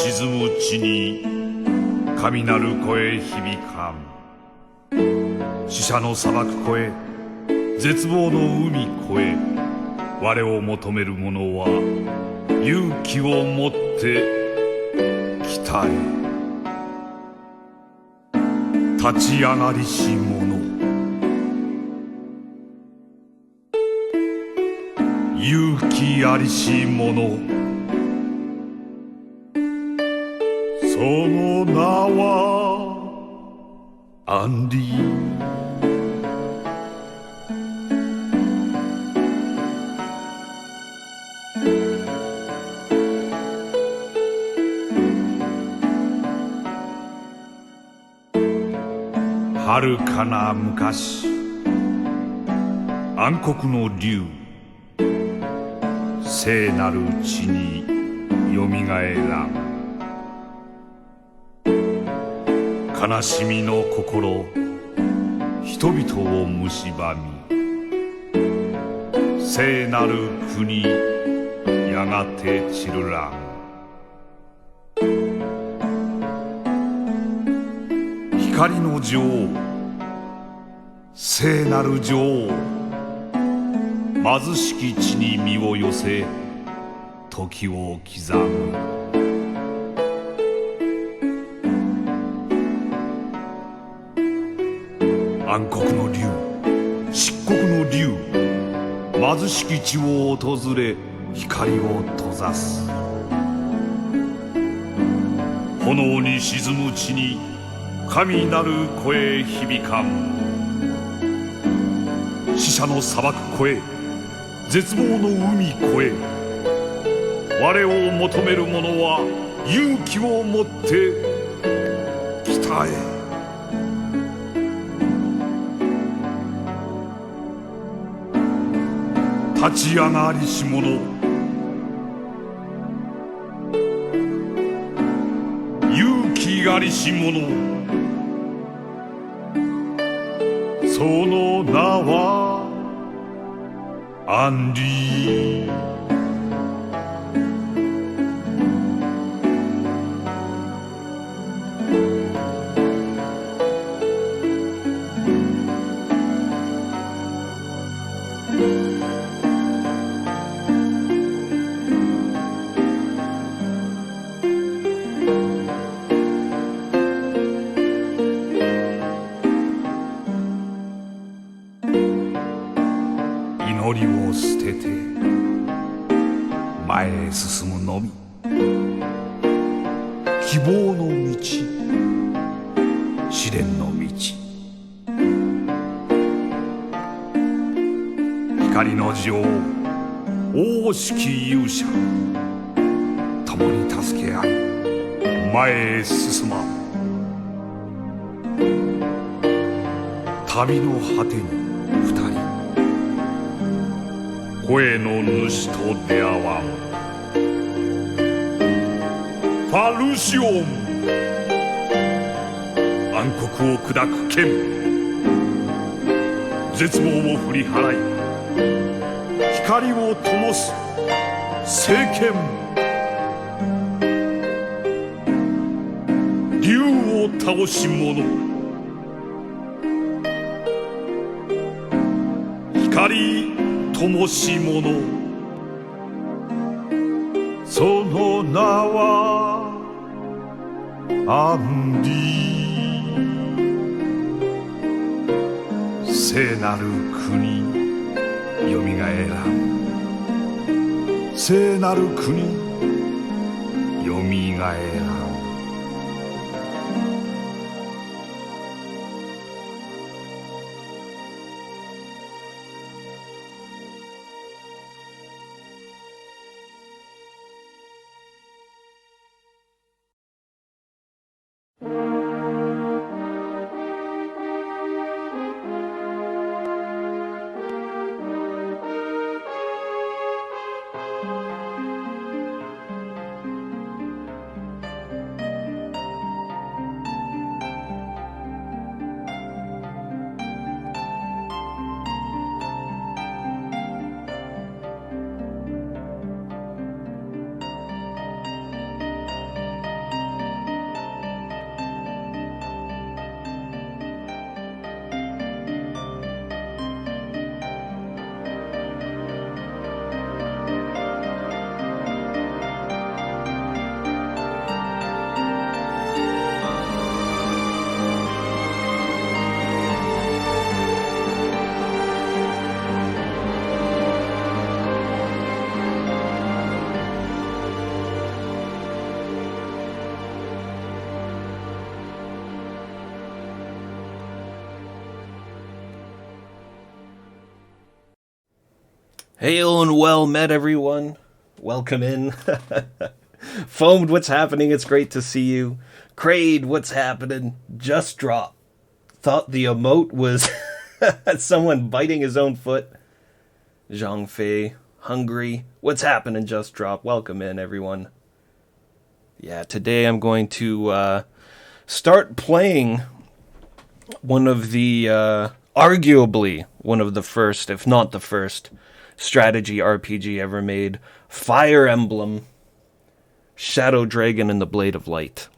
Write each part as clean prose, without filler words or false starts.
沈む地に神なる声響かん。死者の砂漠越え絶望の海越え、我を求める者は勇気を持って北へ立ち上がりし者、勇気ありし者、その名はアンディ。遥かな昔、暗黒の竜、聖なる地によみがえらん。悲しみの心、人々を蝕み、聖なる国、やがて散るらん。光の女王、聖なる女王、貧しき地に身を寄せ時を刻む。暗黒の竜、漆黒の竜、貧しき地を訪れ光を閉ざす。炎に沈む地に神なる声響かん。死者の砂漠越え絶望の海越え、我を求める者は勇気を持って北へ。立ち上がりし者、勇気ありし者、その名はアンディ。祈りを捨てて前へ進むのみ。希望の道、試練の道、光の女王、大しき勇者、共に助け合い前へ進まん。旅の果てに二人、声の主と出会わん。ファルシオン、暗黒を砕く剣、絶望を振り払い光を灯す聖剣。竜を倒し者、光灯し者、その名はアンディ。聖なる国、よみがえらん。聖なる国、よみがえらん。Hail and well met, everyone. Welcome in. Foamed, what's happening? It's great to see you. Crade, what's happening? Just drop. Thought the emote was someone biting his own foot. Zhang Fei, hungry. What's happening? Just drop. Welcome in, everyone. Yeah, today I'm going to start playing one of the, arguably one of the first, if not the first, strategy RPG ever made. Fire Emblem, Shadow Dragon and the Blade of Light.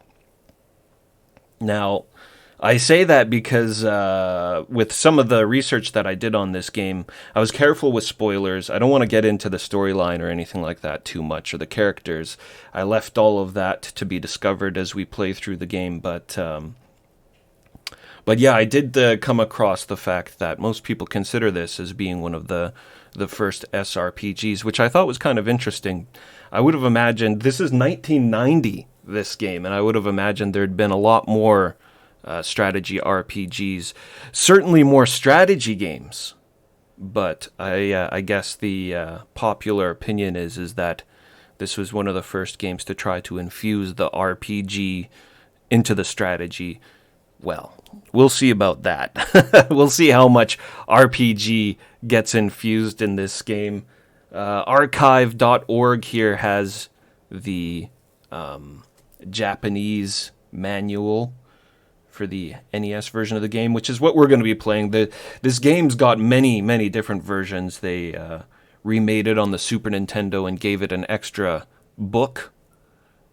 Now, I say that because with some of the research that I did on this game, I was careful with spoilers. I don't want to get into the storyline or anything like that too much, or the characters. I left all of that to be discovered as we play through the game, but yeah, I did come across the fact that most people consider this as being one of the first SRPGs, which I thought was kind of interesting. I would have imagined, this is 1990, this game, and I would have imagined there'd been a lot more strategy RPGs, certainly more strategy games, but I guess the popular opinion is that this was one of the first games to try to infuse the RPG into the strategy. Well, we'll see about that. We'll see how much RPG gets infused in this game. Archive.org here has the Japanese manual for the NES version of the game, which is what we're going to be playing. This game's got many, many different versions. They remade it on the Super Nintendo and gave it an extra book.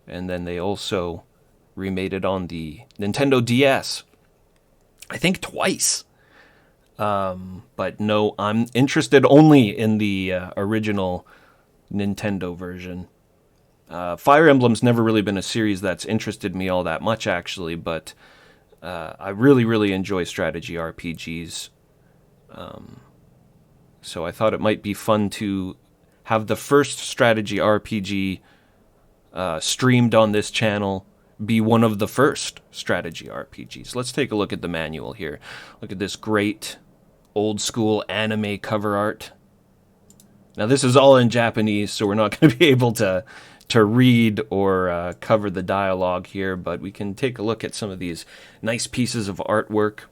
And then they also remade it on the Nintendo DS. I think twice. But no, I'm interested only in the original Nintendo version. Fire Emblem's never really been a series that's interested me all that much, actually, but I really, really enjoy strategy RPGs. So I thought it might be fun to have the first strategy RPG streamed on this channel be one of the first strategy RPGs. Let's take a look at the manual here. Look at this great old school anime cover art. Now this is all in Japanese, so we're not going to be able to read or cover the dialogue here, but we can take a look at some of these nice pieces of artwork.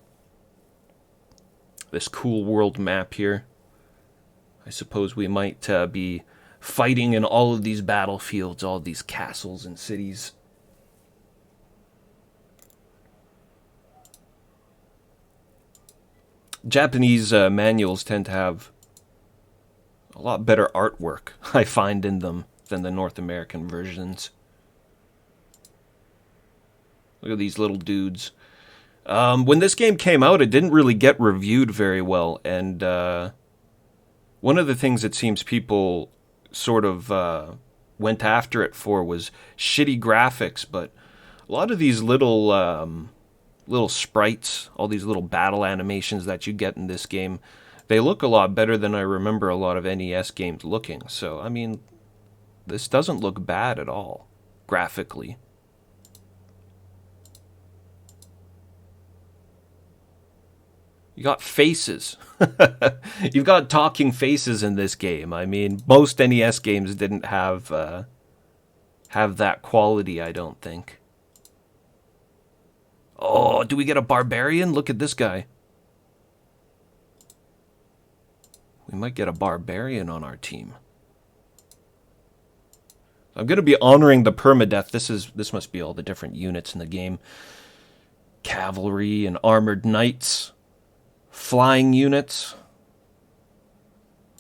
This cool world map here. I suppose we might be fighting in all of these battlefields, all of these castles and cities. Japanese manuals tend to have a lot better artwork, I find, in them than the North American versions. Look at these little dudes. When this game came out, it didn't really get reviewed very well, and one of the things it seems people sort of went after it for was shitty graphics, but a lot of these little sprites, all these little battle animations that you get in this game, they look a lot better than I remember a lot of NES games looking. So, I mean, this doesn't look bad at all, graphically. You got faces. You've got talking faces in this game. I mean, most NES games didn't have that quality, I don't think. Oh, do we get a barbarian? Look at this guy. We might get a barbarian on our team. I'm going to be honoring the permadeath. This must be all the different units in the game. Cavalry and armored knights. Flying units.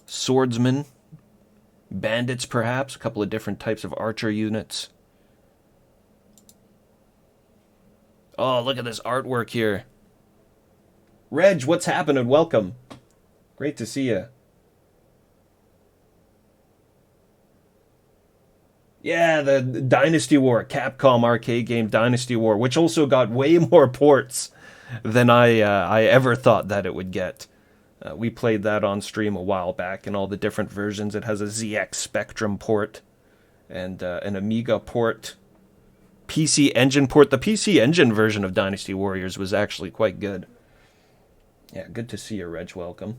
Swordsmen. Bandits, perhaps. A couple of different types of archer units. Oh, look at this artwork here. Reg, what's happening? Welcome. Great to see you. Yeah, the Dynasty War, Capcom arcade game Dynasty War, which also got way more ports than I ever thought that it would get. We played that on stream a while back in all the different versions. It has a ZX Spectrum port and an Amiga port. PC Engine port. The PC Engine version of Dynasty Warriors was actually quite good. Yeah, good to see you, Reg. Welcome.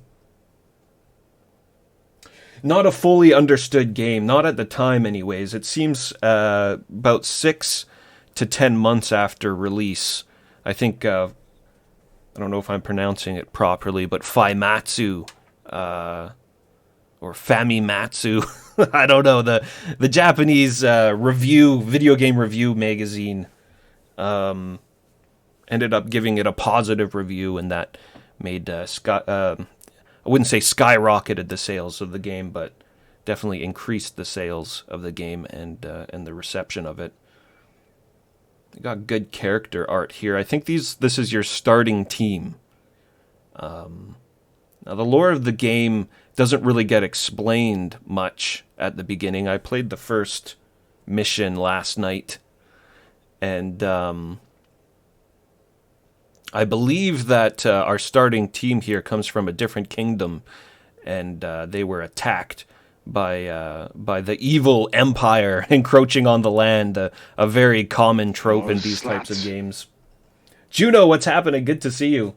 not a fully understood game, not at the time anyways. It seems about 6 to 10 months after release. I think, I don't know if I'm pronouncing it properly, but Faimatsu, or Famimatsu, I don't know, the Japanese video game review magazine ended up giving it a positive review, and that made I wouldn't say skyrocketed the sales of the game, but definitely increased the sales of the game and the reception of it. You got good character art here. I think this is your starting team. Now the lore of the game doesn't really get explained much at the beginning. I played the first mission last night, and I believe that our starting team here comes from a different kingdom, and they were attacked by the evil empire encroaching on the land, a very common trope in these types of games. Juno, what's happening? Good to see you.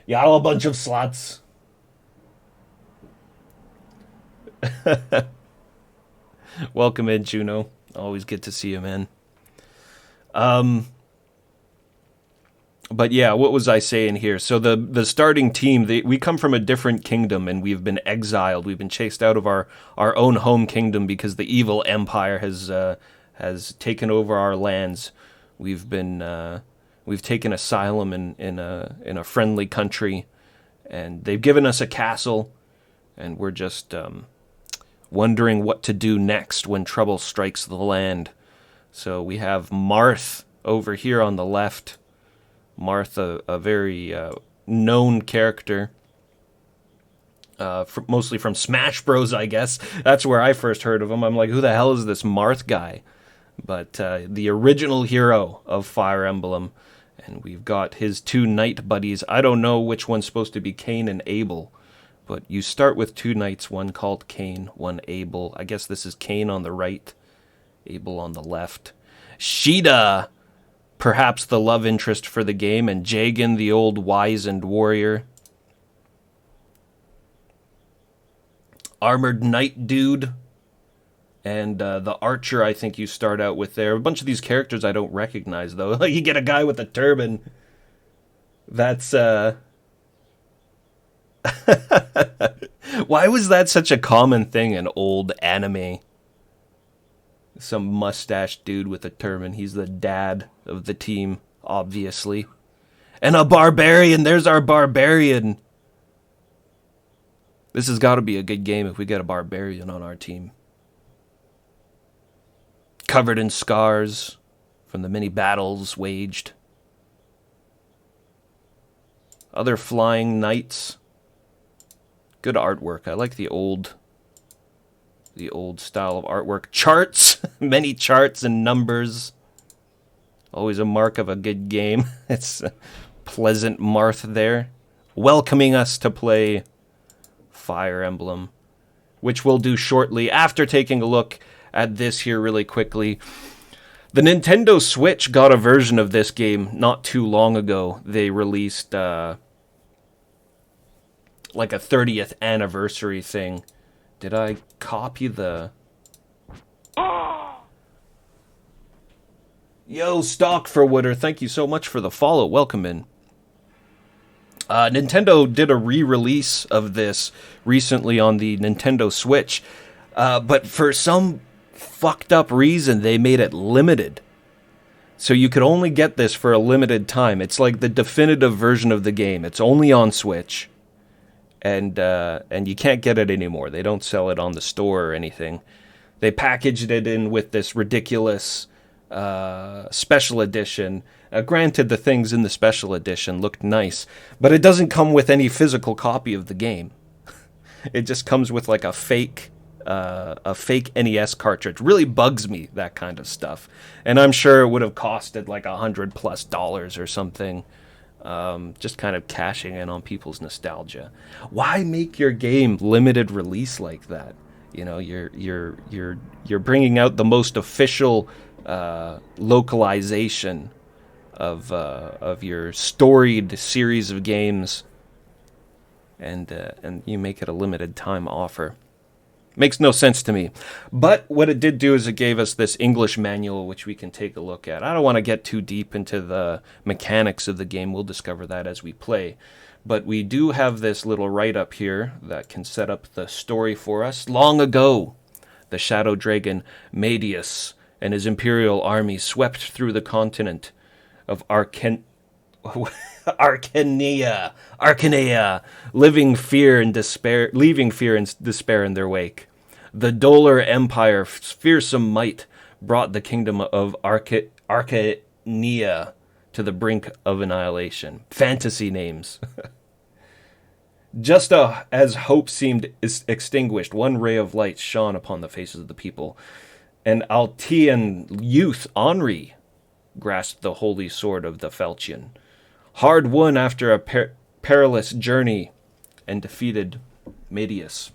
Y'all a bunch of sluts. Welcome in, Juno. Always good to see you, man. But yeah, what was I saying here? So the starting team, we come from a different kingdom, and we've been exiled. We've been chased out of our own home kingdom because the evil empire has taken over our lands. We've taken asylum in a friendly country, and they've given us a castle, and we're just wondering what to do next when trouble strikes the land. So we have Marth over here on the left. Marth, a very known character, mostly from Smash Bros, I guess. That's where I first heard of him. I'm like, who the hell is this Marth guy? But the original hero of Fire Emblem, and we've got his 2 knight buddies. I don't know which one's supposed to be Cain and Abel, but you start with 2 knights, one called Cain, one Abel. I guess this is Cain on the right, Abel on the left. Sheeta, perhaps the love interest for the game, and Jagan, the old wizened warrior. Armored knight dude, and the archer I think you start out with there. A bunch of these characters I don't recognize, though. You get a guy with a turban. That's, Why was that such a common thing in old anime? Some mustached dude with a turban. He's the dad of the team, obviously. And a barbarian. There's our barbarian. This has got to be a good game if we get a barbarian on our team. Covered in scars from the many battles waged. Other flying knights. Good artwork. I like the old style of artwork. Charts, many charts and numbers. Always a mark of a good game. It's a pleasant Marth there, welcoming us to play Fire Emblem, which we'll do shortly after taking a look at this here really quickly. The Nintendo Switch got a version of this game not too long ago. They released like a 30th anniversary thing. Did I copy the... Yo, Stock for Wooder, thank you so much for the follow. Welcome in. Nintendo did a re-release of this recently on the Nintendo Switch, but for some fucked up reason, they made it limited. So you could only get this for a limited time. It's like the definitive version of the game. It's only on Switch. And you can't get it anymore. They don't sell it on the store or anything. They packaged it in with this ridiculous special edition. Granted, the things in the special edition looked nice, but it doesn't come with any physical copy of the game. It just comes with like a fake NES cartridge. Really bugs me, that kind of stuff. And I'm sure it would have costed like $100+ or something. Just kind of cashing in on people's nostalgia. Why make your game limited release like that? You know, you're bringing out the most official localization of your storied series of games, and you make it a limited time offer. Makes no sense to me. But what it did do is it gave us this English manual, which we can take a look at. I don't want to get too deep into the mechanics of the game. We'll discover that as we play. But we do have this little write-up here that can set up the story for us. Long ago, the shadow dragon Medius and his imperial army swept through the continent of Arcania, leaving fear and despair in their wake. The Dolar Empire's fearsome might brought the kingdom of Arcania to the brink of annihilation. Fantasy names. Just as hope seemed extinguished, one ray of light shone upon the faces of the people. An Altean youth, Henri, grasped the holy sword of the Falchion, hard won after a perilous journey, and defeated Medius.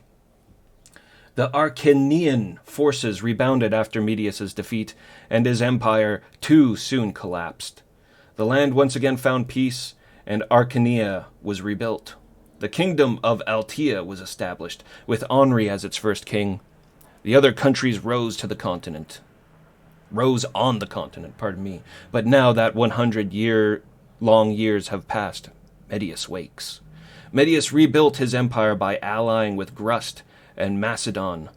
The Arcanian forces rebounded after Medius's defeat, and his empire too soon collapsed. The land once again found peace, and Arcania was rebuilt. The kingdom of Altea was established, with Henri as its first king. The other countries rose on the continent, But now that 100-long years have passed, Medius wakes. Medius rebuilt his empire by allying with Grust and Macedon.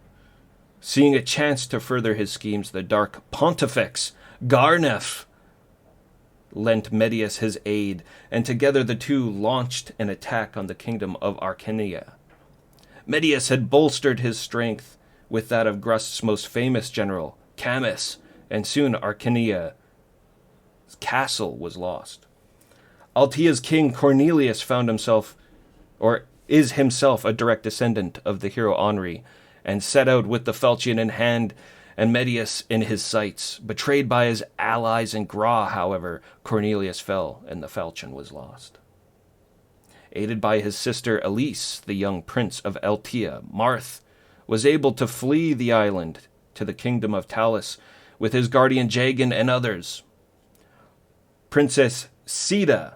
Seeing a chance to further his schemes, the Dark Pontifex, Garnef, lent Medius his aid, and together the two launched an attack on the kingdom of Arcania. Medius had bolstered his strength with that of Grust's most famous general, Camus, and soon Arcania's castle was lost. Altea's king Cornelius is himself a direct descendant of the hero Henri, and set out with the falchion in hand and Medius in his sights. Betrayed by his allies in Gra, however, Cornelius fell, and the falchion was lost. Aided by his sister Elise, the young prince of Altea, Marth was able to flee the island to the kingdom of Talus with his guardian Jagan and others. Princess Sida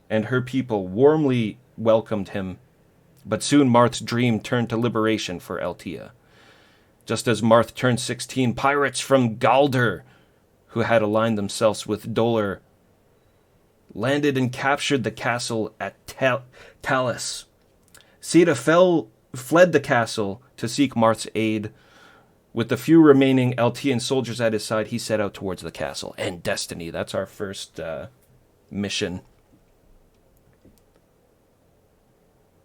and her people warmly welcomed him, but soon Marth's dream turned to liberation for Altea. Just as Marth turned 16, pirates from Galder, who had aligned themselves with Dolar, landed and captured the castle at Talus. Sida fled the castle to seek Marth's aid. With the few remaining Altean soldiers at his side, he set out towards the castle. And destiny, that's our first mission.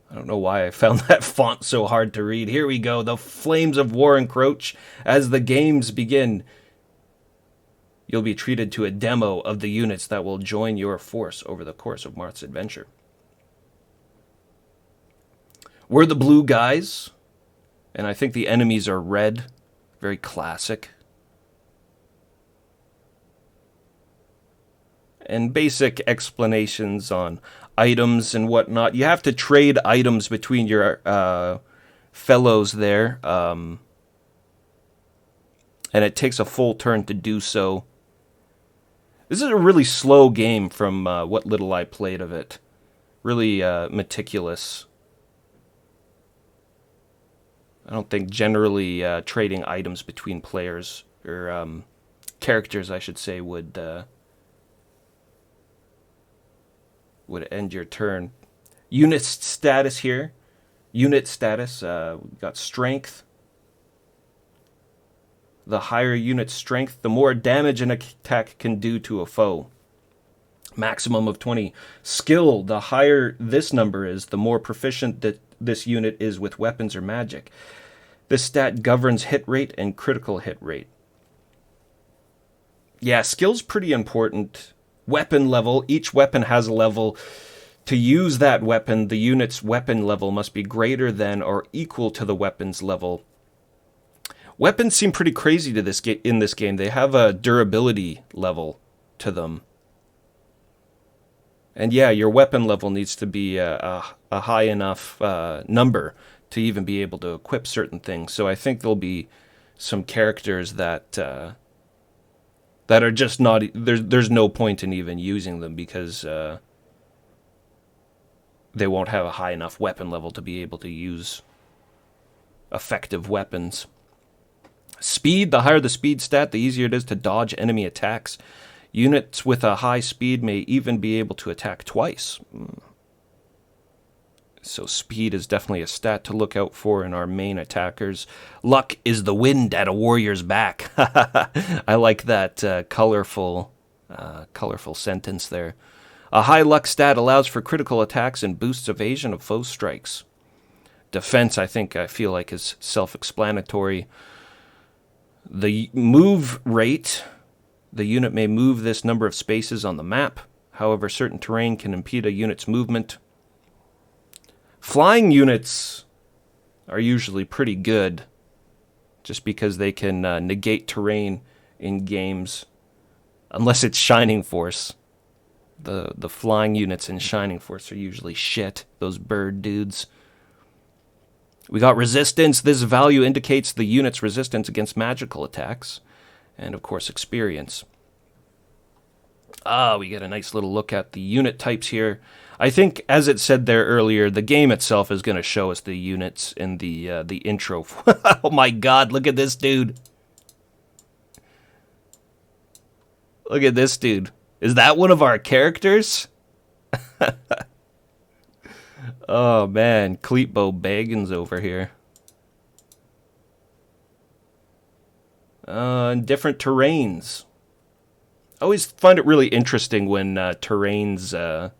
I don't know why I found that font so hard to read. Here we go. The flames of war encroach. As the games begin, you'll be treated to a demo of the units that will join your force over the course of Marth's adventure. We're the blue guys, and I think the enemies are red. Very classic. And basic explanations on items and whatnot. You have to trade items between your fellows there. And it takes a full turn to do so. This is a really slow game from what little I played of it. Really meticulous. I don't think generally trading items between players, or characters, I should say, would end your turn. Unit status here. Unit status, we've got strength. The higher unit strength, the more damage an attack can do to a foe. Maximum of 20. Skill, the higher this number is, the more proficient that this unit is with weapons or magic. This stat governs hit rate and critical hit rate. Yeah, skill's pretty important. Weapon level, each weapon has a level. To use that weapon, the unit's weapon level must be greater than or equal to the weapon's level. Weapons seem pretty crazy to in this game. They have a durability level to them. And yeah, your weapon level needs to be a high enough number to even be able to equip certain things. So I think there'll be some characters that are just not... There's no point in even using them because they won't have a high enough weapon level to be able to use effective weapons. Speed, the higher the speed stat, the easier it is to dodge enemy attacks. Units with a high speed may even be able to attack twice. So speed is definitely a stat to look out for in our main attackers. Luck is the wind at a warrior's back. I like that colorful sentence there. A high luck stat allows for critical attacks and boosts evasion of foe strikes. Defense, I feel like is self-explanatory. The move rate, the unit may move this number of spaces on the map. However, certain terrain can impede a unit's movement. Flying units are usually pretty good, just because they can negate terrain in games, unless it's Shining Force. The flying units in Shining Force are usually shit, those bird dudes. We got resistance. This value indicates the unit's resistance against magical attacks, and of course experience. We get a nice little look at the unit types here. I think, as it said there earlier, the game itself is going to show us the units in the intro. Oh my god, look at this dude. Look at this dude. Is that one of our characters? Oh man, Cleetbo Baggins over here. Different terrains. I always find it really interesting when terrains,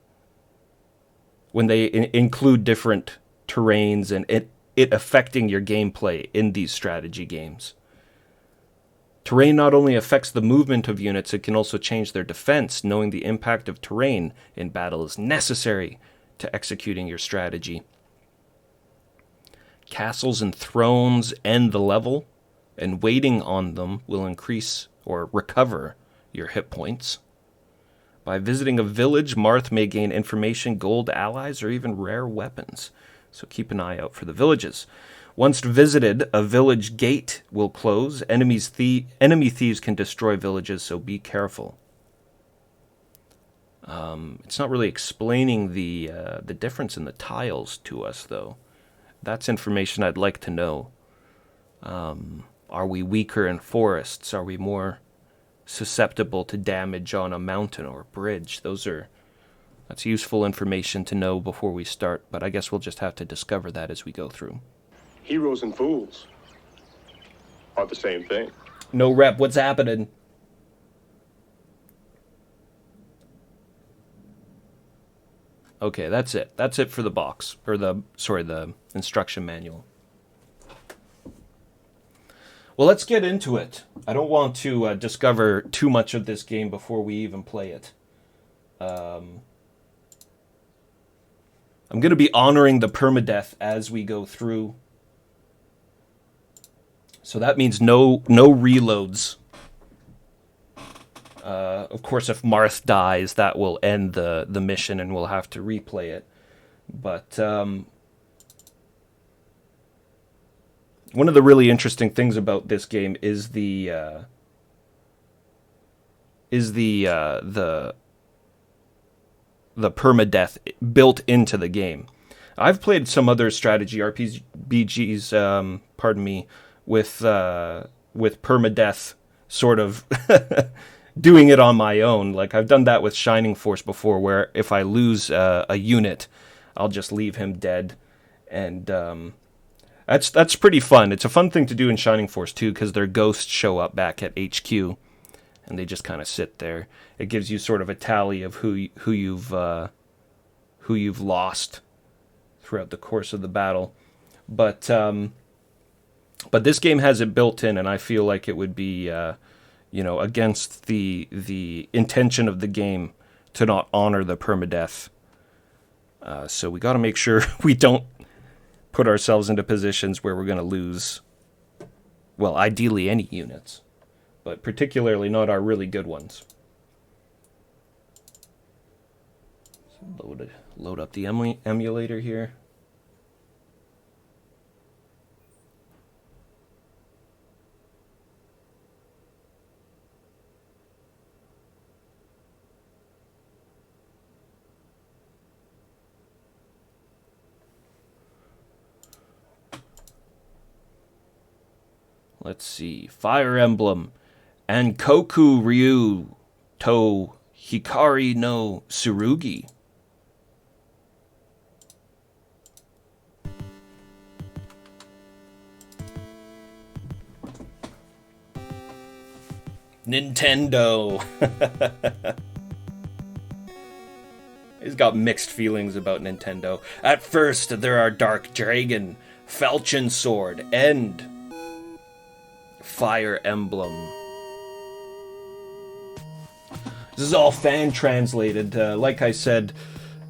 when they include different terrains and it affecting your gameplay in these strategy games. Terrain not only affects the movement of units, it can also change their defense. Knowing the impact of terrain in battle is necessary to executing your strategy. Castles and thrones end the level, and waiting on them will increase or recover your hit points. By visiting a village, Marth may gain information, gold allies, or even rare weapons. So keep an eye out for the villages. Once visited, a village gate will close. Enemy thieves can destroy villages, so be careful. It's not really explaining the difference in the tiles to us, though. That's information I'd like to know. Are we weaker in forests? Are we more susceptible to damage on a mountain or a bridge? That's useful information to know before we start, but I guess we'll just have to discover that as we go through. Heroes and fools are the same thing. No rep, what's happening? Okay, that's it. That's it for the box, or the instruction manual. Well, let's get into it. I don't want to discover too much of this game before we even play it. I'm going to be honoring the permadeath as we go through. So that means no reloads. Of course, if Marth dies, that will end the mission and we'll have to replay it. But one of the really interesting things about this game is the permadeath built into the game. I've played some other strategy RPGs, with permadeath sort of doing it on my own. Like I've done that with Shining Force before, where if I lose a unit, I'll just leave him dead, and that's pretty fun. It's a fun thing to do in Shining Force too, because their ghosts show up back at HQ, and they just kind of sit there. It gives you sort of a tally of who you've lost throughout the course of the battle, but this game has it built in, and I feel like it would be against the intention of the game to not honor the permadeath. So we got to make sure we don't put ourselves into positions where we're going to lose, well, ideally any units, but particularly not our really good ones. Load up the emulator here. Let's see. Fire Emblem. And Koku Ryu to Hikari no Tsurugi. Nintendo. He's got mixed feelings about Nintendo. At first, there are Dark Dragon, Falchion Sword, and Fire Emblem. This is all fan translated. Like I said,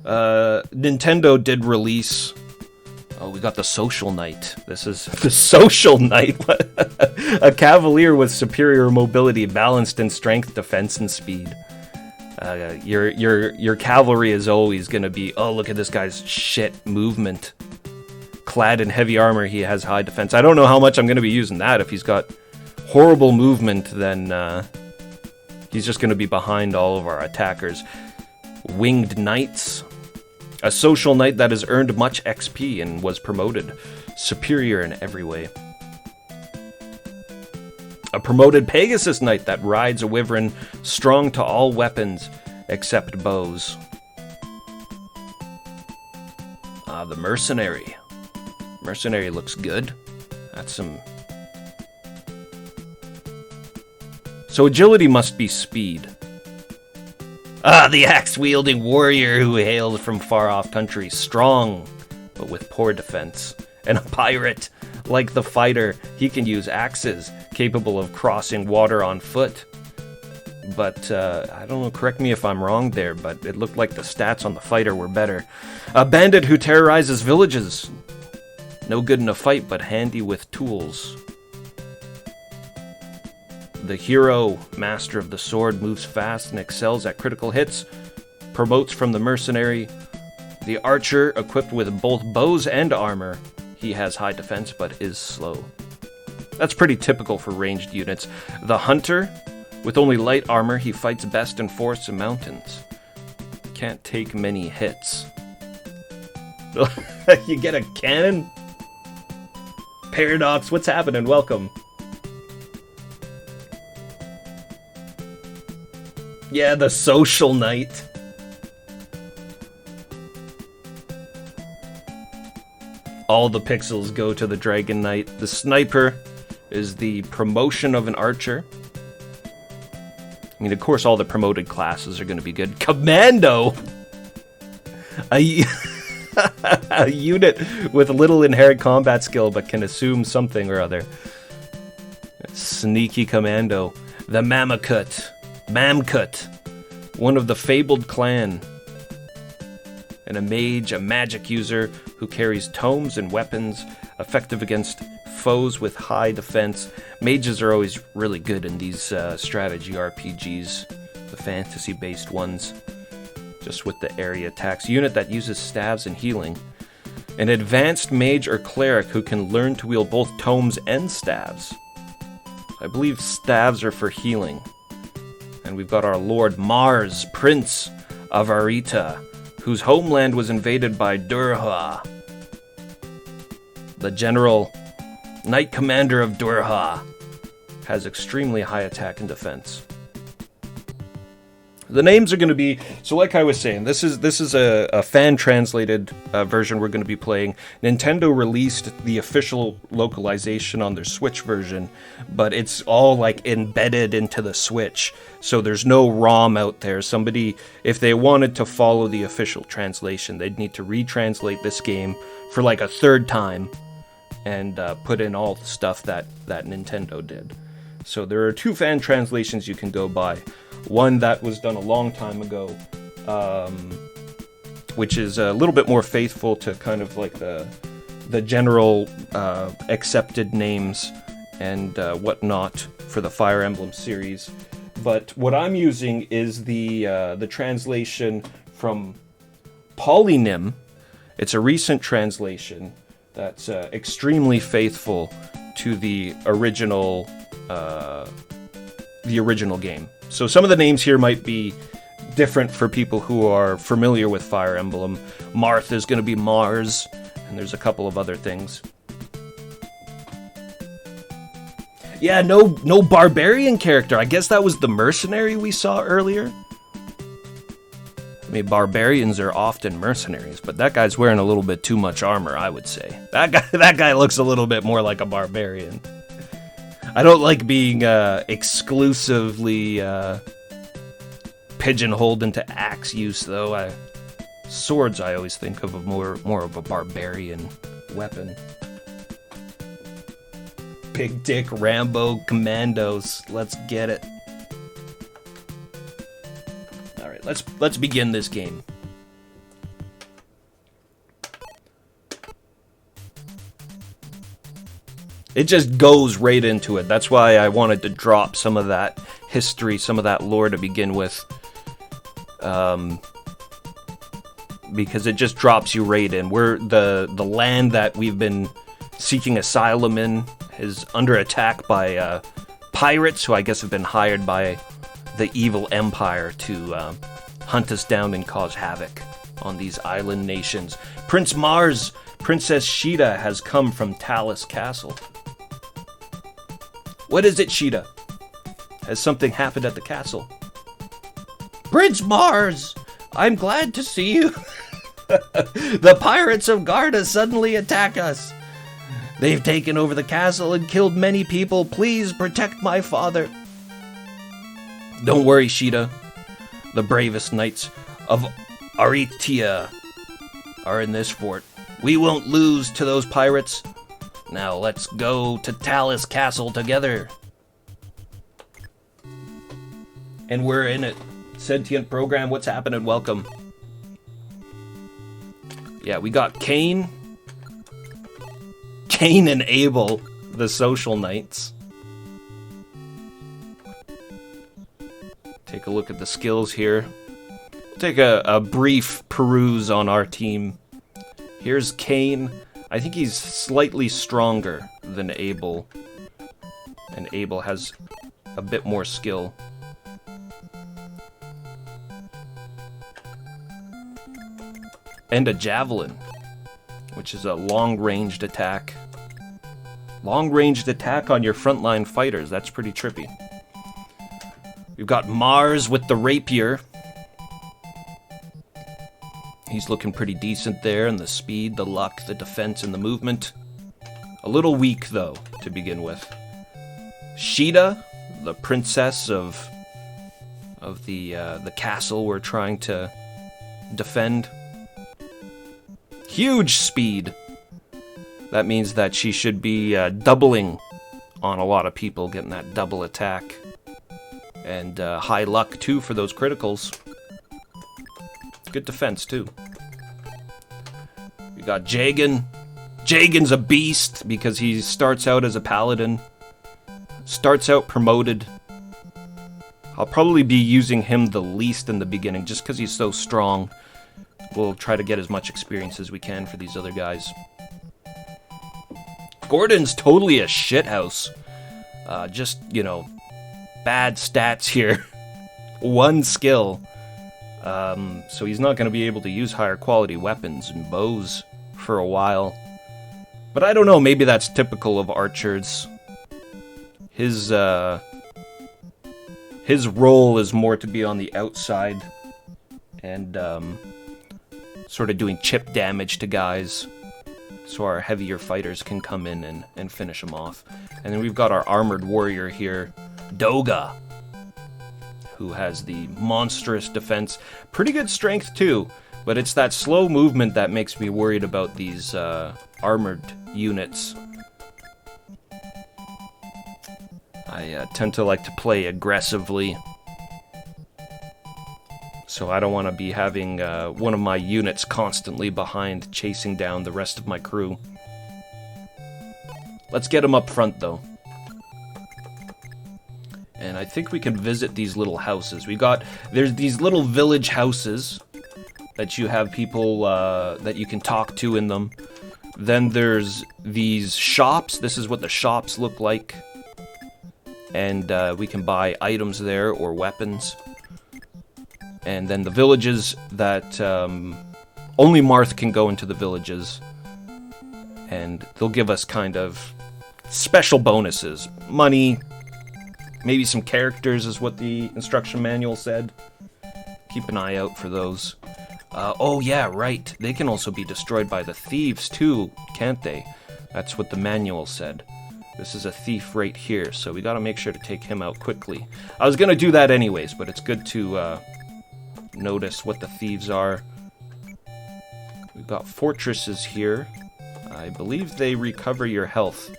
Nintendo did release. Oh, we got the Social Knight. This is the Social Knight. A cavalier with superior mobility, balanced in strength, defense, and speed. Your cavalry is always going to be, oh, look at this guy's shit movement. Clad in heavy armor, he has high defense. I don't know how much I'm going to be using that. If he's got horrible movement, then he's just going to be behind all of our attackers. Winged Knights. A social knight that has earned much XP and was promoted. Superior in every way. A promoted Pegasus Knight that rides a wyvern, strong to all weapons except bows. The Mercenary. Mercenary looks good. That's some... So agility must be speed. The axe-wielding warrior who hails from far-off countries. Strong, but with poor defense. And a pirate. Like the fighter, he can use axes, capable of crossing water on foot. But, I don't know, correct me if I'm wrong there, but it looked like the stats on the fighter were better. A bandit who terrorizes villages. No good in a fight, but handy with tools. The hero, master of the sword, moves fast and excels at critical hits. Promotes from the mercenary. The archer, equipped with both bows and armor. He has high defense, but is slow. That's pretty typical for ranged units. The hunter, with only light armor, he fights best in forests and mountains. Can't take many hits. You get a cannon? Paradox, what's happening? Welcome. Yeah, the social knight. All the pixels go to the Dragon Knight. The sniper is the promotion of an archer. I mean, of course, all the promoted classes are going to be good. Commando! A unit with little inherent combat skill, but can assume something or other. Sneaky Commando. The Mamkut. One of the fabled clan. And a mage, a magic user who carries tomes and weapons, effective against foes with high defense. Mages are always really good in these strategy RPGs, the fantasy-based ones, just with the area attacks. Unit that uses staves and healing. An advanced mage or cleric who can learn to wield both tomes and staves. I believe staves are for healing. And we've got our Lord Mars, Prince of Arita, whose homeland was invaded by Durha. The general, Knight Commander of Durha, has extremely high attack and defense. The names are going to be, so like I was saying, this is a fan-translated version we're going to be playing. Nintendo released the official localization on their Switch version, but it's all like embedded into the Switch, so there's no ROM out there. Somebody, if they wanted to follow the official translation, they'd need to retranslate this game for like a third time and put in all the stuff that Nintendo did. So there are two fan translations you can go by. One that was done a long time ago, which is a little bit more faithful to kind of like the general accepted names and whatnot for the Fire Emblem series. But what I'm using is the translation from Polynym. It's a recent translation that's extremely faithful to the original game. So some of the names here might be different for people who are familiar with Fire Emblem. Marth is going to be Mars, and there's a couple of other things. Yeah, no barbarian character. I guess that was the mercenary we saw earlier. I mean, barbarians are often mercenaries, but that guy's wearing a little bit too much armor, I would say. That guy looks a little bit more like a barbarian. I don't like being exclusively pigeonholed into axe use, though. Swords, I always think of more of a barbarian weapon. Big Dick Rambo Commandos. Let's get it. All right, let's begin this game. It just goes right into it. That's why I wanted to drop some of that history, some of that lore to begin with. Because it just drops you right in. We're the land that we've been seeking asylum in is under attack by pirates, who I guess have been hired by the evil empire to hunt us down and cause havoc on these island nations. Prince Mars, Princess Sheeta has come from Talus Castle. What is it, Sheeta? Has something happened at the castle? Prince Mars, I'm glad to see you. The pirates of Garda suddenly attack us. They've taken over the castle and killed many people. Please protect my father. Don't worry, Sheeta. The bravest knights of Aritia are in this fort. We won't lose to those pirates. Now let's go to Talus Castle together. And we're in it. Sentient program, what's happening? Welcome. Yeah, we got Cain and Abel, the social knights. Take a look at the skills here. Take a brief peruse on our team. Here's Cain. I think he's slightly stronger than Abel. And Abel has a bit more skill. And a javelin, which is a long-ranged attack. Long-ranged attack on your frontline fighters. That's pretty trippy. We've got Mars with the rapier. He's looking pretty decent there, and the speed, the luck, the defense, and the movement. A little weak, though, to begin with. Sheeta, the princess of the castle we're trying to defend. Huge speed. That means that she should be doubling on a lot of people, getting that double attack. And high luck, too, for those criticals. Good defense, too. We got Jagan. Jagan's a beast because he starts out as a paladin. Starts out promoted. I'll probably be using him the least in the beginning just because he's so strong. We'll try to get as much experience as we can for these other guys. Gordon's totally a shithouse. Just, bad stats here. One skill. So he's not going to be able to use higher quality weapons and bows for a while. But I don't know, maybe that's typical of archers. His role is more to be on the outside and sort of doing chip damage to guys so our heavier fighters can come in and finish them off. And then we've got our armored warrior here, Doga, who has the monstrous defense. Pretty good strength too, but it's that slow movement that makes me worried about these armored units. I tend to like to play aggressively, so I don't want to be having one of my units constantly behind chasing down the rest of my crew. Let's get them up front, though. And I think we can visit these little houses. There's these little village houses that you have people that you can talk to in them. Then there's these shops. This is what the shops look like. And we can buy items there or weapons. And then the villages that only Marth can go into the villages. And they'll give us kind of special bonuses. Money, maybe some characters is what the instruction manual said. Keep an eye out for those. Oh yeah, right. They can also be destroyed by the thieves too, can't they? That's what the manual said. This is a thief right here, so we gotta make sure to take him out quickly. I was gonna do that anyways, but it's good to notice what the thieves are. We've got fortresses here. I believe they recover your health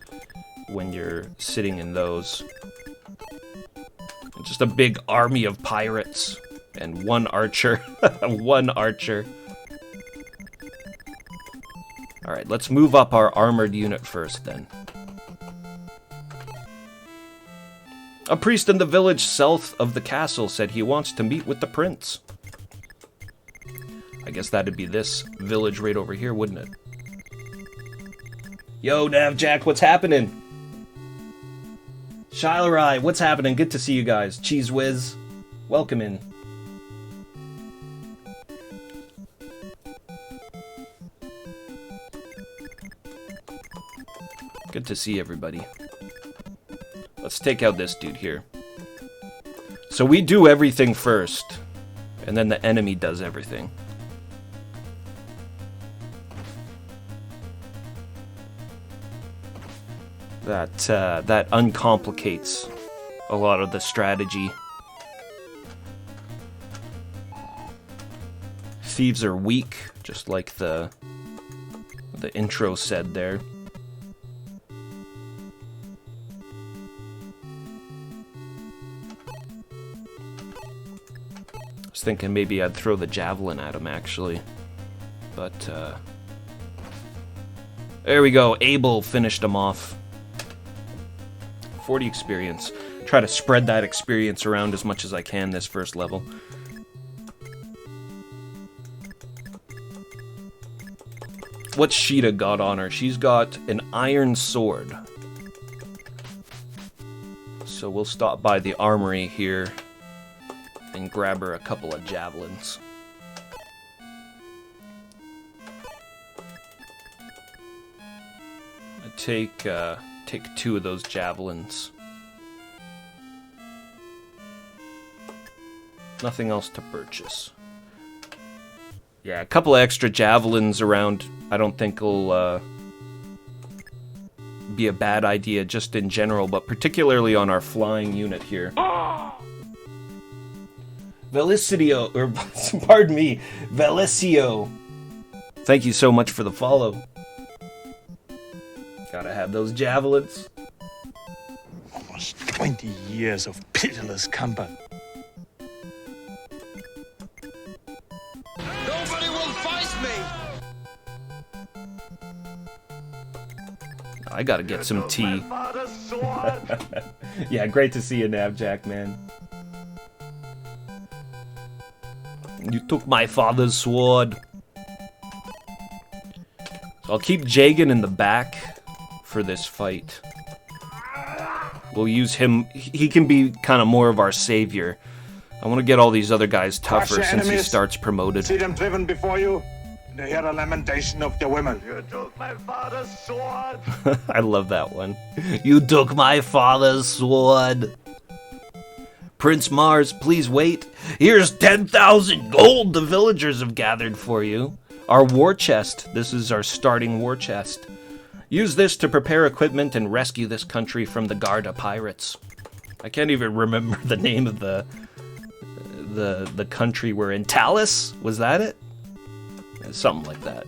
when you're sitting in those. And just a big army of pirates. And one archer. One archer. Alright, let's move up our armored unit first then. A priest in the village south of the castle said he wants to meet with the prince. I guess that'd be this village right over here, wouldn't it? Yo, Navjack, what's happening? Shilerai, what's happening? Good to see you guys. Cheese Whiz, welcome in. Good to see everybody. Let's take out this dude here. So we do everything first, and then the enemy does everything. That uncomplicates a lot of the strategy. Thieves are weak, just like the intro said there. I was thinking maybe I'd throw the javelin at him, actually. But, there we go. Abel finished him off. 40 experience. Try to spread that experience around as much as I can this first level. What's Sheeta got on her? She's got an iron sword. So we'll stop by the armory here and grab her a couple of javelins. Take 2 of those javelins. Nothing else to purchase. Yeah, a couple of extra javelins around I don't think will be a bad idea just in general, but particularly on our flying unit here. Velicidio, or pardon me, Velicio. Thank you so much for the follow. Gotta have those javelins. Almost 20 years of pitiless combat. Nobody will fight me! I gotta get some tea. Yeah, great to see you, Navjack, man. You took my father's sword. I'll keep Jagan in the back for this fight. We'll use him. He can be kind of more of our savior. I want to get all these other guys tougher since he starts promoted. See them driven before you, and hear the lamentation of the women. You took my father's sword! I love that one. You took my father's sword. Prince Mars, please wait. Here's 10,000 gold the villagers have gathered for you. Our war chest. This is our starting war chest. Use this to prepare equipment and rescue this country from the Garda pirates. I can't even remember the name of the country we're in. Talus? Was that it? Something like that.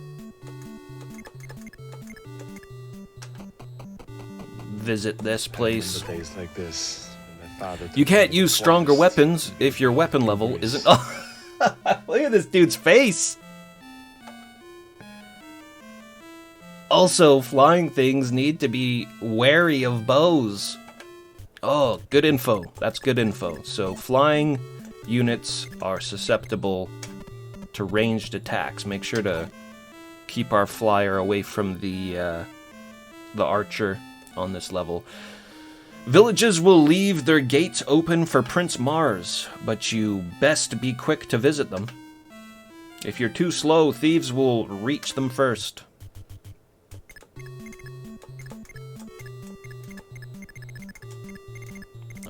Visit this place. Days like this, when my father You can't use stronger weapons if your weapon level isn't... Oh, look at this dude's face! Also, flying things need to be wary of bows. Oh, good info. That's good info. So, flying units are susceptible to ranged attacks. Make sure to keep our flyer away from the archer on this level. Villages will leave their gates open for Prince Mars, but you best be quick to visit them. If you're too slow, thieves will reach them first.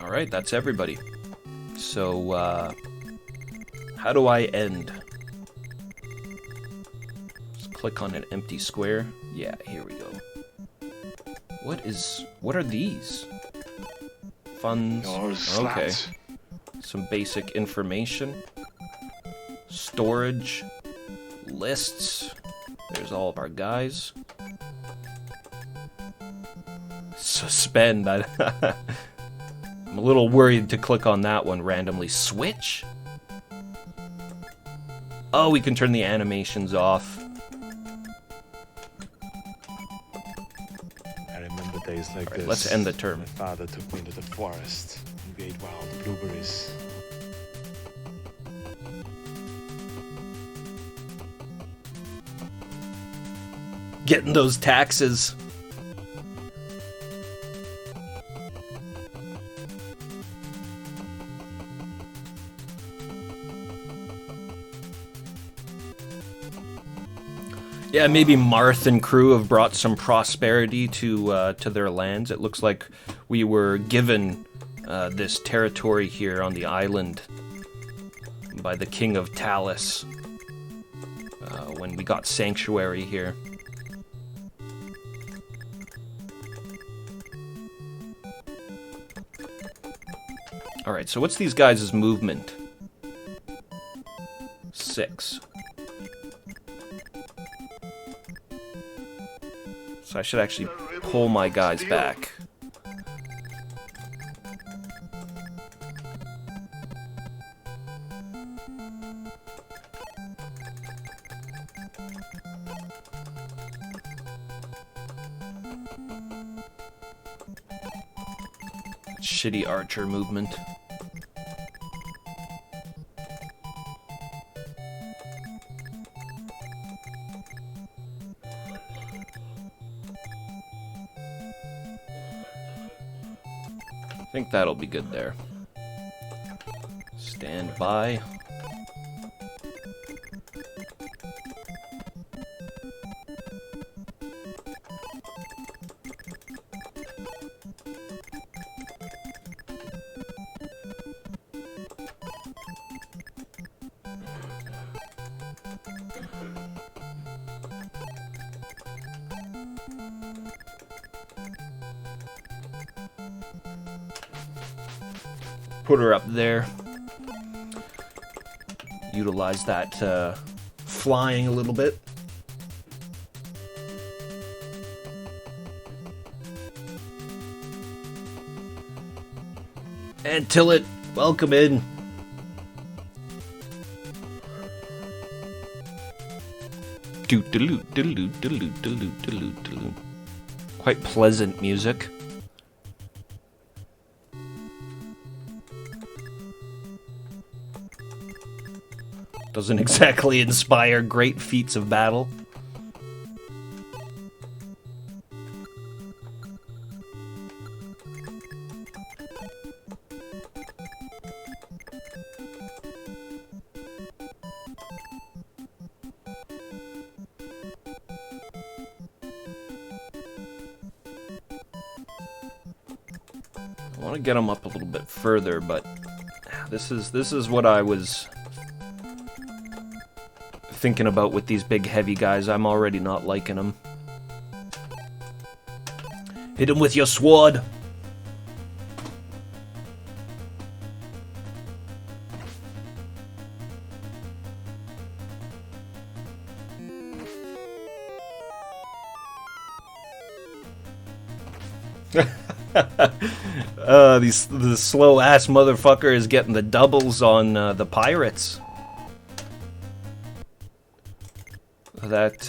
Alright, that's everybody. So, how do I end? Just click on an empty square. Yeah, here we go. What are these? Funds. Okay. Some basic information. Storage. Lists. There's all of our guys. Suspend. I'm a little worried to click on that one randomly. Switch? Oh, we can turn the animations off. I remember days like this. Let's end the term. My father took me into the forest and we ate wild blueberries. Getting those taxes. Yeah, maybe Marth and crew have brought some prosperity to their lands. It looks like we were given this territory here on the island by the King of Talus when we got sanctuary here. Alright, so what's these guys' movement? 6. So I should actually pull my guys back. Shitty archer movement. I think that'll be good there. Stand by. Put her up there. Utilize that flying a little bit. And Tillet, welcome in. Quite pleasant music. Doesn't exactly inspire great feats of battle. I want to get them up a little bit further, but this is what I was thinking about with these big heavy guys. I'm already not liking them. Hit him with your sword. The slow ass motherfucker is getting the doubles on the pirates. That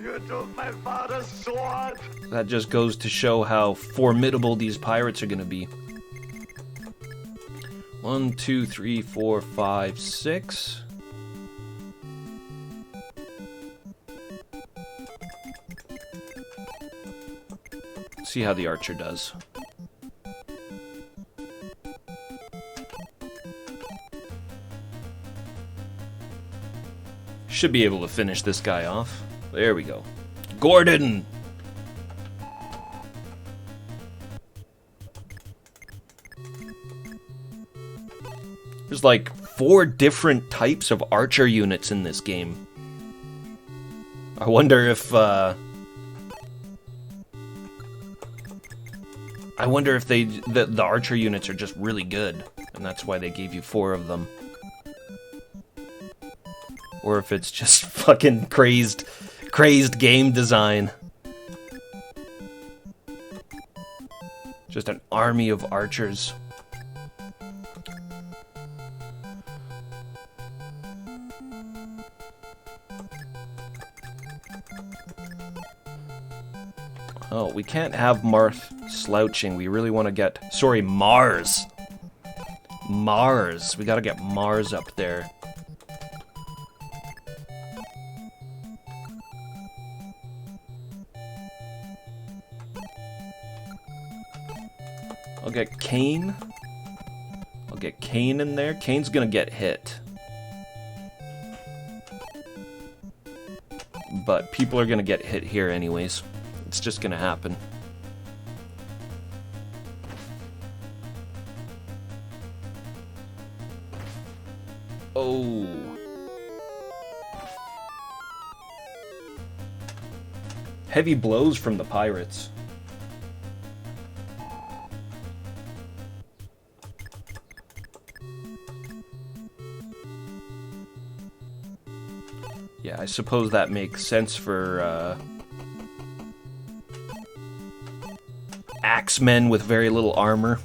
You took my father's sword. that just goes to show how formidable these pirates are gonna be. 1, 2, 3, 4, 5, 6. See how the archer does. Should be able to finish this guy off. There we go. Gordon! There's like 4 different types of archer units in this game. I wonder if the archer units are just really good, and that's why they gave you 4 of them. Or if it's just fucking crazed game design. Just an army of archers. Oh, we can't have Marth slouching. We really want to get... Sorry, Mars. Mars. We gotta get Mars up there. I'll get Kane. I'll get Kane in there. Kane's gonna get hit. But people are gonna get hit here anyways. It's just gonna happen. Oh. Heavy blows from the pirates. Yeah, I suppose that makes sense for, axemen with very little armor.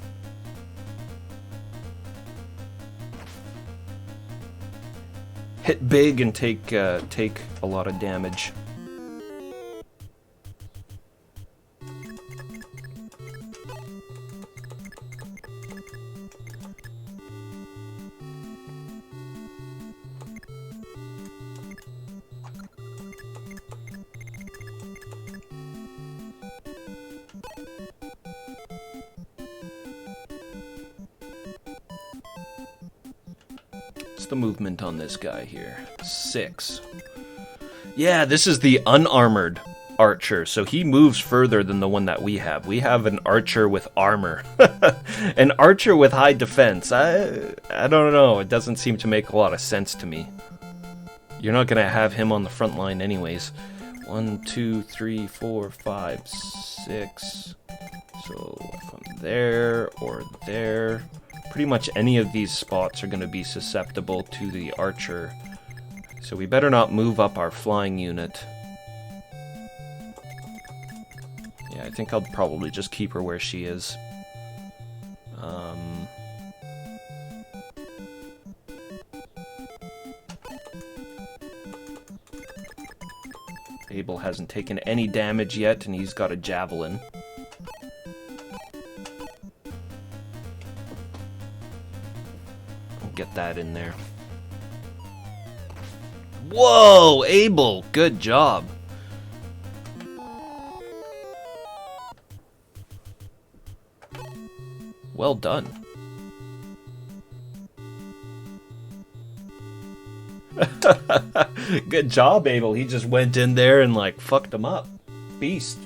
Hit big and take a lot of damage. The movement on this guy here. 6. Yeah, this is the unarmored archer, so he moves further than the one that we have. We have an archer with armor. An archer with high defense. I don't know. It doesn't seem to make a lot of sense to me. You're not going to have him on the front line anyways. 1, 2, 3, 4, 5, 6. So from there or there. Pretty much any of these spots are going to be susceptible to the archer. So we better not move up our flying unit. Yeah, I think I'll probably just keep her where she is. Abel hasn't taken any damage yet, and he's got a javelin. Get that in there. Whoa, Abel, good job. Well done. Good job, Abel. He just went in there and like fucked him up. Beast.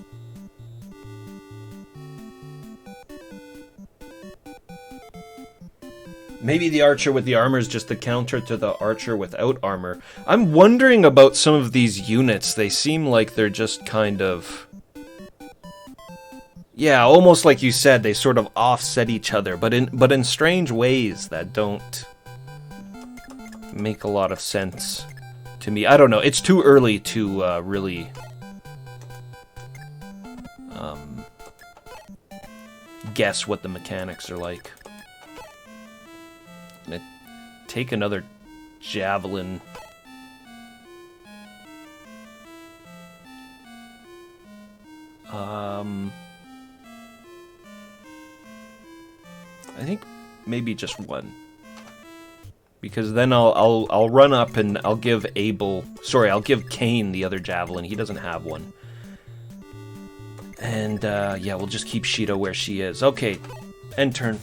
Maybe the archer with the armor is just the counter to the archer without armor. I'm wondering about some of these units. They seem like they're just kind of... Yeah, almost like you said, they sort of offset each other, but in strange ways that don't make a lot of sense to me. I don't know. It's too early to really guess what the mechanics are like. Take another javelin. I think maybe just one, because then I'll run up and I'll give I'll give Kane the other javelin. He doesn't have one. And yeah, we'll just keep Sheeta where she is. Okay, end turn.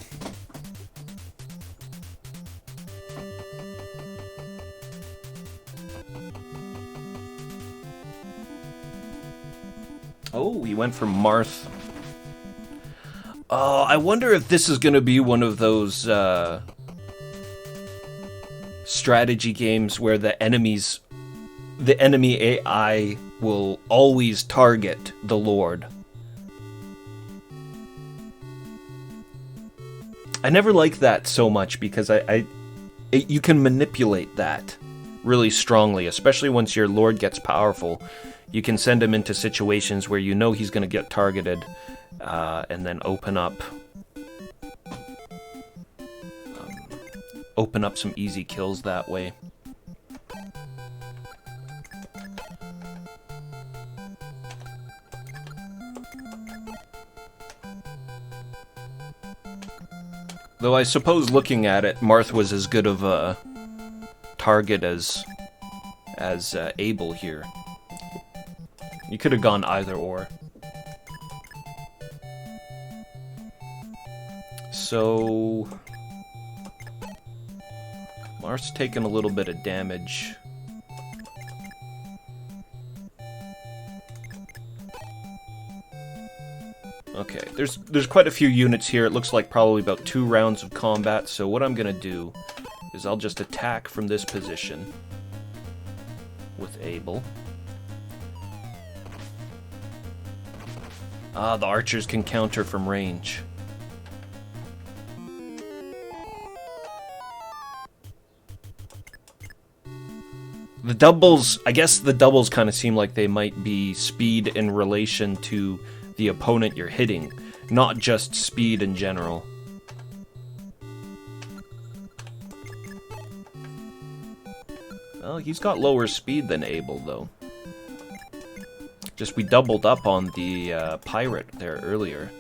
Oh, he went for Marth. Oh, I wonder if this is going to be one of those strategy games where the enemy AI will always target the Lord. I never liked that so much because you can manipulate that really strongly, especially once your Lord gets powerful. You can send him into situations where you know he's going to get targeted, and then open up some easy kills that way. Though I suppose looking at it, Marth was as good of a target as Abel here. You could have gone either or. So Marth's taking a little bit of damage. Okay, there's quite a few units here. It looks like probably about 2 rounds of combat, so what I'm gonna do is I'll just attack from this position with Abel. Ah, the archers can counter from range. The doubles, I guess the doubles kind of seem like they might be speed in relation to the opponent you're hitting, not just speed in general. Well, he's got lower speed than Abel, though. Just we doubled up on the pirate there earlier,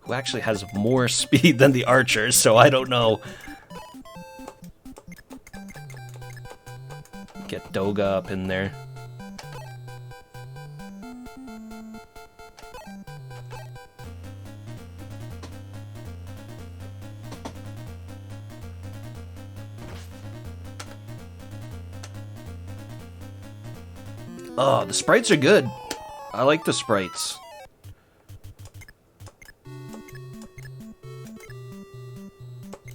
who actually has more speed than the archers, so I don't know. Get Doga up in there. Oh, the sprites are good. I like the sprites.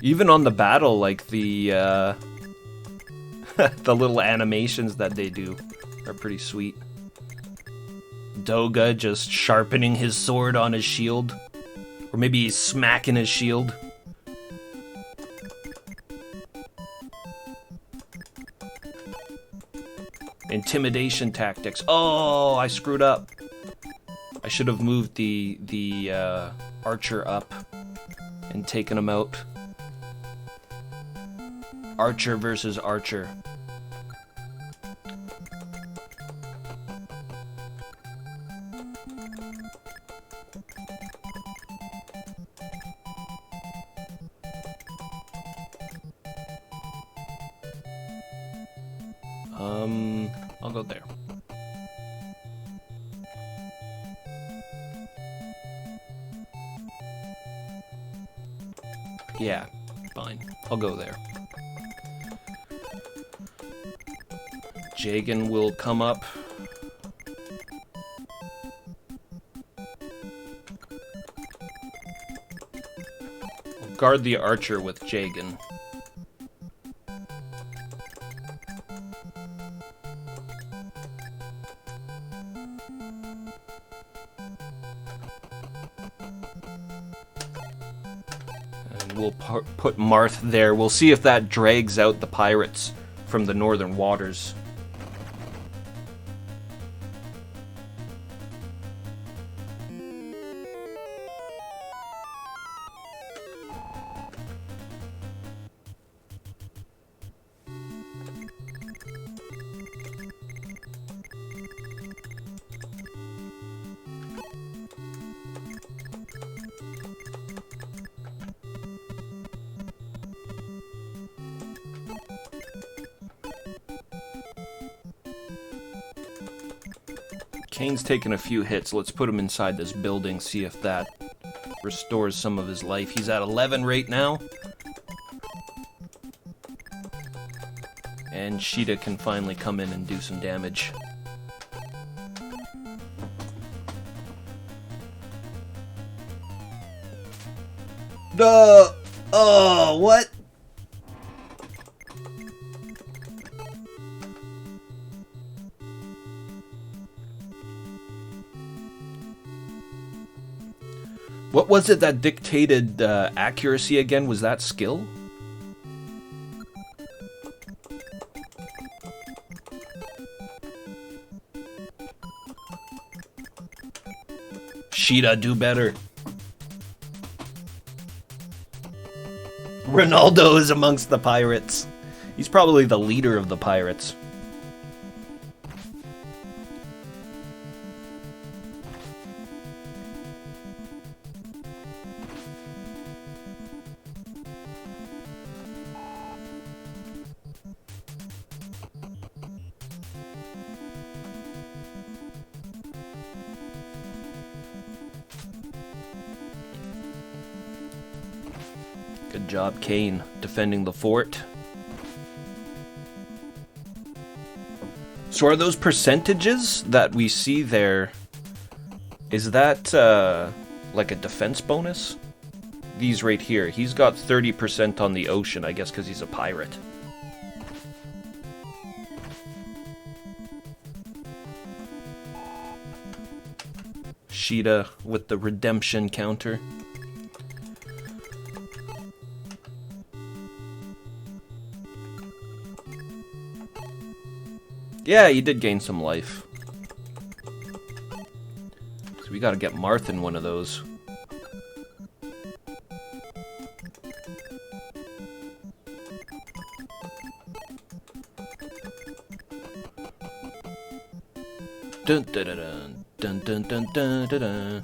Even on the battle, like the the little animations that they do are pretty sweet. Doga just sharpening his sword on his shield. Or maybe he's smacking his shield. Intimidation tactics. Oh, I screwed up. I should have moved the archer up and taken him out. Archer versus archer. I'll go there. Yeah, fine. I'll go there. Jagan will come up. I'll guard the archer with Jagan. We'll put Marth there. We'll see if that drags out the pirates from the northern waters. Kane's taken a few hits. Let's put him inside this building, see if that restores some of his life. He's at 11 right now. And Sheeta can finally come in and do some damage. Oh, what? What was it that dictated accuracy again? Was that skill? Sheeta, do better. Ronaldo is amongst the pirates. He's probably the leader of the pirates. Good job, Kane, defending the fort. So are those percentages that we see there, is that like a defense bonus? These right here, he's got 30% on the ocean, I guess because he's a pirate. Sheeta with the redemption counter. Yeah, you did gain some life. So we gotta get Marthin one of those. Dun dun dun dun dun dun dun dun dun.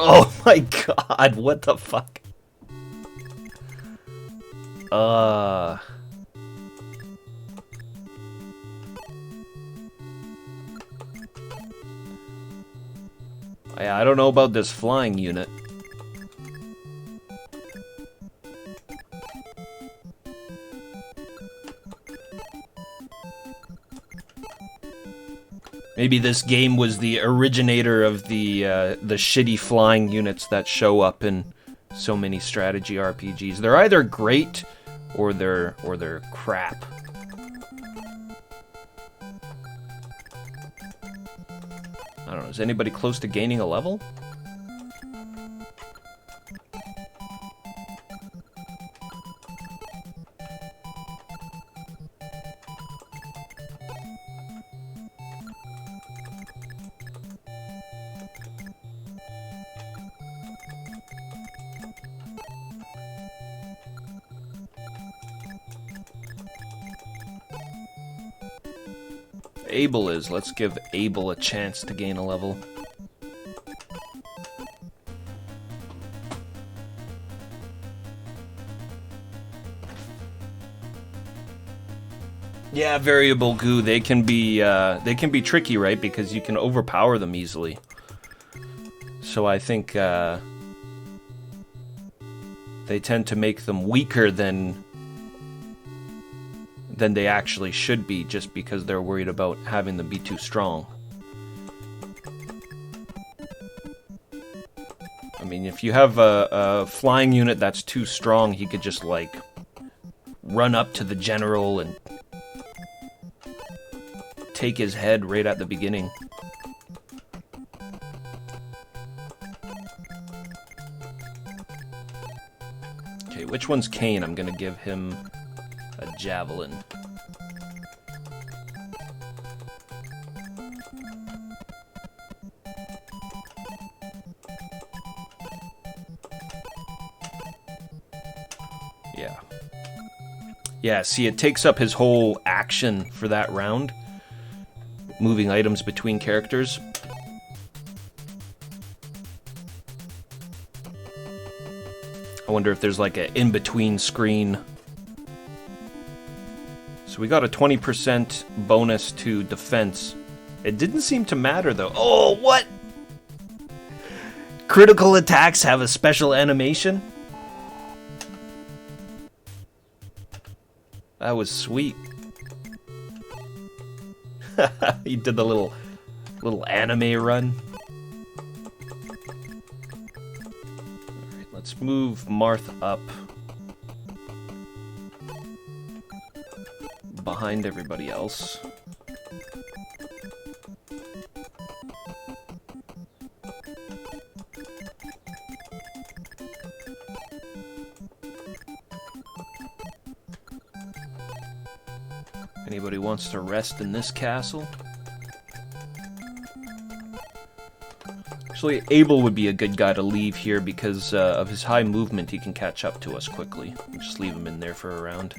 Oh my god, what the fuck? Yeah, I don't know about this flying unit. Maybe this game was the originator of the shitty flying units that show up in so many strategy RPGs. They're either great or they're crap. I don't know, is anybody close to gaining a level? Abel is. Let's give Abel a chance to gain a level. Yeah, variable goo. They can be tricky, right? Because you can overpower them easily. So I think they tend to make them weaker than they actually should be, just because they're worried about having them be too strong. I mean, if you have a flying unit that's too strong, he could just, like, run up to the general and take his head right at the beginning. Okay, which one's Kane? I'm gonna give him a javelin. Yeah. Yeah, see, it takes up his whole action for that round. Moving items between characters. I wonder if there's like an in-between screen. So we got a 20% bonus to defense. It didn't seem to matter though. Oh, what? Critical attacks have a special animation? That was sweet. He did the little anime run. Alright, let's move Marth up behind everybody else. Anybody wants to rest in this castle? Actually, Abel would be a good guy to leave here because of his high movement. He can catch up to us quickly. We'll just leave him in there for a round.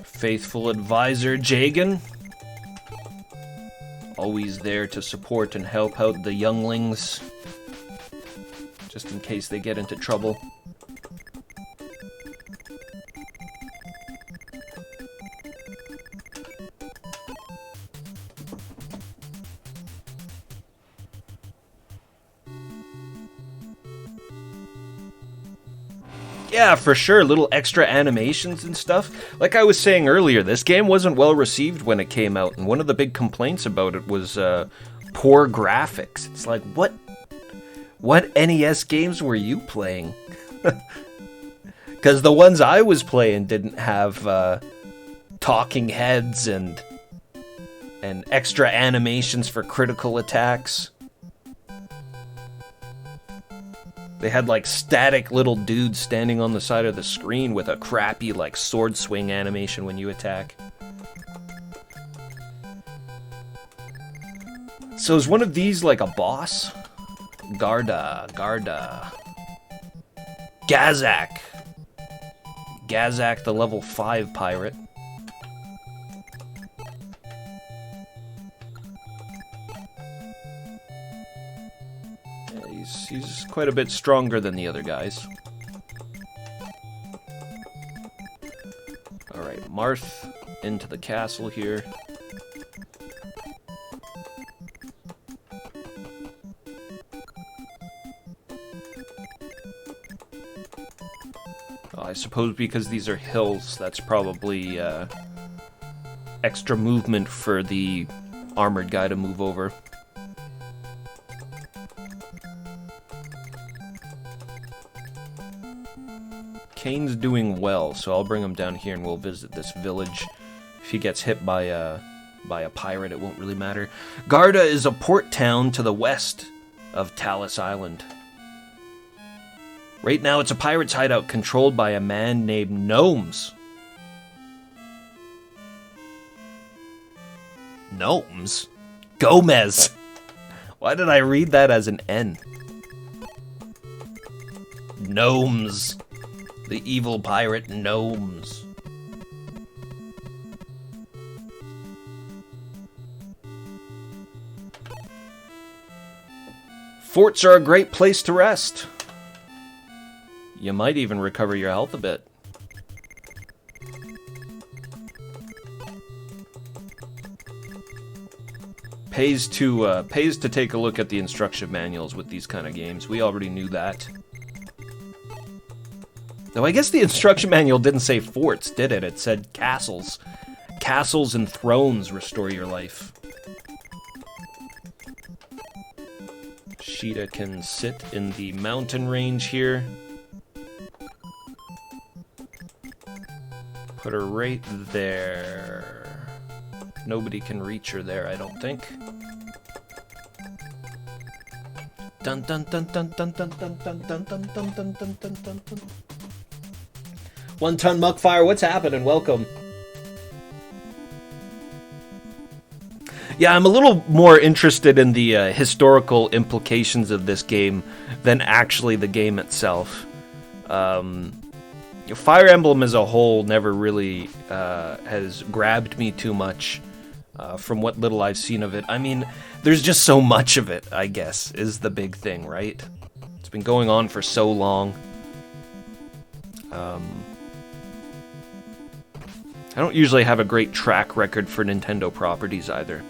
Faithful advisor Jagan, always there to support and help out the younglings, just in case they get into trouble. Yeah, for sure, little extra animations and stuff. Like I was saying earlier, this game wasn't well received when it came out, and one of the big complaints about it was poor graphics. It's like, what NES games were you playing? Because the ones I was playing didn't have talking heads and extra animations for critical attacks. They had like static little dudes standing on the side of the screen with a crappy like sword swing animation when you attack. So is one of these like a boss? Garda. Gazak the level 5 pirate. He's quite a bit stronger than the other guys. Alright, Marth into the castle here. I suppose because these are hills, that's probably extra movement for the armored guy to move over. Kane's doing well, so I'll bring him down here and we'll visit this village. If he gets hit by a pirate, it won't really matter. Garda is a port town to the west of Talus Island. Right now, it's a pirate's hideout controlled by a man named Gnomes. Gnomes? Gomez. Why did I read that as an N? Gnomes. The evil pirate Gnomes. Forts are a great place to rest. You might even recover your health a bit. Pays to take a look at the instruction manuals with these kind of games. We already knew that. Though I guess the instruction manual didn't say forts, did it? It said castles. Castles and thrones restore your life. Sheeta can sit in the mountain range here. Put her right there. Nobody can reach her there, I don't think. Dun dun dun dun dun dun dun dun dun dun dun dun dun dun dun dun. 1 Ton Muckfire, what's happening? Welcome. Yeah, I'm a little more interested in the historical implications of this game than actually the game itself. Fire Emblem as a whole never really has grabbed me too much. from what little I've seen of it. I mean, there's just so much of it, I guess, is the big thing, right? It's been going on for so long. I don't usually have a great track record for Nintendo properties either.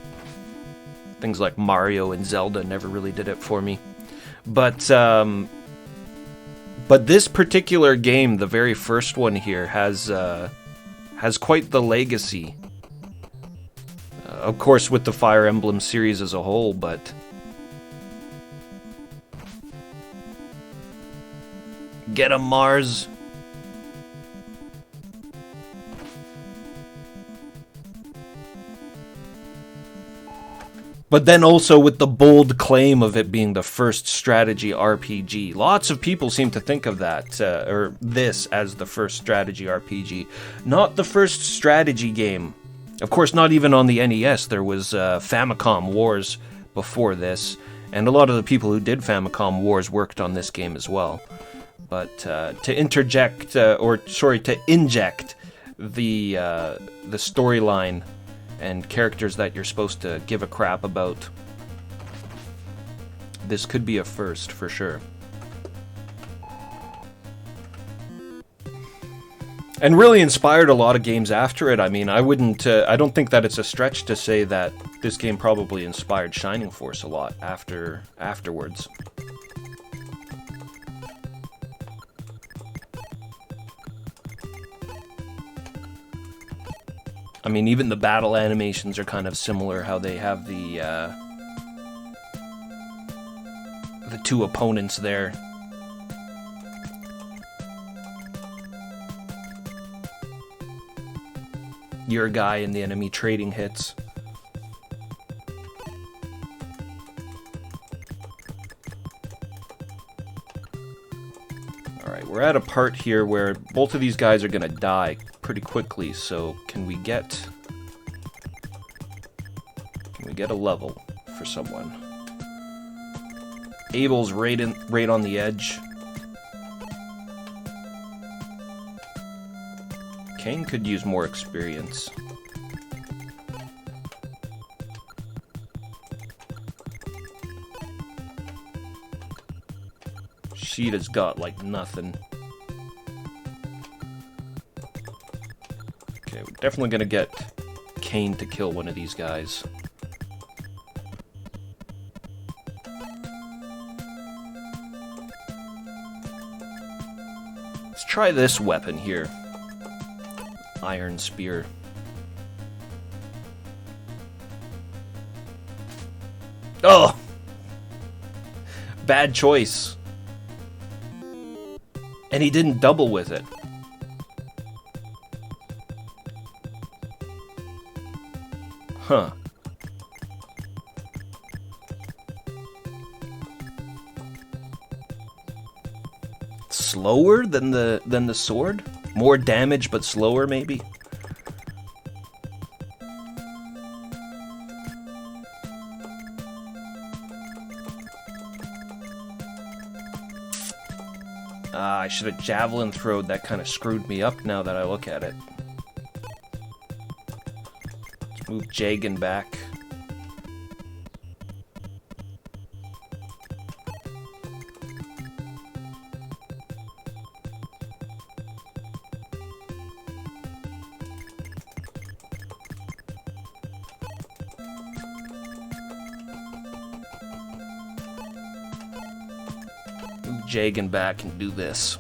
Things like Mario and Zelda never really did it for me. But this particular game, the very first one here, has quite the legacy. Of course, with the Fire Emblem series as a whole, but get 'em, Mars. But then also with the bold claim of it being the first strategy RPG. Lots of people seem to think of that, or this, as the first strategy RPG. Not the first strategy game. Of course, not even on the NES. There was Famicom Wars before this, and a lot of the people who did Famicom Wars worked on this game as well. But to inject the storyline and characters that you're supposed to give a crap about, this could be a first for sure. And really inspired a lot of games after it. I mean, I don't think that it's a stretch to say that this game probably inspired Shining Force a lot afterwards. I mean, even the battle animations are kind of similar, how they have the two opponents there. Your guy and the enemy trading hits. Alright, we're at a part here where both of these guys are gonna die pretty quickly, so can we get a level for someone? Abel's right on the edge. Kane could use more experience. Sheeta's got like nothing. Okay, we're definitely gonna get Kane to kill one of these guys. Let's try this weapon here. Iron Spear. Oh! Bad choice. And he didn't double with it. Huh. Slower than the sword? More damage but slower maybe? I should have javelin throwed. That kind of screwed me up now that I look at it. Let's move Jagan back. Jagan back and do this.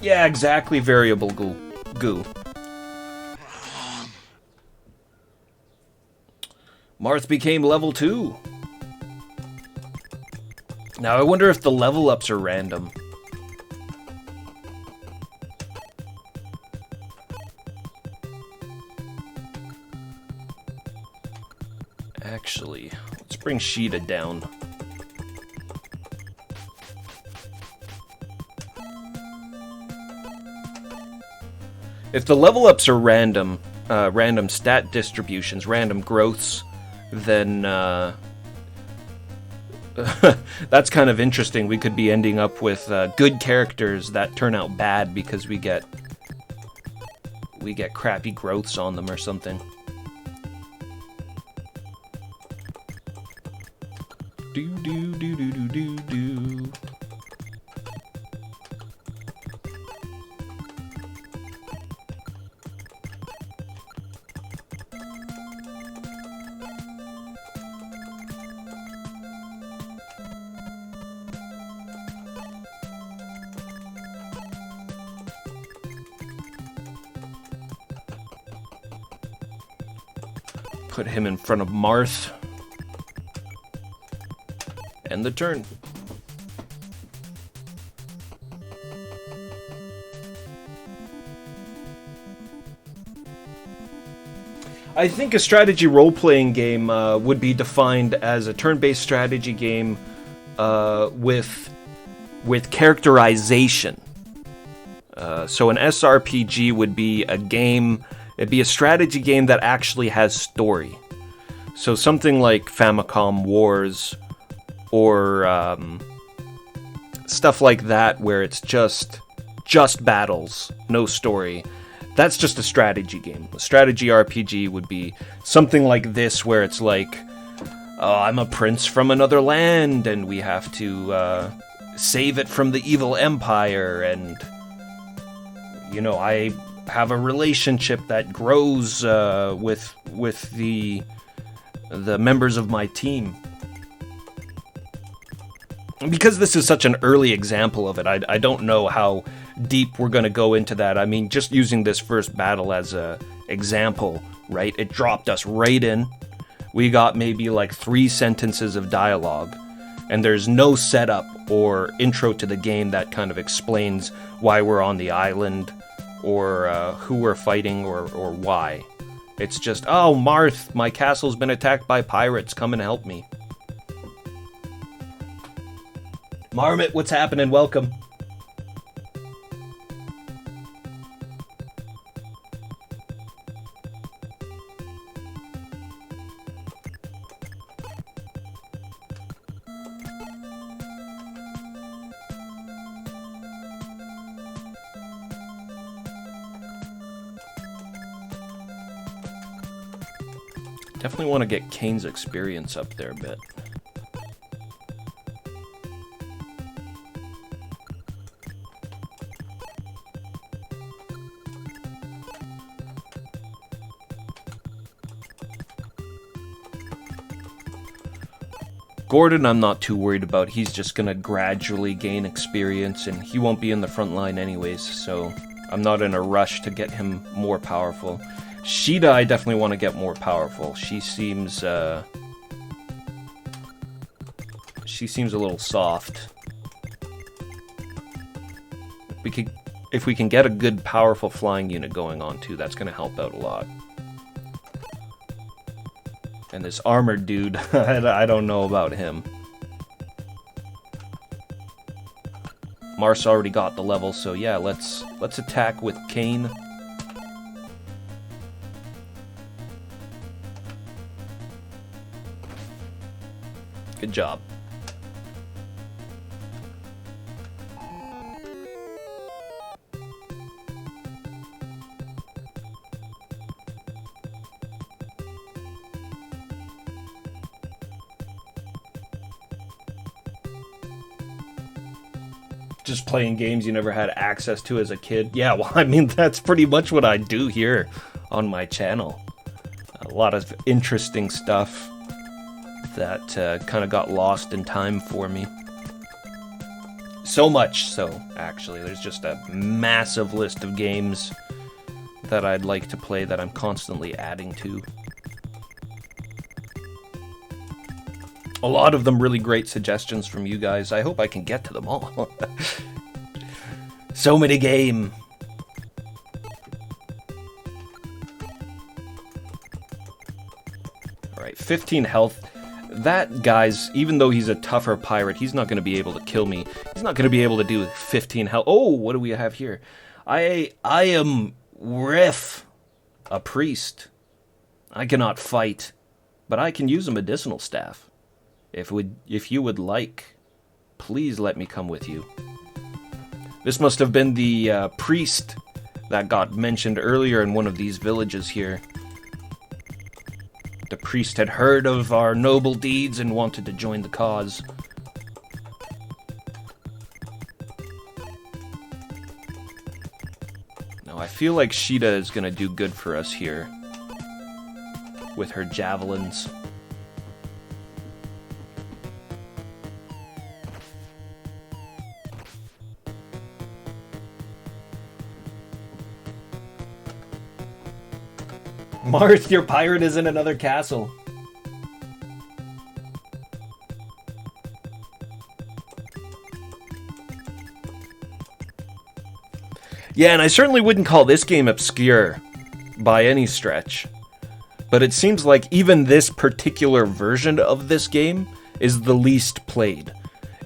Yeah, exactly, variable goo. Marth became level 2. Now I wonder if the level ups are random. Actually, let's bring Sheeta down. If the level ups are random, random stat distributions, random growths, then that's kind of interesting. We could be ending up with good characters that turn out bad because we get crappy growths on them or something. Do do do do do do do. Put him in front of Marth. End the turn. I think a strategy role-playing game would be defined as a turn-based strategy game with characterization. So an SRPG would be a game. It'd be a strategy game that actually has story. So something like Famicom Wars or stuff like that where it's just battles, no story. That's just a strategy game. A strategy RPG would be something like this where it's like, oh, I'm a prince from another land and we have to save it from the evil empire, and you know, I have a relationship that grows with the members of my team. Because this is such an early example of it, I don't know how deep we're going to go into that. I mean, just using this first battle as a example, right? It dropped us right in. We got maybe like 3 sentences of dialogue, and there's no setup or intro to the game that kind of explains why we're on the island, or who we're fighting, or why. It's just, oh, Marth, my castle's been attacked by pirates, come and help me. Marmot, what's happening? Welcome. Definitely want to get Kane's experience up there a bit. Gordon, I'm not too worried about. He's just gonna gradually gain experience, and he won't be in the front line anyways, so I'm not in a rush to get him more powerful. Sheeta, I definitely want to get more powerful. She seems a little soft. If we can get a good, powerful flying unit going on too, that's going to help out a lot. And this armored dude, I don't know about him. Mars already got the level, so yeah, let's attack with Kane. Good job. Just playing games you never had access to as a kid. Yeah, well, I mean, that's pretty much what I do here on my channel. A lot of interesting stuff that kind of got lost in time for me. So much so, actually. There's just a massive list of games that I'd like to play that I'm constantly adding to. A lot of them really great suggestions from you guys. I hope I can get to them all. So many game. Alright, 15 health. That, guys, even though he's a tougher pirate, he's not going to be able to kill me. He's not going to be able to do 15 health. Oh, what do we have here? I am Riff, a priest. I cannot fight, but I can use a medicinal staff. If you would like, please let me come with you. This must have been the priest that got mentioned earlier in one of these villages here. The priest had heard of our noble deeds and wanted to join the cause. Now, I feel like Sheeta is going to do good for us here with her javelins. Marth, your pirate is in another castle. Yeah, and I certainly wouldn't call this game obscure by any stretch. But it seems like even this particular version of this game is the least played.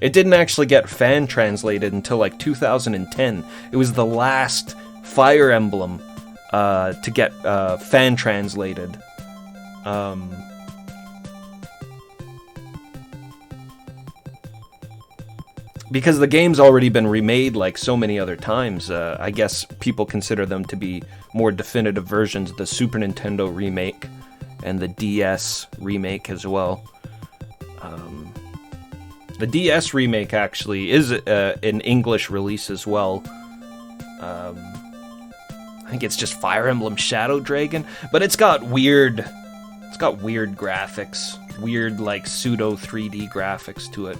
It didn't actually get fan translated until like 2010. It was the last Fire Emblem to get fan translated. Because the game's already been remade like so many other times, I guess people consider them to be more definitive versions. The Super Nintendo remake and the DS remake as well. The DS remake actually is an English release as well. I think it's just Fire Emblem Shadow Dragon, but it's got weird graphics, weird like pseudo 3D graphics to it.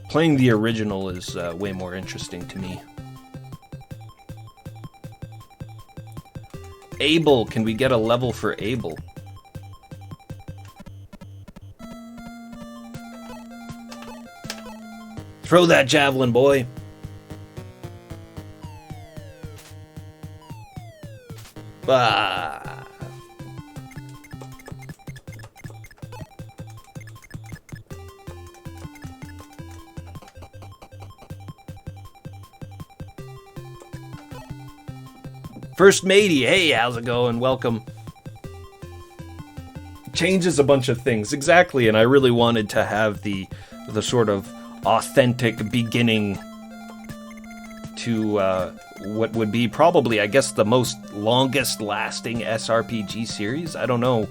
Playing the original is way more interesting to me. Abel, can we get a level for Abel? Throw that javelin, boy. Ah. First matey, hey, how's it going? Welcome. Changes a bunch of things, exactly, and I really wanted to have the sort of authentic beginning to what would be probably, I guess, the most longest lasting SRPG series. I don't know.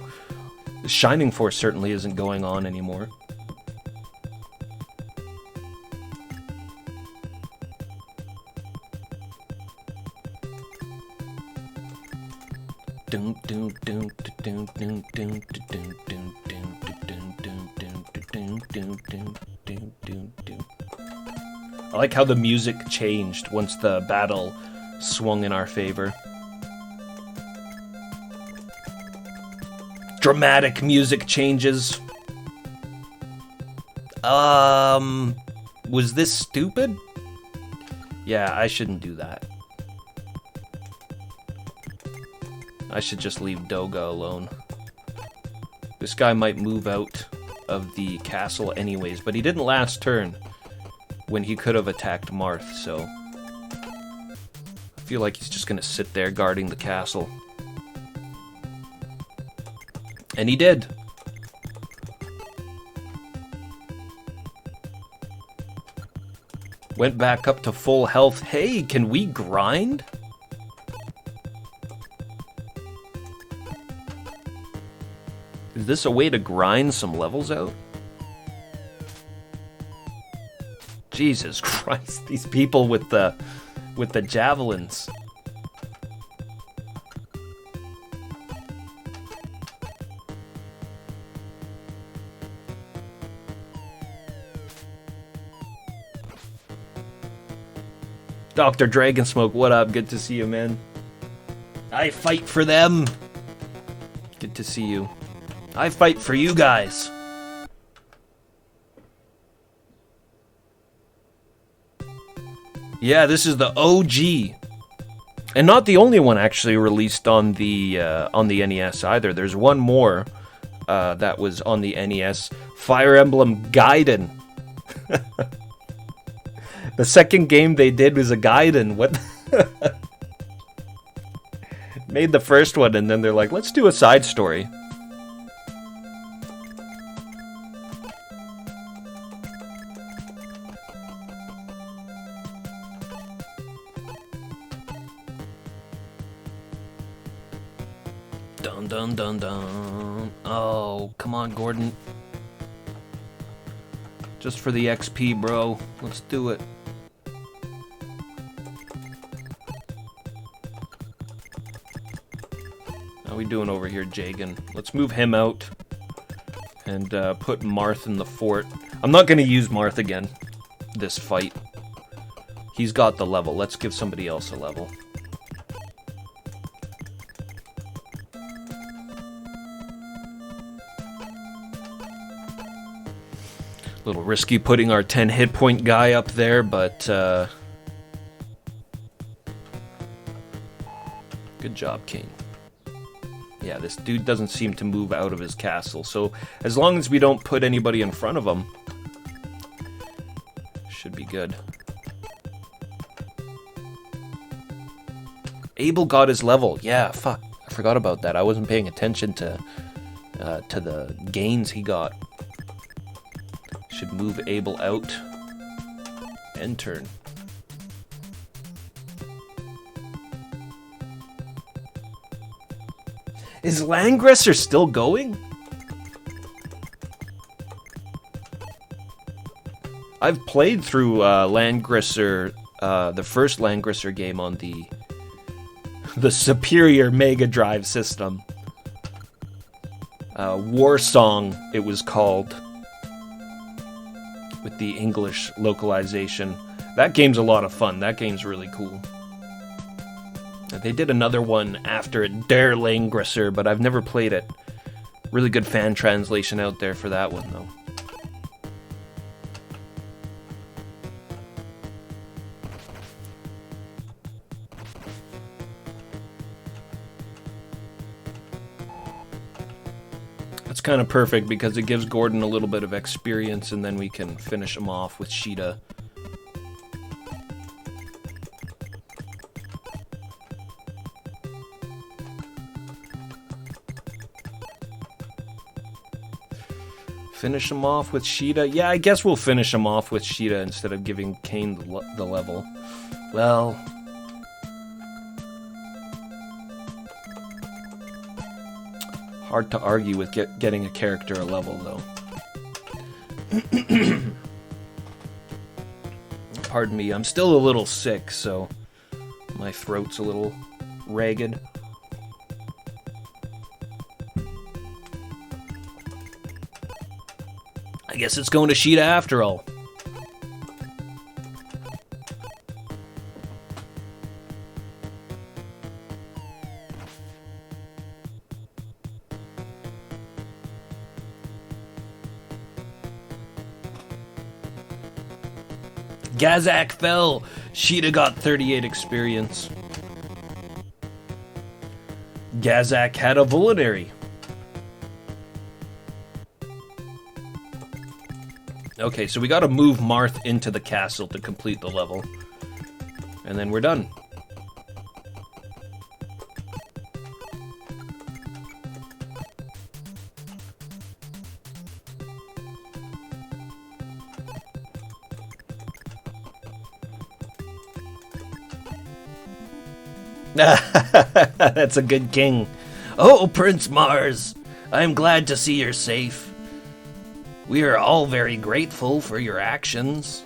Shining Force certainly isn't going on anymore. I like how the music changed once the battle swung in our favor. Dramatic music changes. Was this stupid? Yeah, I shouldn't do that. I should just leave Doga alone. This guy might move out of the castle anyways, but he didn't last turn when he could have attacked Marth, so I feel like he's just gonna sit there guarding the castle. And he did. Went back up to full health. Hey, can we grind? Is this a way to grind some levels out? Jesus Christ, these people with the javelins. Dr. Dragonsmoke, what up? Good to see you, man. I fight for them. Good to see you. I fight for you guys. Yeah, this is the OG. And not the only one actually released on the NES either. There's one more that was on the NES. Fire Emblem Gaiden. The second game they did was a Gaiden. What? made the first one, and then they're like, let's do a side story. Dun dun dun dun. Oh, come on, Gordon. Just for the XP, bro. Let's do it. How we doing over here, Jagan? Let's move him out and put Marth in the fort. I'm not going to use Marth again this fight. He's got the level. Let's give somebody else a level. A little risky putting our 10 hit point guy up there, but good job, King. Yeah, this dude doesn't seem to move out of his castle, so as long as we don't put anybody in front of him, should be good. Abel got his level. Yeah, fuck. I forgot about that. I wasn't paying attention to the gains he got. Should move Abel out. End turn. Is Langrisser still going? I've played through Langrisser, the first Langrisser game on the superior Mega Drive system. War Song, it was called, with the English localization. That game's a lot of fun. That game's really cool. They did another one after it, Der Langrisser, but I've never played it. Really good fan translation out there for that one, though. It's kind of perfect because it gives Gordon a little bit of experience, and then we can finish him off with Sheeta. Finish him off with Sheeta? Yeah, I guess we'll finish him off with Sheeta instead of giving Kane the level. Well, hard to argue with getting a character a level, though. Pardon me, I'm still a little sick, so my throat's a little ragged. I guess it's going to Sheeta after all. Gazak fell. Sheeta got 38 experience. Gazak had a Vulnerary. Okay, so we gotta move Marth into the castle to complete the level. And then we're done. That's a good king. Oh, Prince Mars, I'm glad to see you're safe. We are all very grateful for your actions.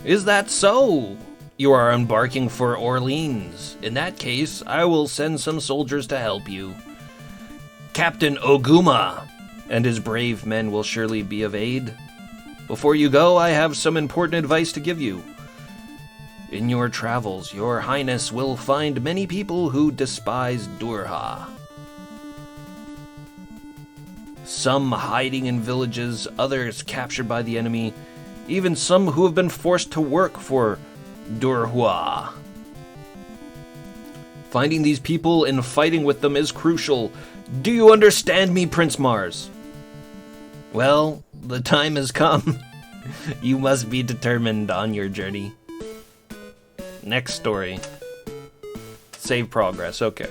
Is that so? You are embarking for Orleans. In that case, I will send some soldiers to help you. Captain Oguma and his brave men will surely be of aid. Before you go, I have some important advice to give you. In your travels, your highness will find many people who despise Durha. Some hiding in villages, others captured by the enemy, even some who have been forced to work for Durhua. Finding these people and fighting with them is crucial. Do you understand me, Prince Mars? Well, the time has come. You must be determined on your journey. Next story. Save progress, okay.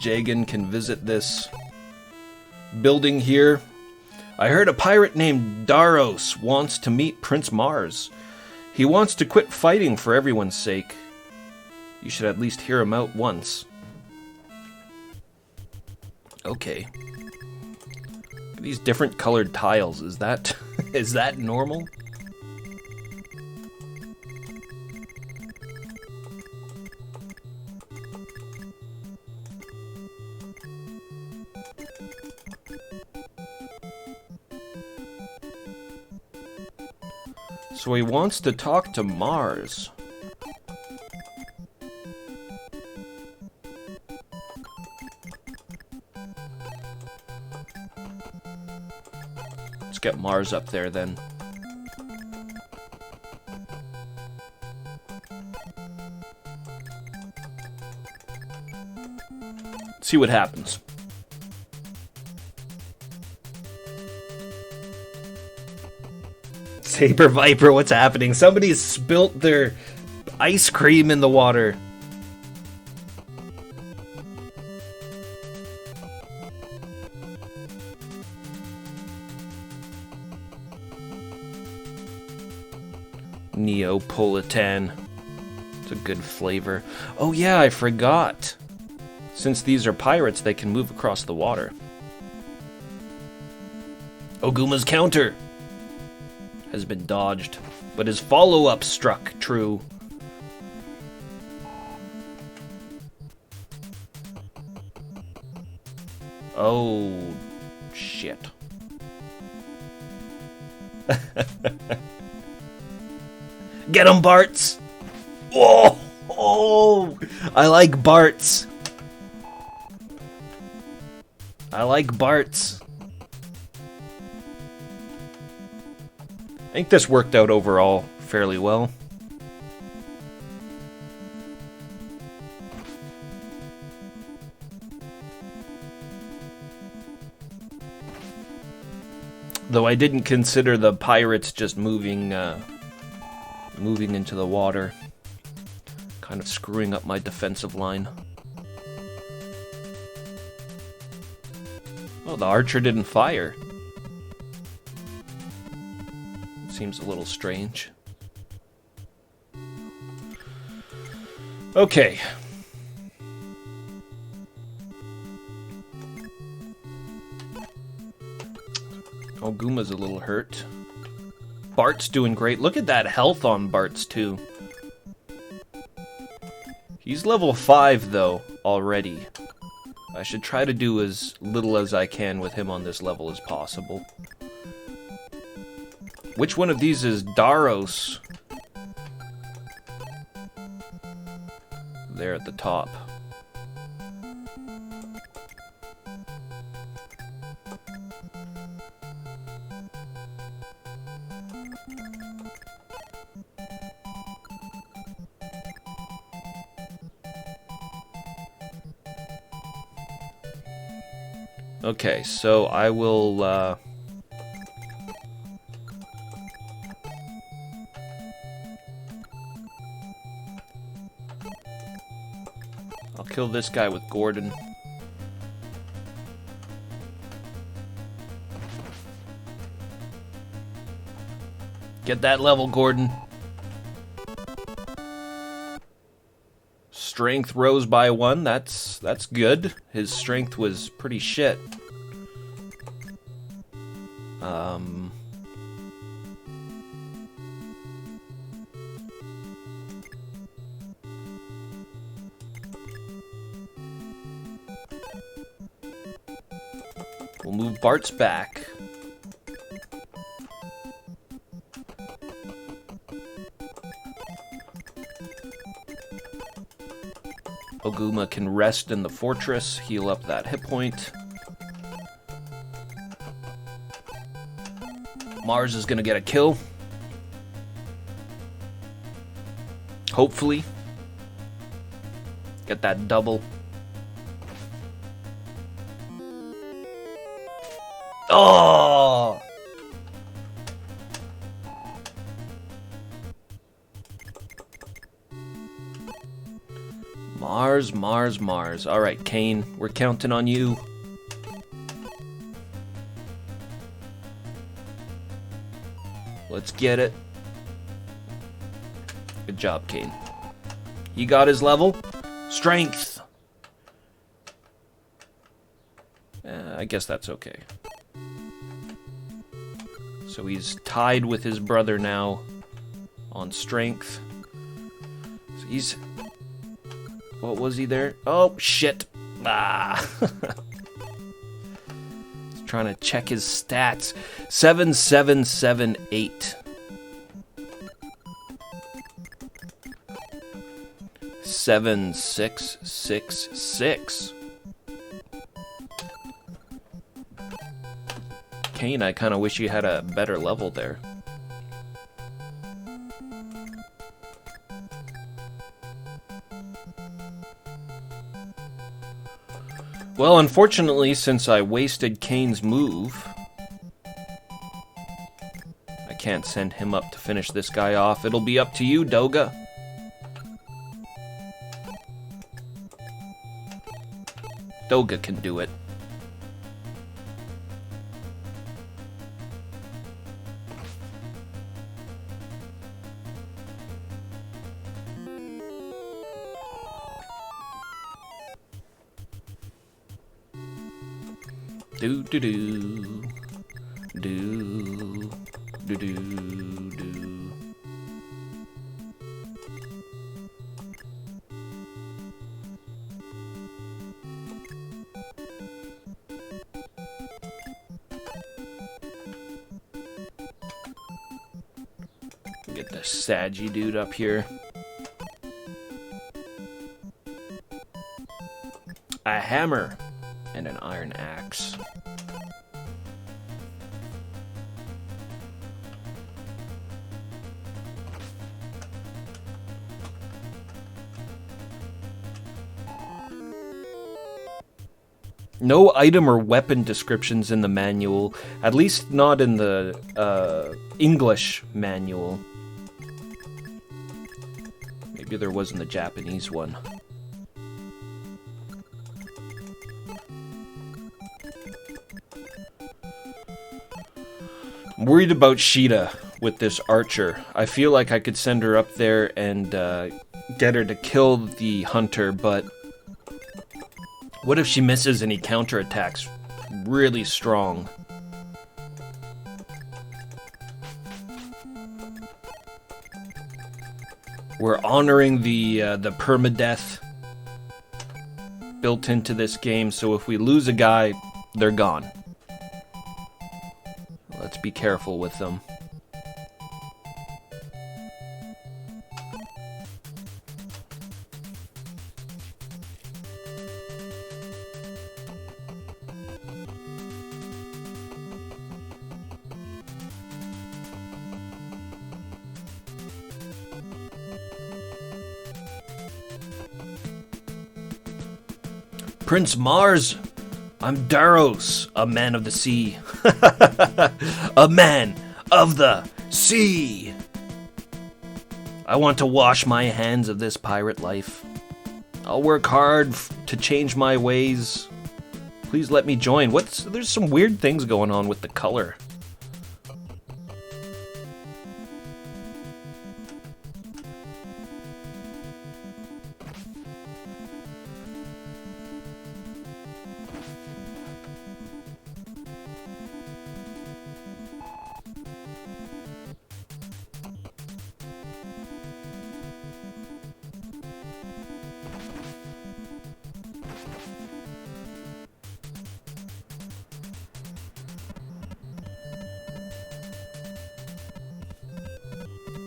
Jagan can visit this building here. I heard a pirate named Daros wants to meet Prince Mars. He wants to quit fighting for everyone's sake. You should at least hear him out once. Okay. These different colored tiles, is that is that normal? So he wants to talk to Mars. Let's get Mars up there then. See what happens. Saber Viper, what's happening? Somebody spilt their ice cream in the water. Neapolitan. It's a good flavor. Oh yeah, I forgot. Since these are pirates, they can move across the water. Oguma's counter has been dodged, but his follow-up struck true. Oh, shit. Get him, Barts! Whoa! Oh! I like Barts. I like Barts. I think this worked out overall fairly well. Though I didn't consider the pirates just moving into the water, kind of screwing up my defensive line. Oh, the archer didn't fire. Seems a little strange. Okay. Oguma's a little hurt. Bart's doing great. Look at that health on Bart's too. He's level 5 though already. I should try to do as little as I can with him on this level as possible. Which one of these is Daros? There at the top. Okay, so I will, I'll kill this guy with Gordon. Get that level, Gordon. Strength rose by 1. That's good. His strength was pretty shit. We'll move Bart's back. Oguma can rest in the fortress, heal up that hit point. Mars is gonna get a kill. Hopefully. Get that double. Oh! Mars, Mars, Mars. All right, Kane, we're counting on you. Let's get it. Good job, Kane. He got his level. Strength. I guess that's okay. So he's tied with his brother now on strength. So he's... What was he there? Oh, shit. Ah. He's trying to check his stats. 7778. 7666. Kane, I kind of wish you had a better level there. Well, unfortunately, since I wasted Kane's move, I can't send him up to finish this guy off. It'll be up to you, Doga. Doga can do it. Do do do do do do do. Get the Saggy dude up here. A hammer and an iron axe. No item or weapon descriptions in the manual, at least not in the English manual. Maybe there was in the Japanese one. I'm worried about Sheeta with this archer. I feel like I could send her up there and get her to kill the hunter, but what if she misses and he counterattacks really strong? We're honoring the permadeath built into this game, so if we lose a guy, they're gone. Let's be careful with them. Prince Mars, I'm Daros, a man of the sea. A man of the sea. I want to wash my hands of this pirate life. I'll work hard to change my ways. Please let me join. There's some weird things going on with the color.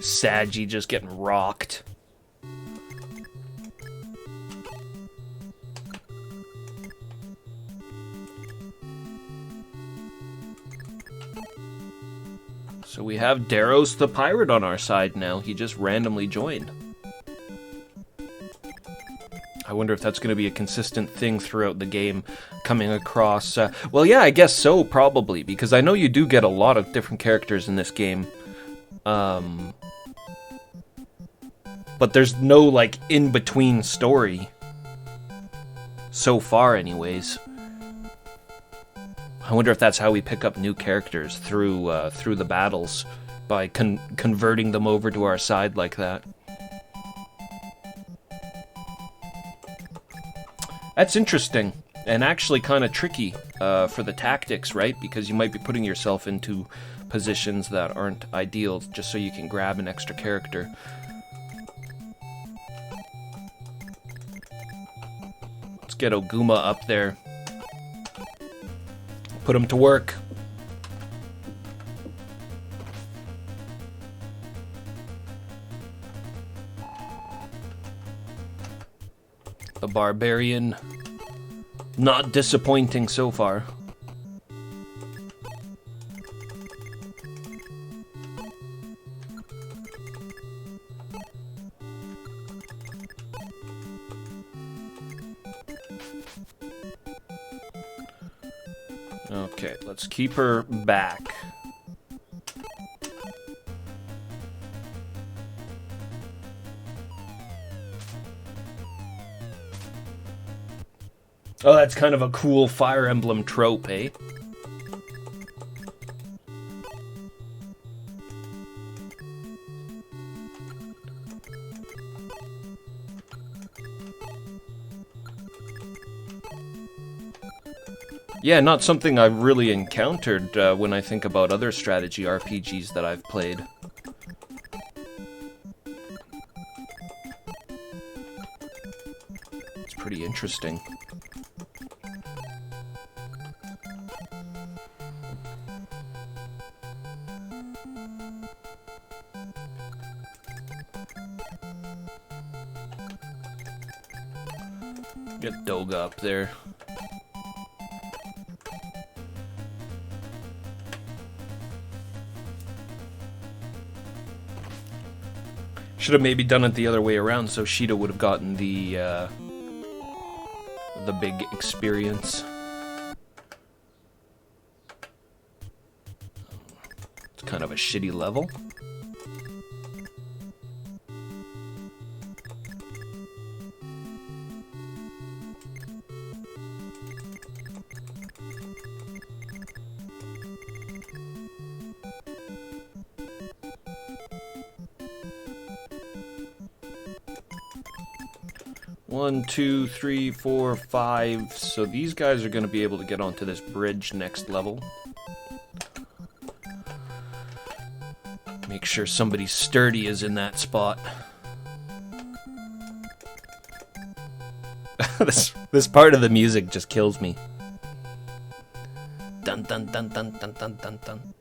Saggy just getting rocked. So we have Daros the pirate on our side now. He just randomly joined. I wonder if that's going to be a consistent thing throughout the game, coming across... well, yeah, I guess so, probably, because I know you do get a lot of different characters in this game. But there's no, like, in-between story So far, anyways. I wonder if that's how we pick up new characters, through the battles, by converting them over to our side like that. That's interesting, and actually kind of tricky for the tactics, right? Because you might be putting yourself into positions that aren't ideal just so you can grab an extra character. Let's get Oguma up there. Put him to work. The barbarian. Not disappointing so far. Okay, let's keep her back. Oh, that's kind of a cool Fire Emblem trope, eh? Yeah, not something I've really encountered when I think about other strategy RPGs that I've played. It's pretty interesting. Get Doga up there. Should have maybe done it the other way around, so Sheeta would have gotten the big experience. It's kind of a shitty level. One, two, three, four, five. So these guys are going to be able to get onto this bridge next level. Make sure somebody sturdy is in that spot. This part of the music just kills me. Dun dun dun dun dun dun dun dun.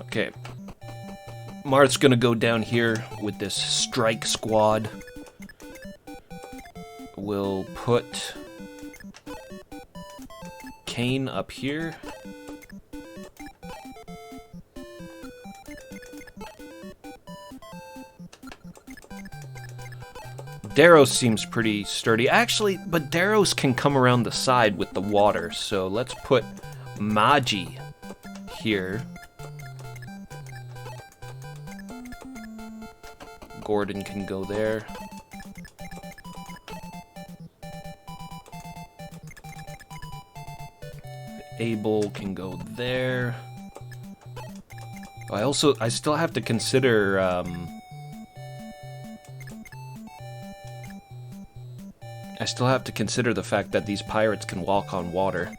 Okay. Marth's gonna go down here with this strike squad. We'll put Kane up here. Daros seems pretty sturdy. Actually, but Daros can come around the side with the water, so let's put Magi here. Gordon can go there. Abel can go there. I still have to consider the fact that these pirates can walk on water.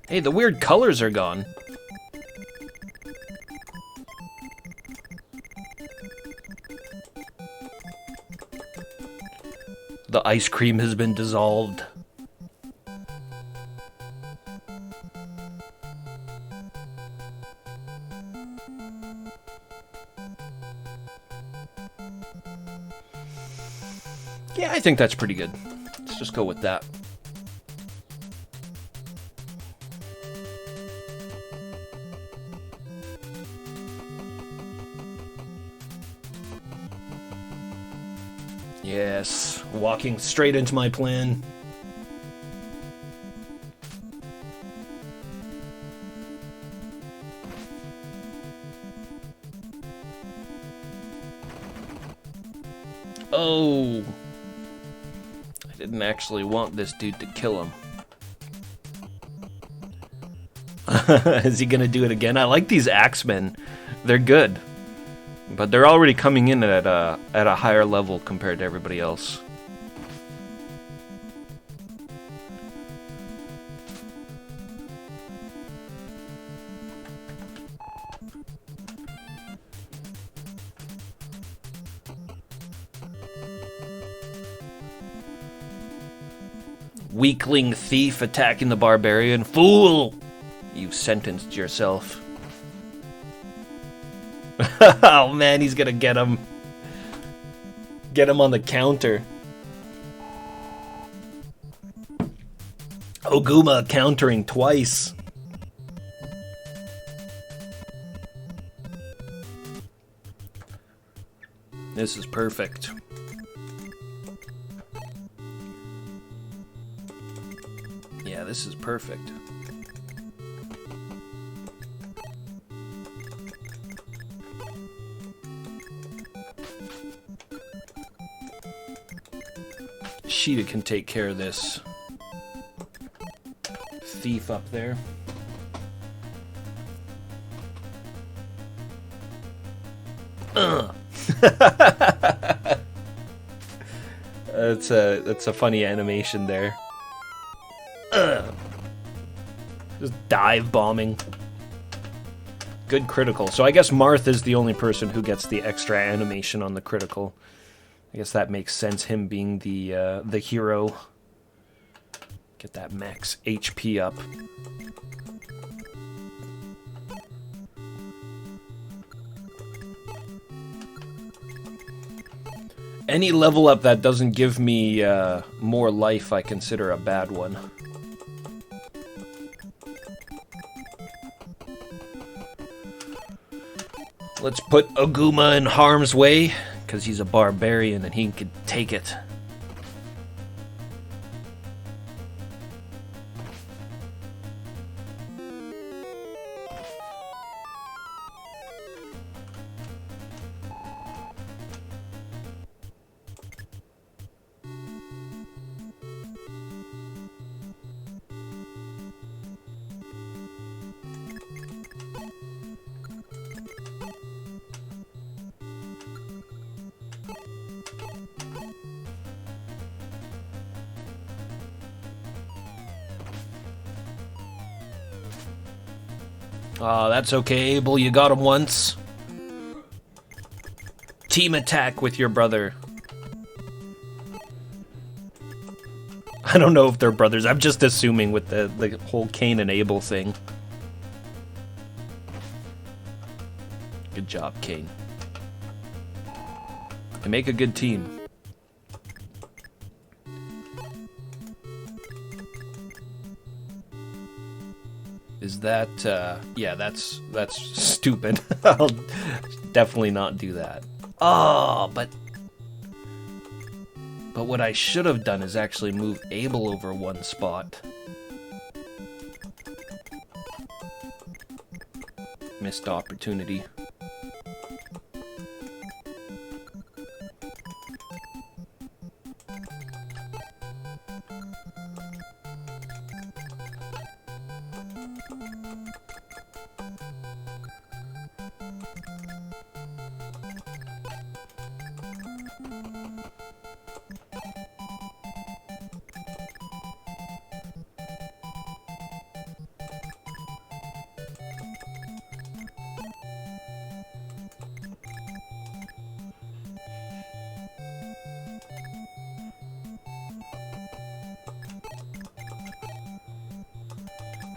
Hey, the weird colors are gone. The ice cream has been dissolved. Yeah, I think that's pretty good. Let's just go with that. Yes, walking straight into my plan. Oh! I didn't actually want this dude to kill him. Is he gonna do it again? I like these axemen. They're good. But they're already coming in at a higher level compared to everybody else. Weakling thief attacking the barbarian. Fool! You've sentenced yourself. Oh man, he's gonna get him. Get him on the counter. Oguma countering twice. This is perfect. Yeah, this is perfect. Sheeta can take care of this thief up there. That's a funny animation there. Just dive bombing. Good critical. So I guess Marth is the only person who gets the extra animation on the critical. I guess that makes sense, him being the hero. Get that max HP up. Any level up that doesn't give me more life, I consider a bad one. Let's put Oguma in harm's way, because he's a barbarian and he can take it. Oh, that's okay, Abel. You got him once. Team attack with your brother. I don't know if they're brothers. I'm just assuming with the whole Cain and Abel thing. Good job, Cain. They make a good team. Is that, yeah, that's stupid. I'll definitely not do that. Oh, but what I should have done is actually move Abel over one spot. Missed opportunity.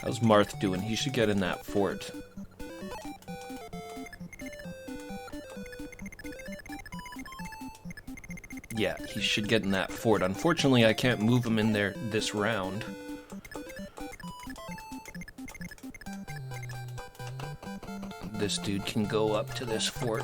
How's Marth doing? He should get in that fort. Yeah, he should get in that fort. Unfortunately, I can't move him in there this round. This dude can go up to this fort.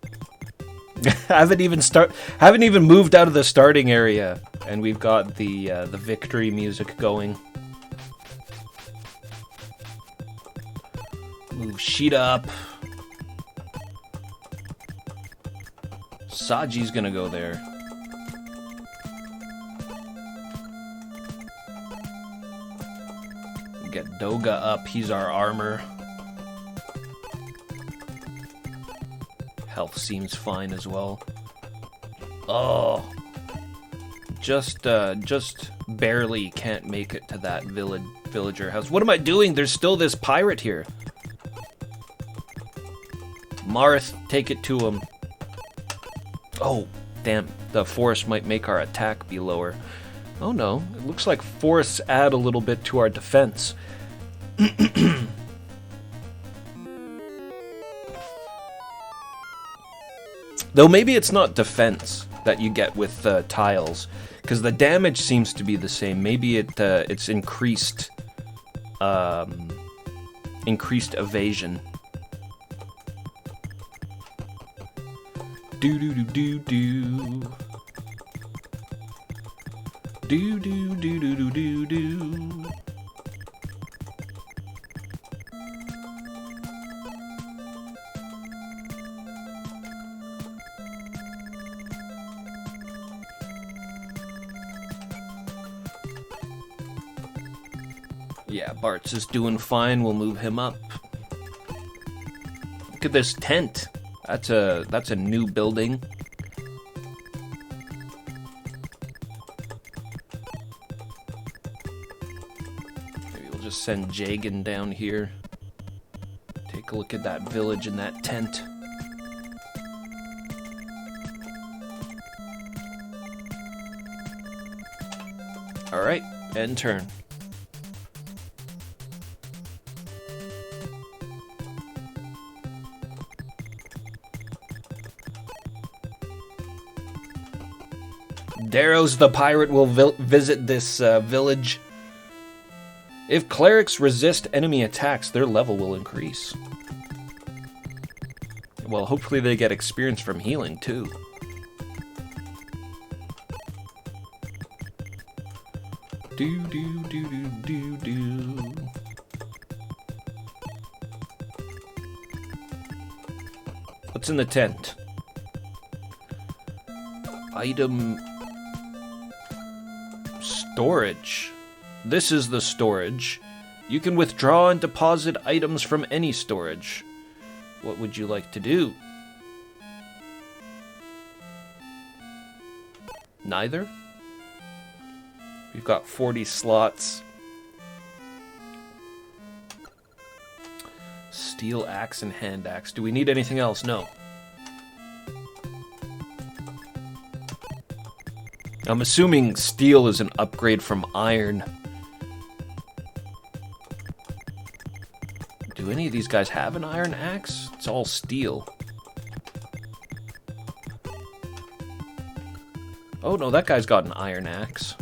haven't even moved out of the starting area, and we've got the victory music going. Move Sheeta up. Saji's gonna go there. Get Doga up. He's our armor. Health seems fine as well. Oh, just barely can't make it to that villager house. What am I doing? There's still this pirate here. Marth, take it to him. Oh, damn. The forest might make our attack be lower. Oh no, it looks like forests add a little bit to our defense. Though maybe it's not defense that you get with tiles, because the damage seems to be the same. Maybe it's increased evasion. Do do do do do. Do do do do do do do. Yeah, Bart's is doing fine. We'll move him up. Look at this tent. That's a new building. Maybe we'll just send Jagan down here. Take a look at that village and that tent. All right, end turn. Darrow's the pirate will visit this village. If clerics resist enemy attacks, their level will increase. Well, hopefully they get experience from healing, too. Do do do do do do. What's in the tent? Item storage. This is the storage. You can withdraw and deposit items from any storage. What would you like to do? Neither? We've got 40 slots. Steel axe and hand axe. Do we need anything else? No. I'm assuming steel is an upgrade from iron. Do any of these guys have an iron axe? It's all steel. Oh no, that guy's got an iron axe.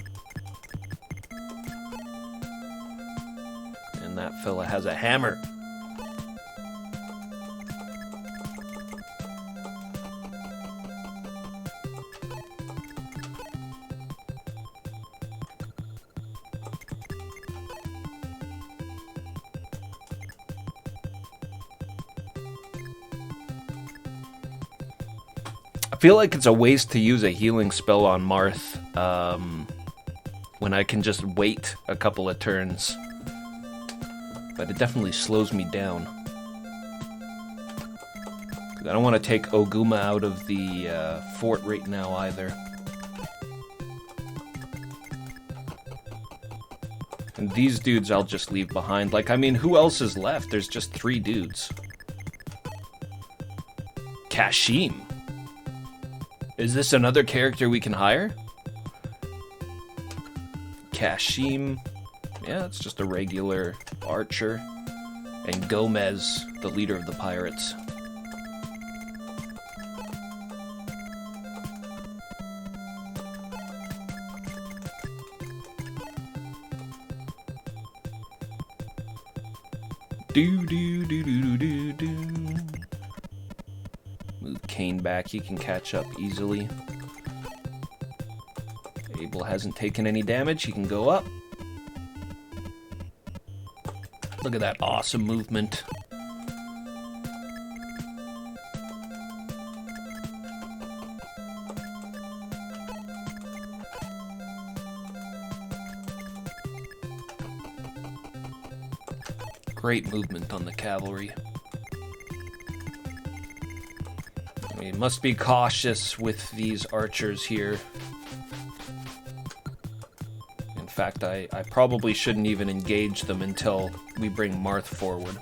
And that fella has a hammer. I feel like it's a waste to use a healing spell on Marth when I can just wait a couple of turns. But it definitely slows me down. 'Cause I don't want to take Oguma out of the fort right now either. And these dudes I'll just leave behind. Like, I mean, who else is left? There's just 3 dudes. Kashim. Is this another character we can hire? Kashim. Yeah, it's just a regular archer. And Gomez, the leader of the pirates. Do do do do do do do. Move Kane Kane back. He can catch up easily. Abel hasn't taken any damage. He can go up. Look at that awesome movement. Great movement on the cavalry. We must be cautious with these archers here. In fact, I probably shouldn't even engage them until we bring Marth forward.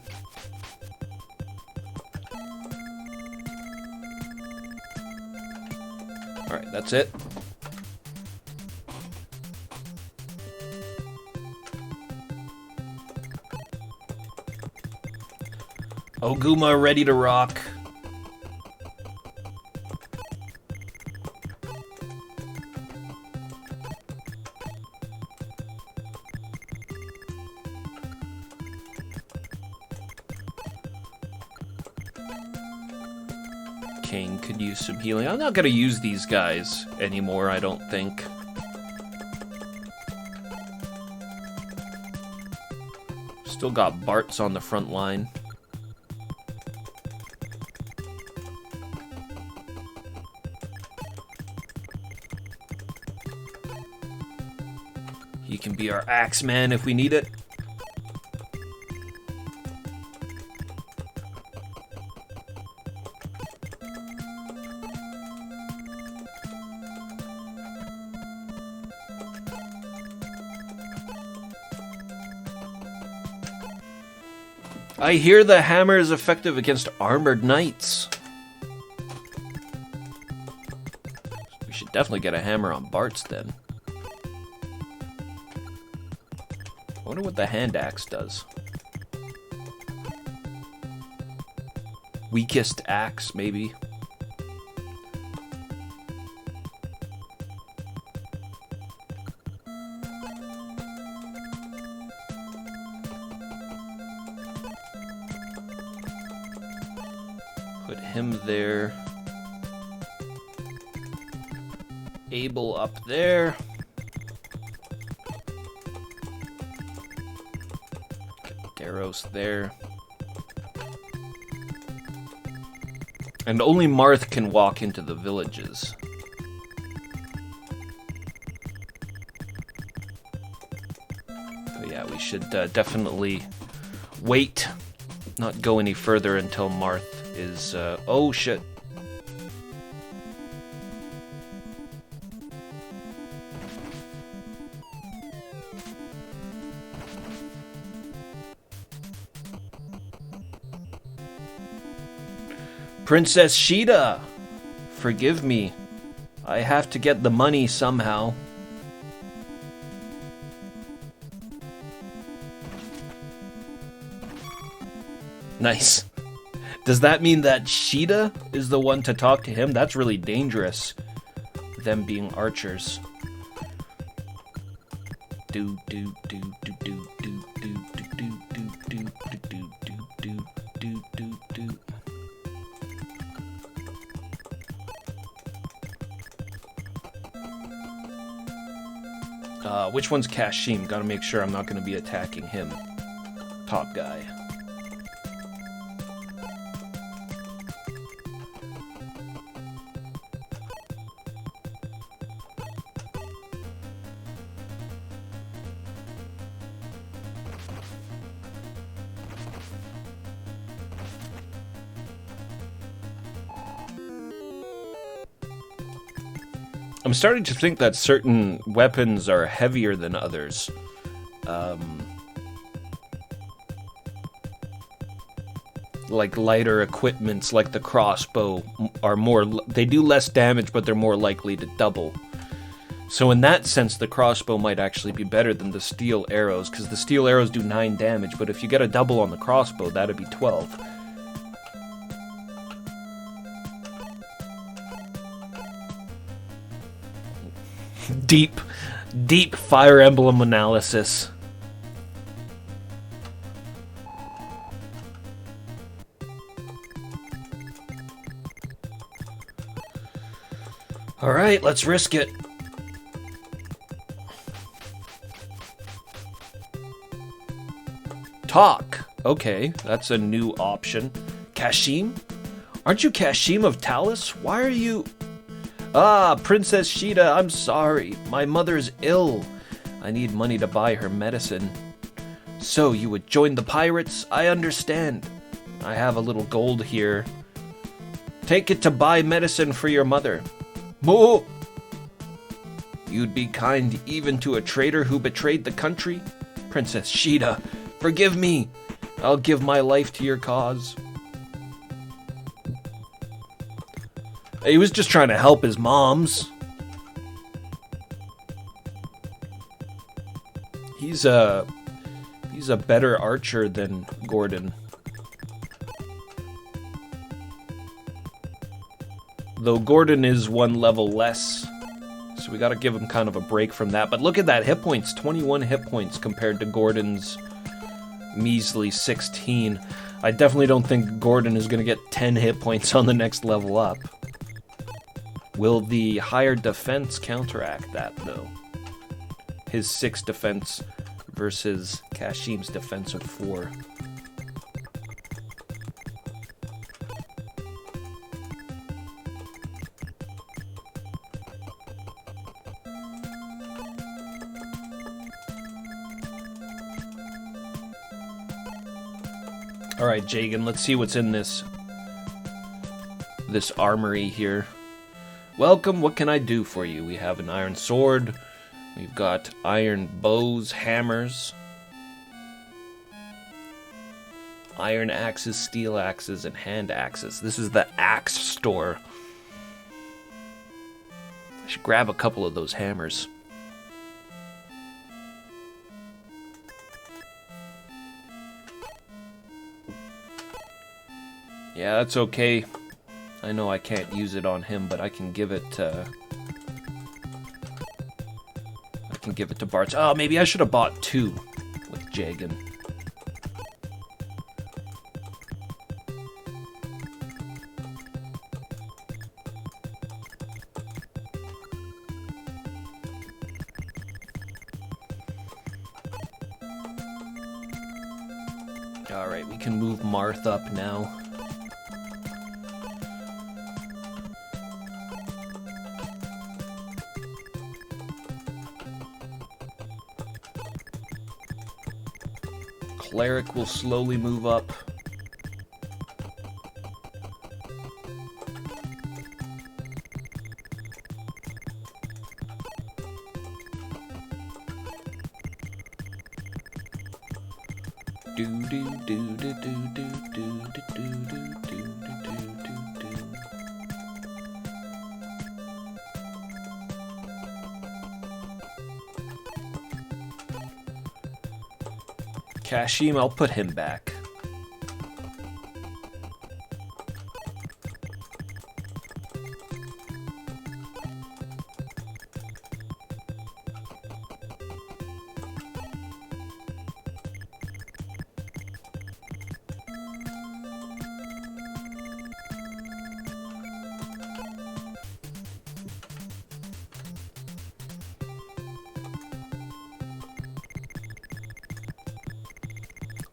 Alright, that's it. Oguma ready to rock. Kane could use some healing. I'm not going to use these guys anymore, I don't think. Still got Bart's on the front line. He can be our Axeman if we need it. I hear the hammer is effective against armored knights. We should definitely get a hammer on Bart's then. I wonder what the hand axe does. Weakest axe, maybe. Put him there. Abel up there. Daros there. And only Marth can walk into the villages. So yeah, we should definitely wait, not go any further until Marth is... oh shit. Princess Sheeta! Forgive me. I have to get the money somehow. Nice. Does that mean that Sheeta is the one to talk to him? That's really dangerous. Them being archers. Do do do do do do do do do do do do do do do do. Which one's Kashim? Gotta make sure I'm not gonna be attacking him. Top guy. I'm starting to think that certain weapons are heavier than others. Like lighter equipments, like the crossbow, are more... They do less damage, but they're more likely to double. So in that sense, the crossbow might actually be better than the steel arrows, because the steel arrows do 9 damage, but if you get a double on the crossbow, that'd be 12. Deep Fire Emblem analysis. Alright, let's risk it. Talk. Okay, that's a new option. Kashim? Aren't you Kashim of Talus? Why are you... Ah, Princess Sheeta, I'm sorry. My mother's ill. I need money to buy her medicine. So, you would join the pirates? I understand. I have a little gold here. Take it to buy medicine for your mother. Moo! You'd be kind even to a traitor who betrayed the country? Princess Sheeta, forgive me. I'll give my life to your cause. He was just trying to help his moms. He's a better archer than Gordon. Though Gordon is one level less, so we gotta give him kind of a break from that. But look at that, hit points, 21 hit points compared to Gordon's measly 16. I definitely don't think Gordon is gonna get 10 hit points on the next level up. Will the higher defense counteract that, though? His 6 defense versus Kashim's defense of 4. Alright, Jagan, let's see what's in this armory here. Welcome, what can I do for you? We have an iron sword, we've got iron bows, hammers, iron axes, steel axes, and hand axes. This is the axe store. I should grab a couple of those hammers. Yeah, that's okay. I know I can't use it on him, but I can give it to Bart. Oh, maybe I should have bought 2 with Jagan. Alright, we can move Marth up now. Cleric will slowly move up. Kashim, I'll put him back.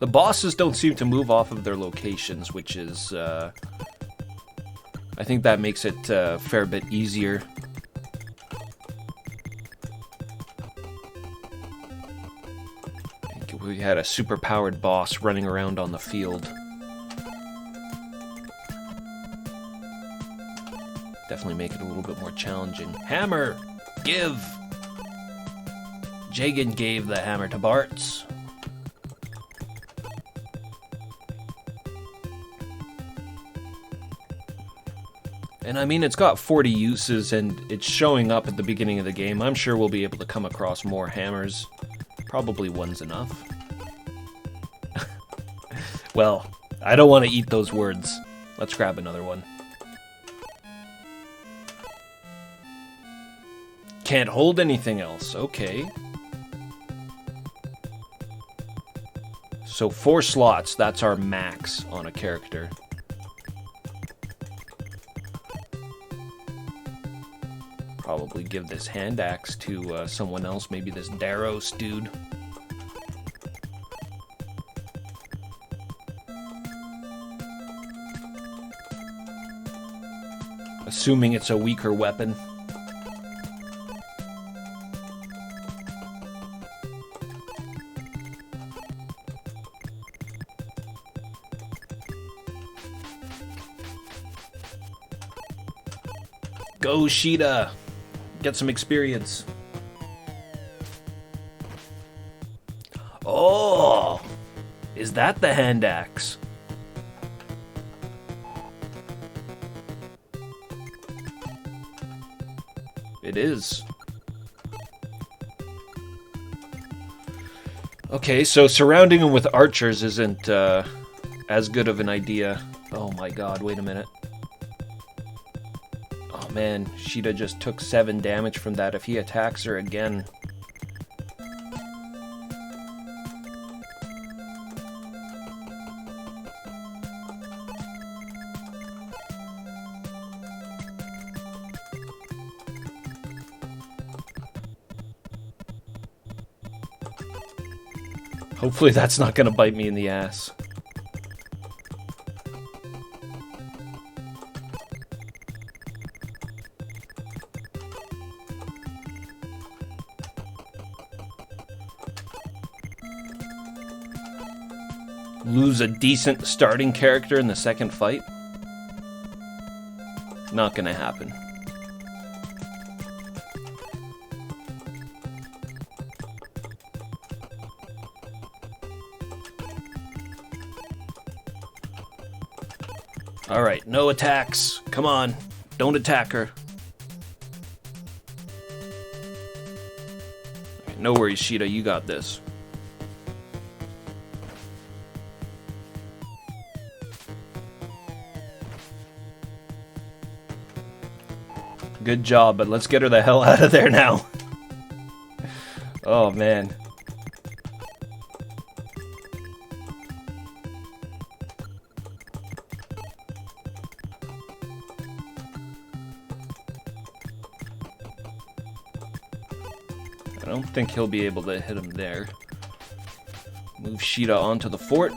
The bosses don't seem to move off of their locations, which is, I think that makes it a fair bit easier. I think we had a super-powered boss running around on the field. Definitely make it a little bit more challenging. Hammer! Give! Jagan gave the hammer to Bartz. And I mean, it's got 40 uses, and it's showing up at the beginning of the game. I'm sure we'll be able to come across more hammers. Probably one's enough. Well, I don't want to eat those words. Let's grab another one. Can't hold anything else. Okay. So 4 slots, that's our max on a character. Probably give this hand axe to someone else, maybe this Daros dude. Assuming it's a weaker weapon. Go, Sheeta! Get some experience. Oh! Is that the hand axe? It is. Okay, so surrounding him with archers isn't as good of an idea. Oh my god, wait a minute. Oh man, Sheeta just took 7 damage from that. If he attacks her again... Hopefully that's not gonna bite me in the ass. Lose a decent starting character in the second fight? Not gonna happen. Alright, no attacks. Come on, don't attack her. Right, no worries, Sheeta, you got this. Good job, but let's get her the hell out of there now. Oh, man. I don't think he'll be able to hit him there. Move Sheeta onto the fort.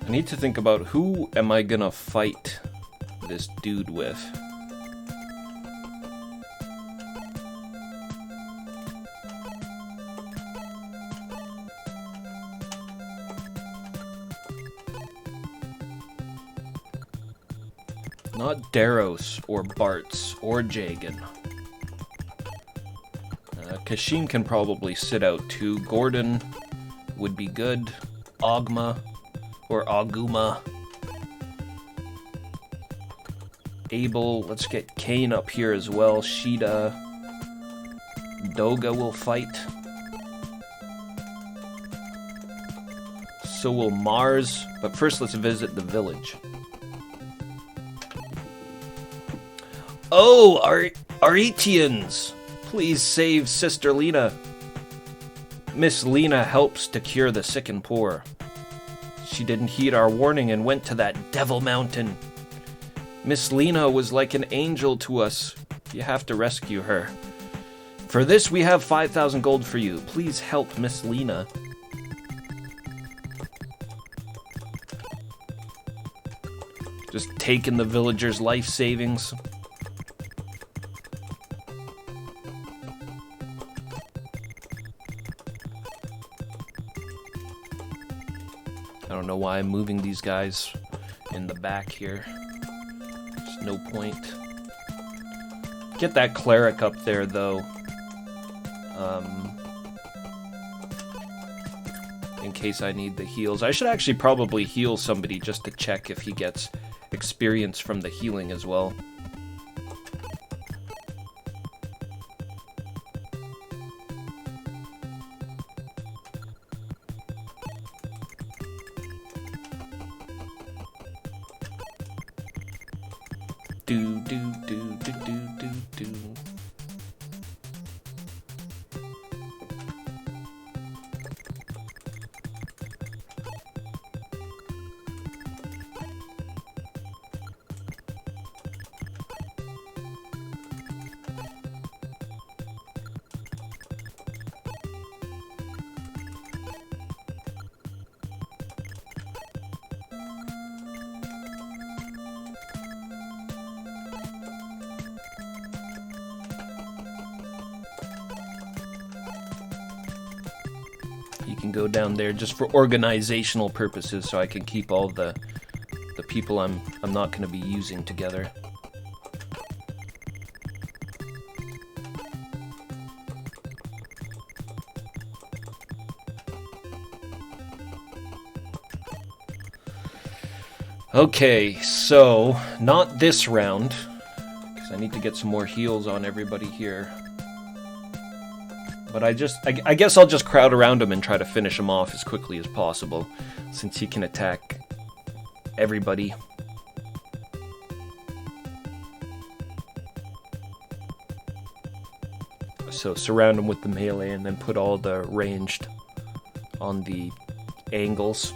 I need to think about who am I gonna fight this dude with. Not Daros or Bartz or Jagan. Kashin can probably sit out too. Gordon would be good. Ogma. Or Aguma. Abel, let's get Kane up here as well. Sheeta. Doga will fight. So will Mars. But first let's visit the village. Oh, Aretians! Please save Sister Lena. Miss Lena helps to cure the sick and poor. She didn't heed our warning and went to that Devil Mountain. Miss Lena was like an angel to us. You have to rescue her. For this, we have 5,000 gold for you. Please help Miss Lena. Just taking the villagers' life savings. I don't know why I'm moving these guys in the back here. There's no point. Get that cleric up there, though. In case I need the heals. I should actually probably heal somebody just to check if he gets experience from the healing as well. Do do do do do do do. You can go down there just for organizational purposes, so I can keep all the people I'm not going to be using together. Okay, so not this round, because I need to get some more heals on everybody here. But I guess I'll just crowd around him and try to finish him off as quickly as possible, since he can attack everybody. So surround him with the melee and then put all the ranged on the angles.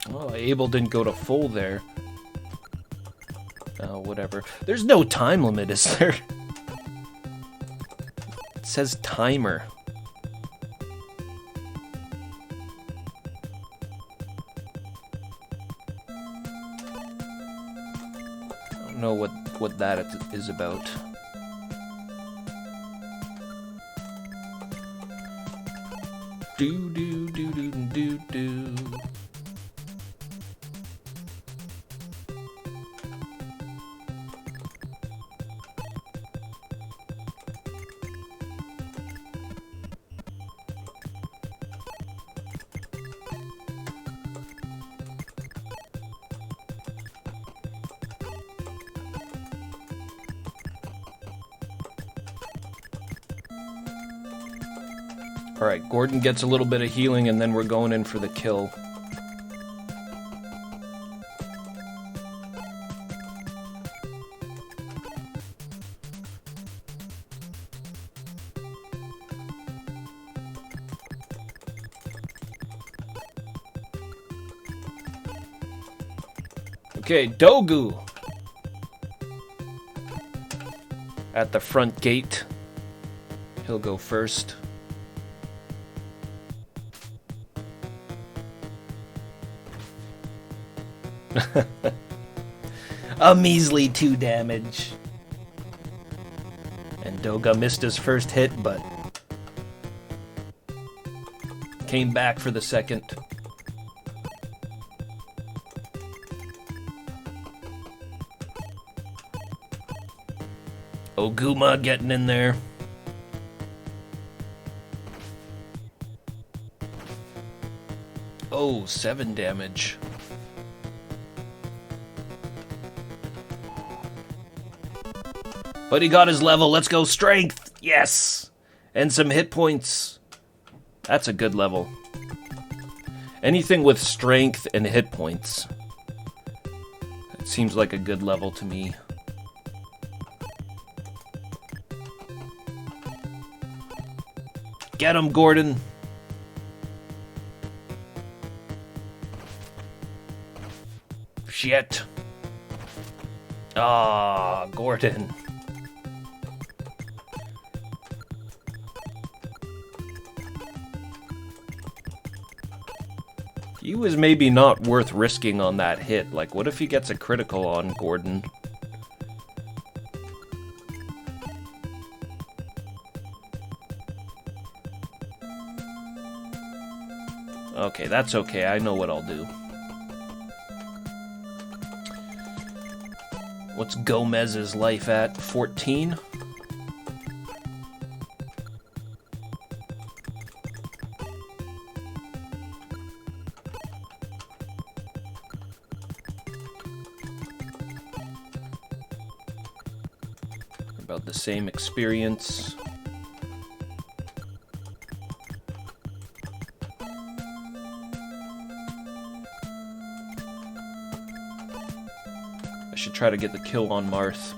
Oh, Abel didn't go to full there. Oh, whatever. There's no time limit, is there? It says timer. I don't know what that is about. Do do do do do do. Alright, Gordon gets a little bit of healing and then we're going in for the kill. Okay, Dogu! At the front gate. He'll go first. A measly 2 damage. And Doga missed his first hit, but came back for the second. Oguma getting in there. Oh, 7 damage. But he got his level. Let's go strength. Yes. And some hit points. That's a good level. Anything with strength and hit points. It seems like a good level to me. Get him, Gordon. Shit. Ah, Gordon. He was maybe not worth risking on that hit. Like, what if he gets a critical on Gordon? Okay, that's okay. I know what I'll do. What's Gomez's life at? 14? About the same experience. I should try to get the kill on Marth.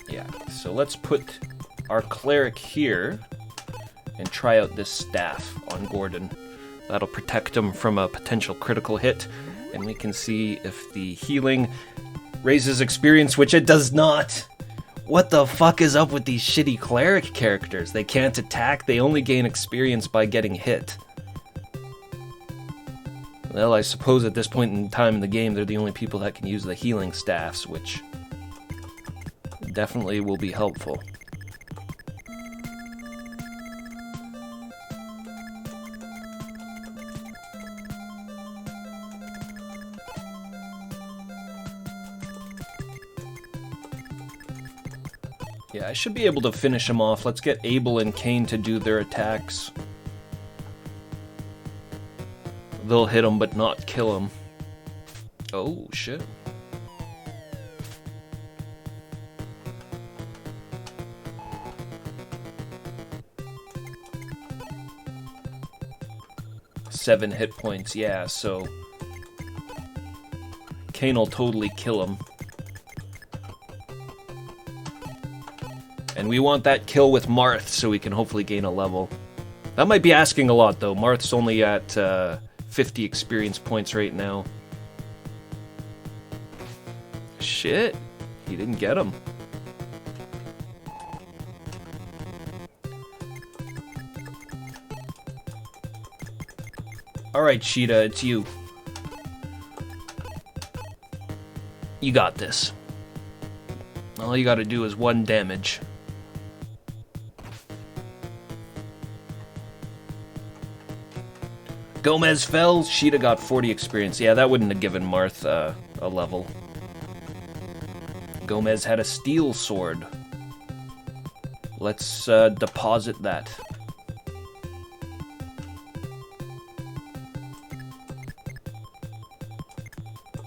Yeah, so let's put our cleric here and try out this staff on Gordon. That'll protect him from a potential critical hit, and we can see if the healing raises experience, which it does not. What the fuck is up with these shitty cleric characters? They can't attack, they only gain experience by getting hit. Well, I suppose at this point in time in the game, they're the only people that can use the healing staffs, which definitely will be helpful. Yeah, I should be able to finish him off. Let's get Abel and Cain to do their attacks. They'll hit him, but not kill him. Oh, shit. Seven hit points, yeah, so Cain will totally kill him. And we want that kill with Marth so we can hopefully gain a level. That might be asking a lot, though. Marth's only at 50 experience points right now. Shit. He didn't get him. Alright, Sheeta, it's you. You got this. All you gotta do is 1 damage. Gomez fell, Sheeta got 40 experience. Yeah, that wouldn't have given Marth a level. Gomez had a steel sword. Let's deposit that.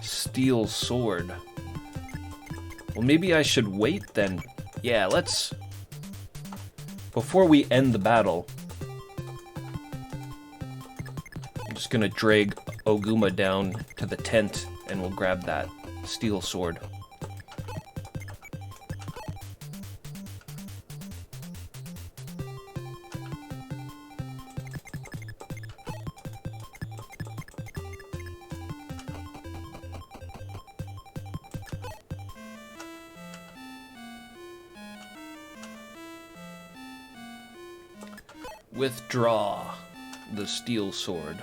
Steel sword. Well, maybe I should wait then. Yeah, let's... Before we end the battle... I'm just gonna drag Oguma down to the tent and we'll grab that steel sword. Withdraw the steel sword.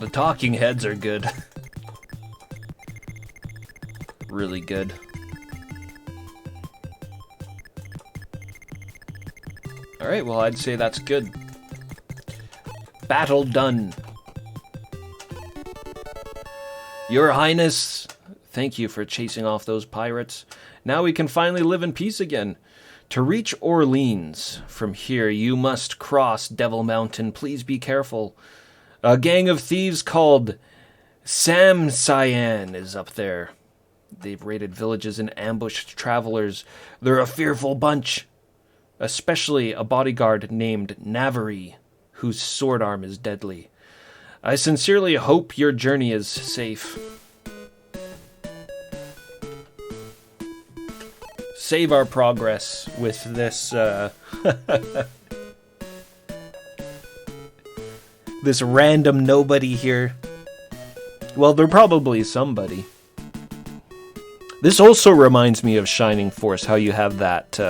The talking heads are good. Really good. Alright, well, I'd say that's good. Battle done. Your Highness, thank you for chasing off those pirates. Now we can finally live in peace again. To reach Orleans from here, you must cross Devil Mountain. Please be careful. A gang of thieves called Sam Cyan is up there. They've raided villages and ambushed travelers. They're a fearful bunch. Especially a bodyguard named Navari, whose sword arm is deadly. I sincerely hope your journey is safe. Save our progress with this, this random nobody here. Well, they're probably somebody. This also reminds me of Shining Force, how you have that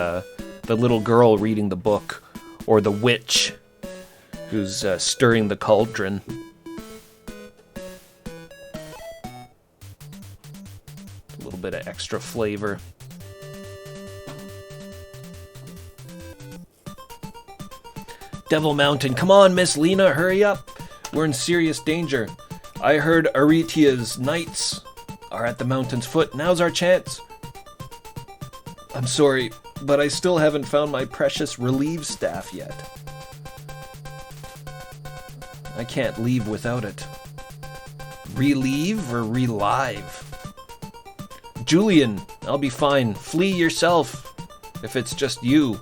the little girl reading the book, or the witch who's stirring the cauldron. A little bit of extra flavor. Devil Mountain, come on, Miss Lena, hurry up. We're in serious danger. I heard Aretia's knights are at the mountain's foot. Now's our chance. I'm sorry, but I still haven't found my precious relieve staff yet. I can't leave without it. Relieve or relive? Julian, I'll be fine. Flee yourself. If it's just you,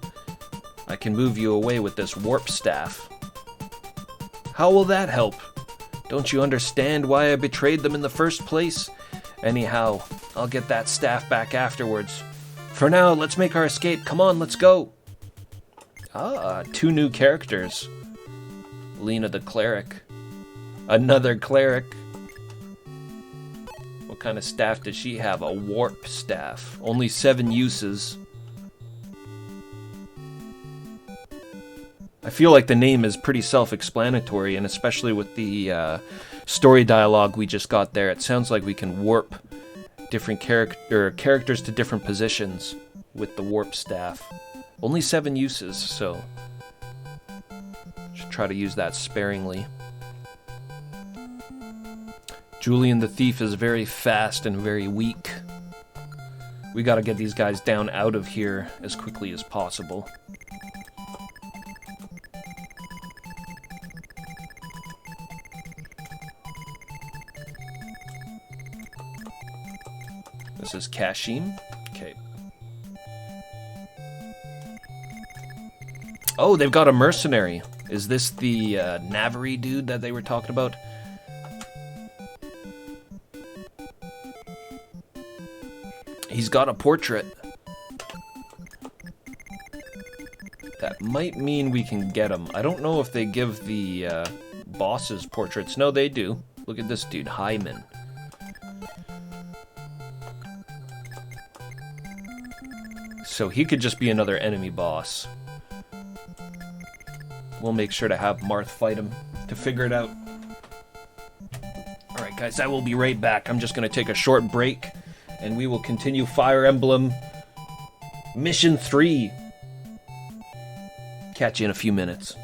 I can move you away with this warp staff. How will that help? Don't you understand why I betrayed them in the first place? Anyhow, I'll get that staff back afterwards. For now, let's make our escape. Come on, let's go. Ah, 2 new characters. Lena the cleric. Another cleric. What kind of staff does she have? A warp staff. Only 7 uses. I feel like the name is pretty self-explanatory, and especially with the story dialogue we just got there, it sounds like we can warp different characters to different positions with the warp staff. Only 7 uses, so should try to use that sparingly. Julian the Thief is very fast and very weak. We gotta get these guys down out of here as quickly as possible. This is Kashim. Okay. Oh, they've got a mercenary. Is this the Navari dude that they were talking about? He's got a portrait. That might mean we can get him. I don't know if they give the bosses portraits. No, they do. Look at this dude, Hyman. So he could just be another enemy boss. We'll make sure to have Marth fight him to figure it out. Alright guys, I will be right back. I'm just going to take a short break, and we will continue Fire Emblem Mission 3. Catch you in a few minutes.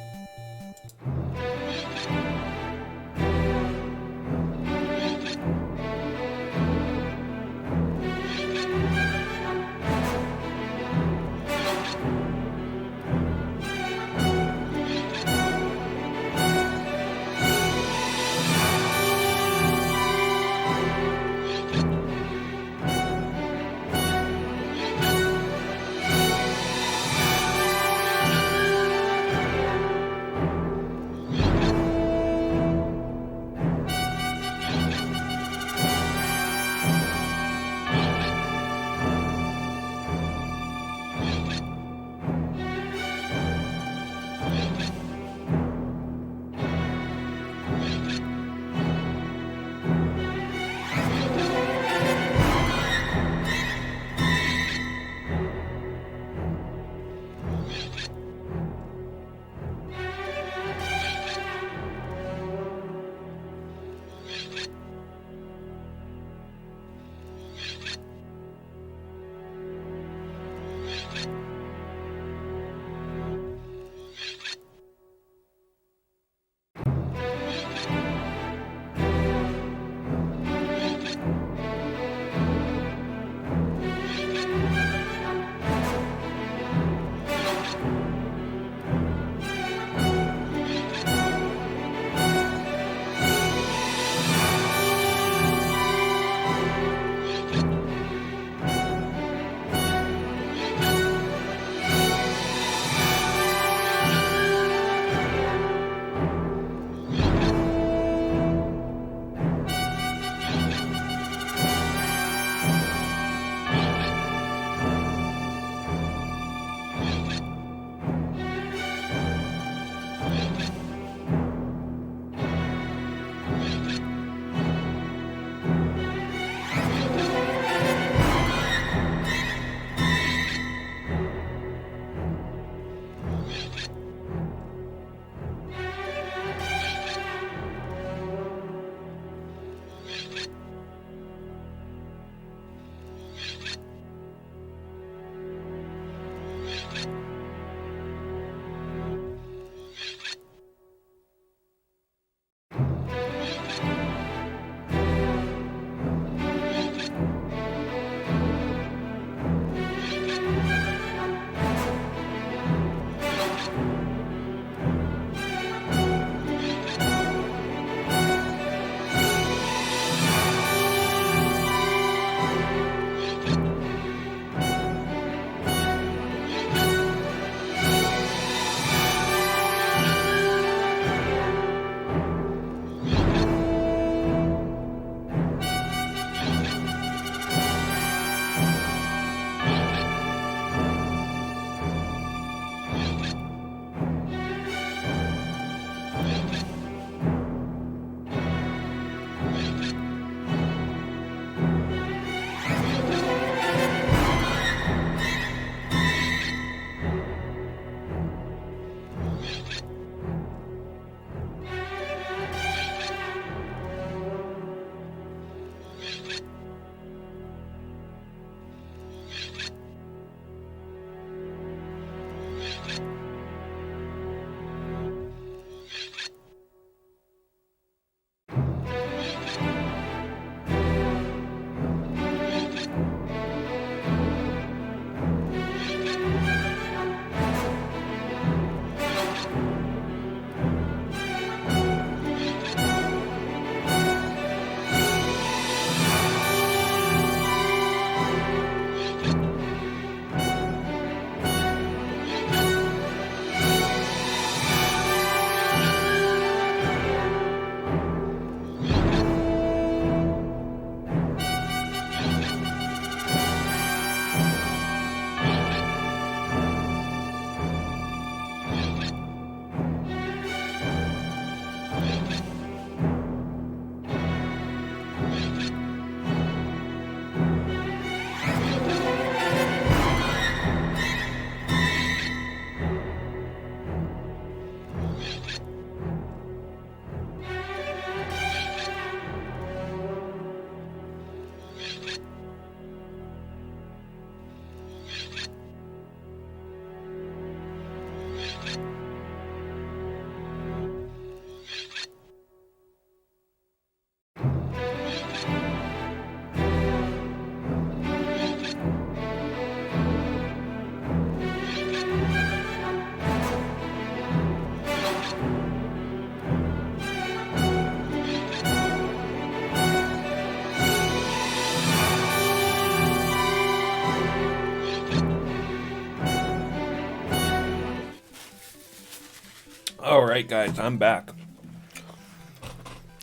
Alright, guys, I'm back.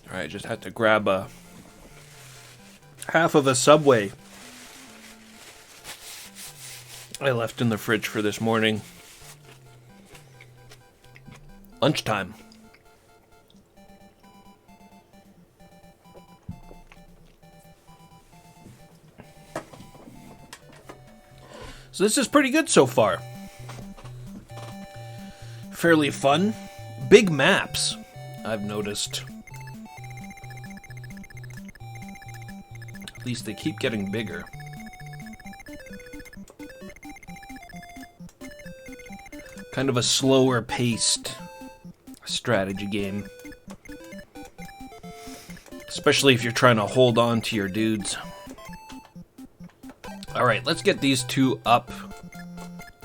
Alright, just had to grab a half of a Subway I left in the fridge for this morning. Lunchtime. So this is pretty good so far. Fairly fun. Big maps, I've noticed. At least they keep getting bigger. Kind of a slower paced strategy game. Especially if you're trying to hold on to your dudes. Alright, let's get these two up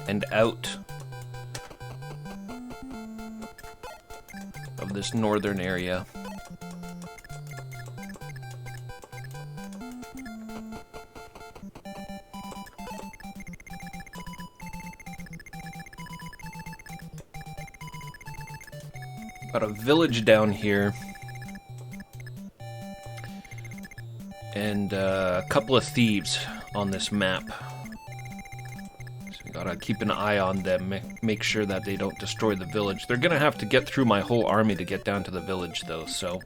and out of this northern area. Got a village down here. And a couple of thieves on this map. So we gotta keep an eye on them, make sure that they don't destroy the village. They're gonna have to get through my whole army to get down to the village, though, so...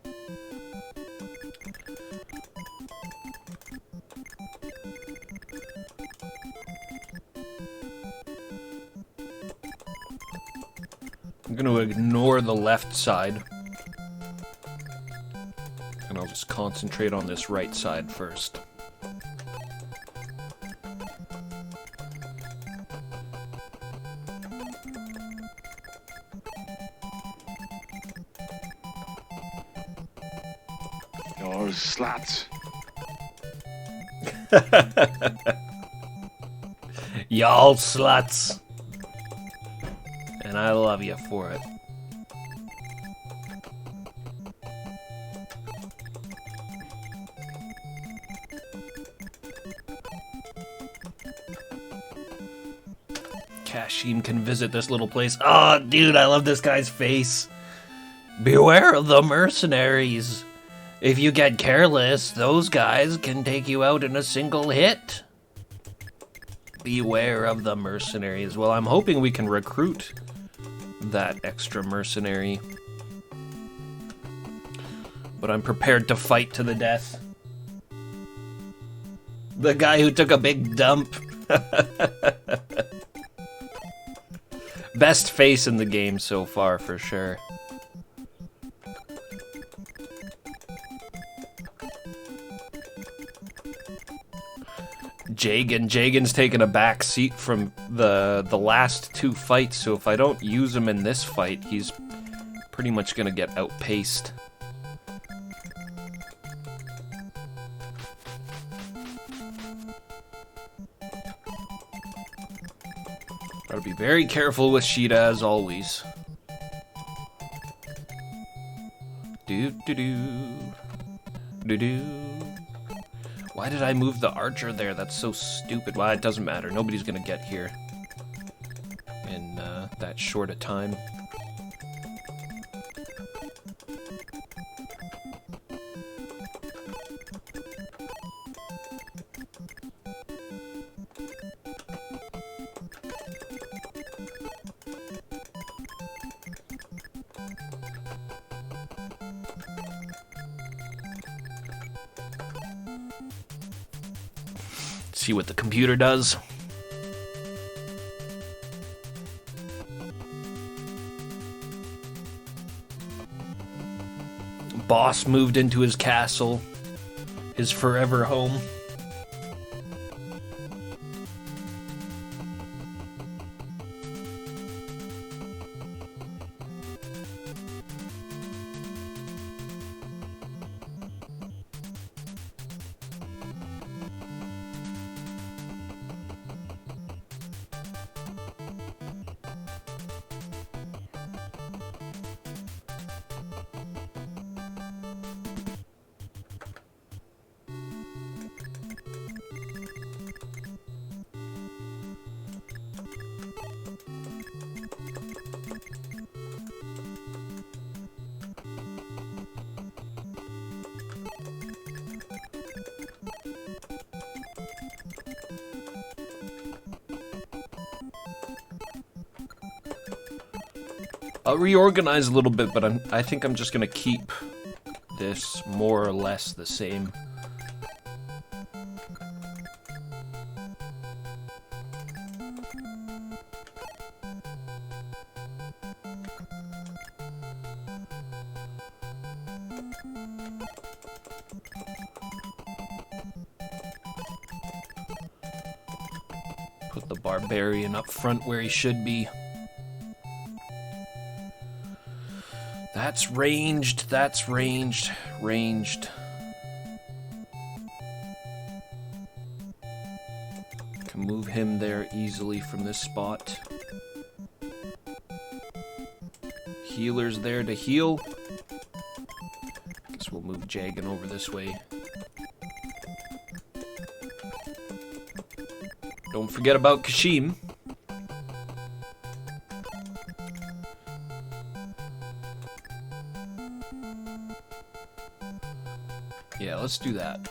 I'm gonna ignore the left side. And I'll just concentrate on this right side first. You're sluts. Y'all sluts. And I love you for it. Kashim can visit this little place. Oh, dude, I love this guy's face. Beware of the mercenaries. If you get careless, those guys can take you out in a single hit. Beware of the mercenaries. Well, I'm hoping we can recruit that extra mercenary. But I'm prepared to fight to the death. The guy who took a big dump. Best face in the game so far, for sure. Jagan's taking a back seat from the last two fights, so if I don't use him in this fight, he's pretty much gonna get outpaced. Gotta be very careful with Sheeta as always. Do-do-do. Why did I move the archer there? That's so stupid. Well, it doesn't matter. Nobody's gonna get here in that short a time. See what the computer does. Boss moved into his castle, his forever home. I'll reorganize a little bit, but I think I'm just gonna keep this more or less the same. Put the barbarian up front where he should be. That's ranged, ranged. Can move him there easily from this spot. Healer's there to heal. Guess we'll move Jagan over this way. Don't forget about Kashim. Yeah, let's do that.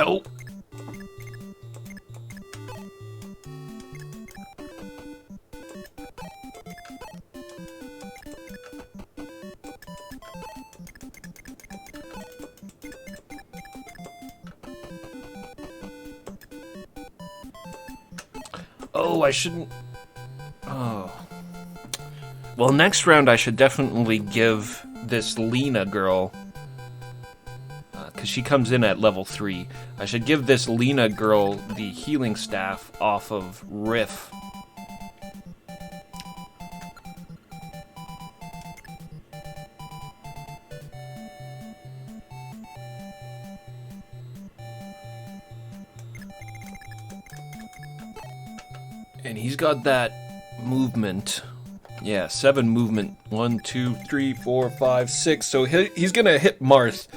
Oh. Oh, I shouldn't... Oh. Well, next round I should definitely give this Lena girl... because she comes in at level 3. I should give this Lena girl the healing staff off of Riff. And he's got that movement. Yeah, 7 movement. 1, 2, 3, 4, 5, 6. So he's gonna hit Marth.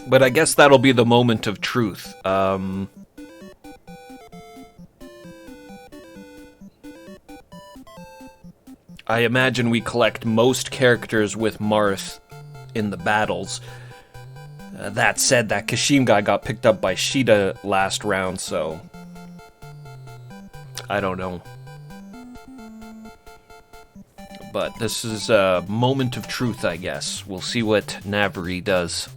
But I guess that'll be the moment of truth. I imagine we collect most characters with Marth in the battles. That said, that Kashim guy got picked up by Sheeta last round, so... I don't know. But this is a moment of truth, I guess. We'll see what Navari does.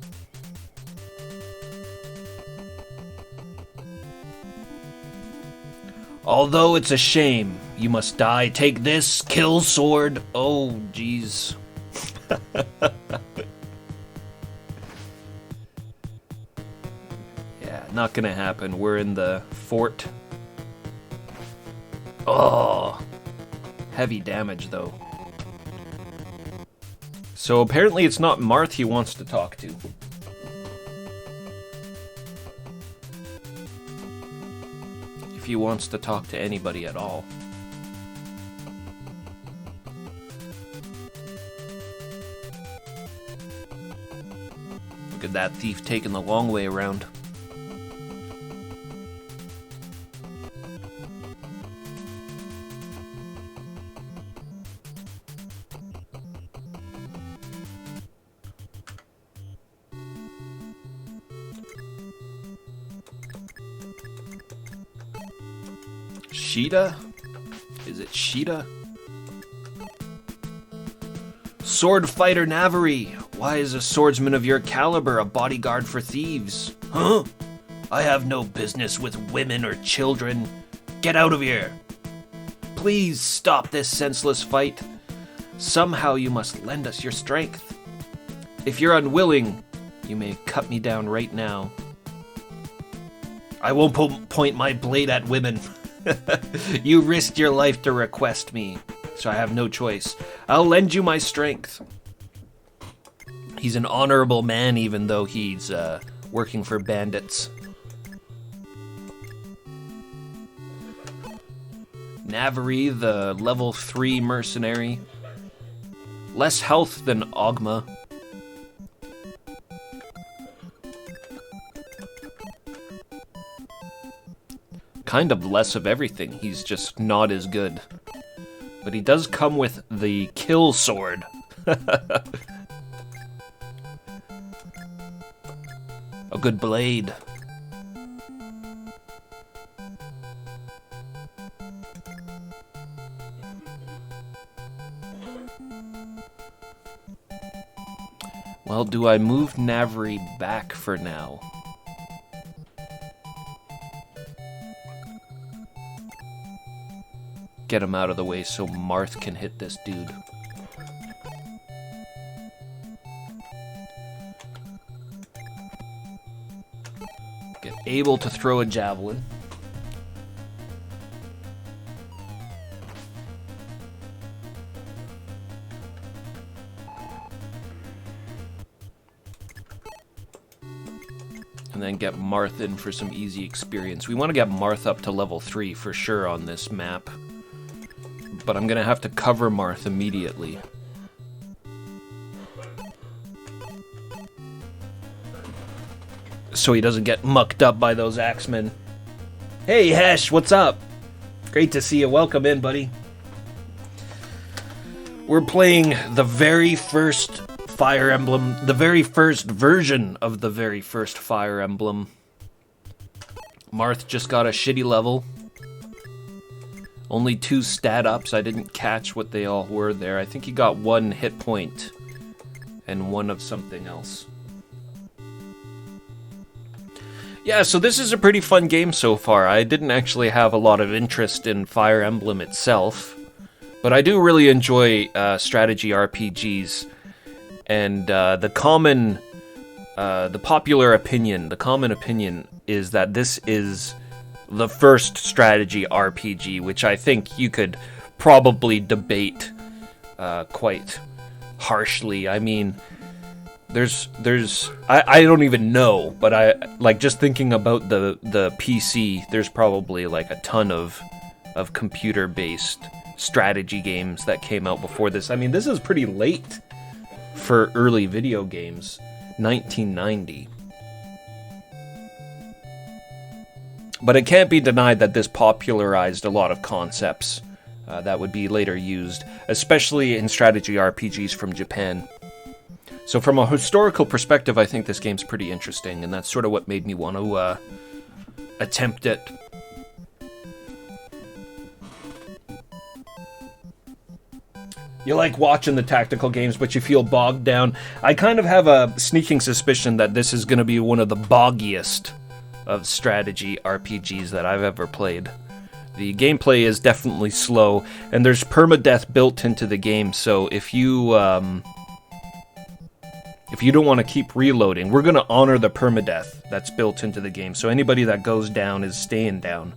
Although it's a shame, you must die. Take this, kill sword. Oh, jeez. Yeah, not gonna happen. We're in the fort. Oh, heavy damage, though. So apparently it's not Marth he wants to talk to. If he wants to talk to anybody at all. Look at that thief taking the long way around. Sheeta? Is it Sheeta? Sword fighter Navari! Why is a swordsman of your caliber a bodyguard for thieves? Huh? I have no business with women or children. Get out of here! Please stop this senseless fight. Somehow you must lend us your strength. If you're unwilling, you may cut me down right now. I won't point my blade at women. You risked your life to request me, so I have no choice. I'll lend you my strength. He's an honorable man, even though he's working for bandits. Navari, the level 3 mercenary. Less health than Ogma. Kind of less of everything. He's just not as good. But he does come with the kill sword. A good blade. Well, do I move Navari back for now? Get him out of the way so Marth can hit this dude. Get able to throw a javelin. And then get Marth in for some easy experience. We want to get Marth up to level 3 for sure on this map. But I'm gonna have to cover Marth immediately. So he doesn't get mucked up by those axemen. Hey Hesh, what's up? Great to see you. Welcome in, buddy. We're playing the very first Fire Emblem, the very first version of the very first Fire Emblem. Marth just got a shitty level. Only 2 stat ups. I didn't catch what they all were there. I think he got 1 hit point and 1 of something else. Yeah, so this is a pretty fun game so far. I didn't actually have a lot of interest in Fire Emblem itself, but I do really enjoy strategy RPGs. And the common opinion is that this is the first strategy RPG, which I think you could probably debate quite harshly. I mean, I don't even know, but I like just thinking about the PC. There's probably like a ton of computer-based strategy games that came out before this. I mean, this is pretty late for early video games, 1990. But it can't be denied that this popularized a lot of concepts that would be later used, especially in strategy RPGs from Japan. So from a historical perspective, I think this game's pretty interesting, and that's sort of what made me want to attempt it. You like watching the tactical games, but you feel bogged down. I kind of have a sneaking suspicion that this is going to be one of the boggiest of strategy RPGs that I've ever played. The gameplay is definitely slow, and there's permadeath built into the game, so if you don't want to keep reloading, we're going to honor the permadeath that's built into the game, so anybody that goes down is staying down.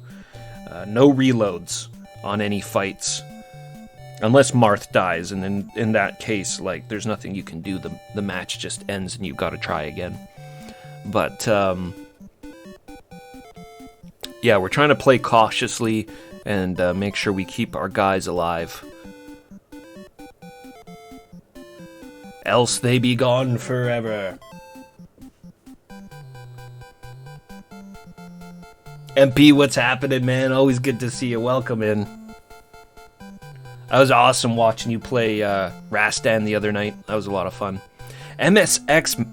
No reloads on any fights, unless Marth dies, and in that case, like, there's nothing you can do. The match just ends and you've got to try again. But yeah, we're trying to play cautiously and make sure we keep our guys alive. Else they be gone forever. MP, what's happening, man? Always good to see you. Welcome in. That was awesome watching you play Rastan the other night. That was a lot of fun. MSX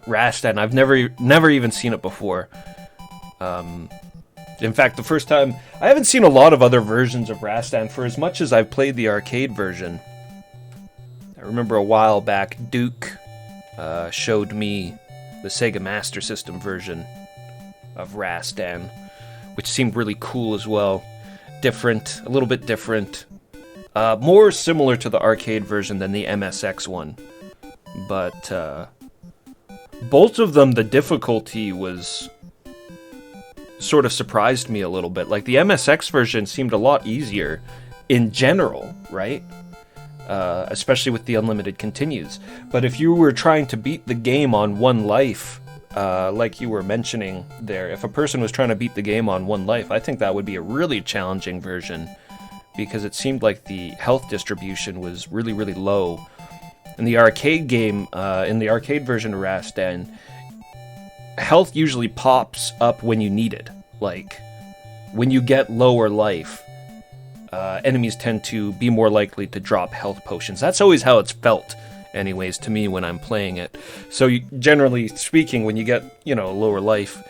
Rastan, I've never even seen it before. In fact, the first time... I haven't seen a lot of other versions of Rastan for as much as I've played the arcade version. I remember a while back, Duke showed me the Sega Master System version of Rastan, which seemed really cool as well. Different, a little bit different. More similar to the arcade version than the MSX one. But both of them, the difficulty was sort of surprised me a little bit. Like, the MSX version seemed a lot easier in general, right? Especially with the unlimited continues. But if you were trying to beat the game on one life, like you were mentioning there, if a person was trying to beat the game on one life, I think that would be a really challenging version, because it seemed like the health distribution was really, really low. In the arcade game, in the arcade version of Rastan, health usually pops up when you need it. Like, when you get lower life, enemies tend to be more likely to drop health potions. That's always how it's felt, anyways, to me when I'm playing it. So generally speaking, when you get, lower life,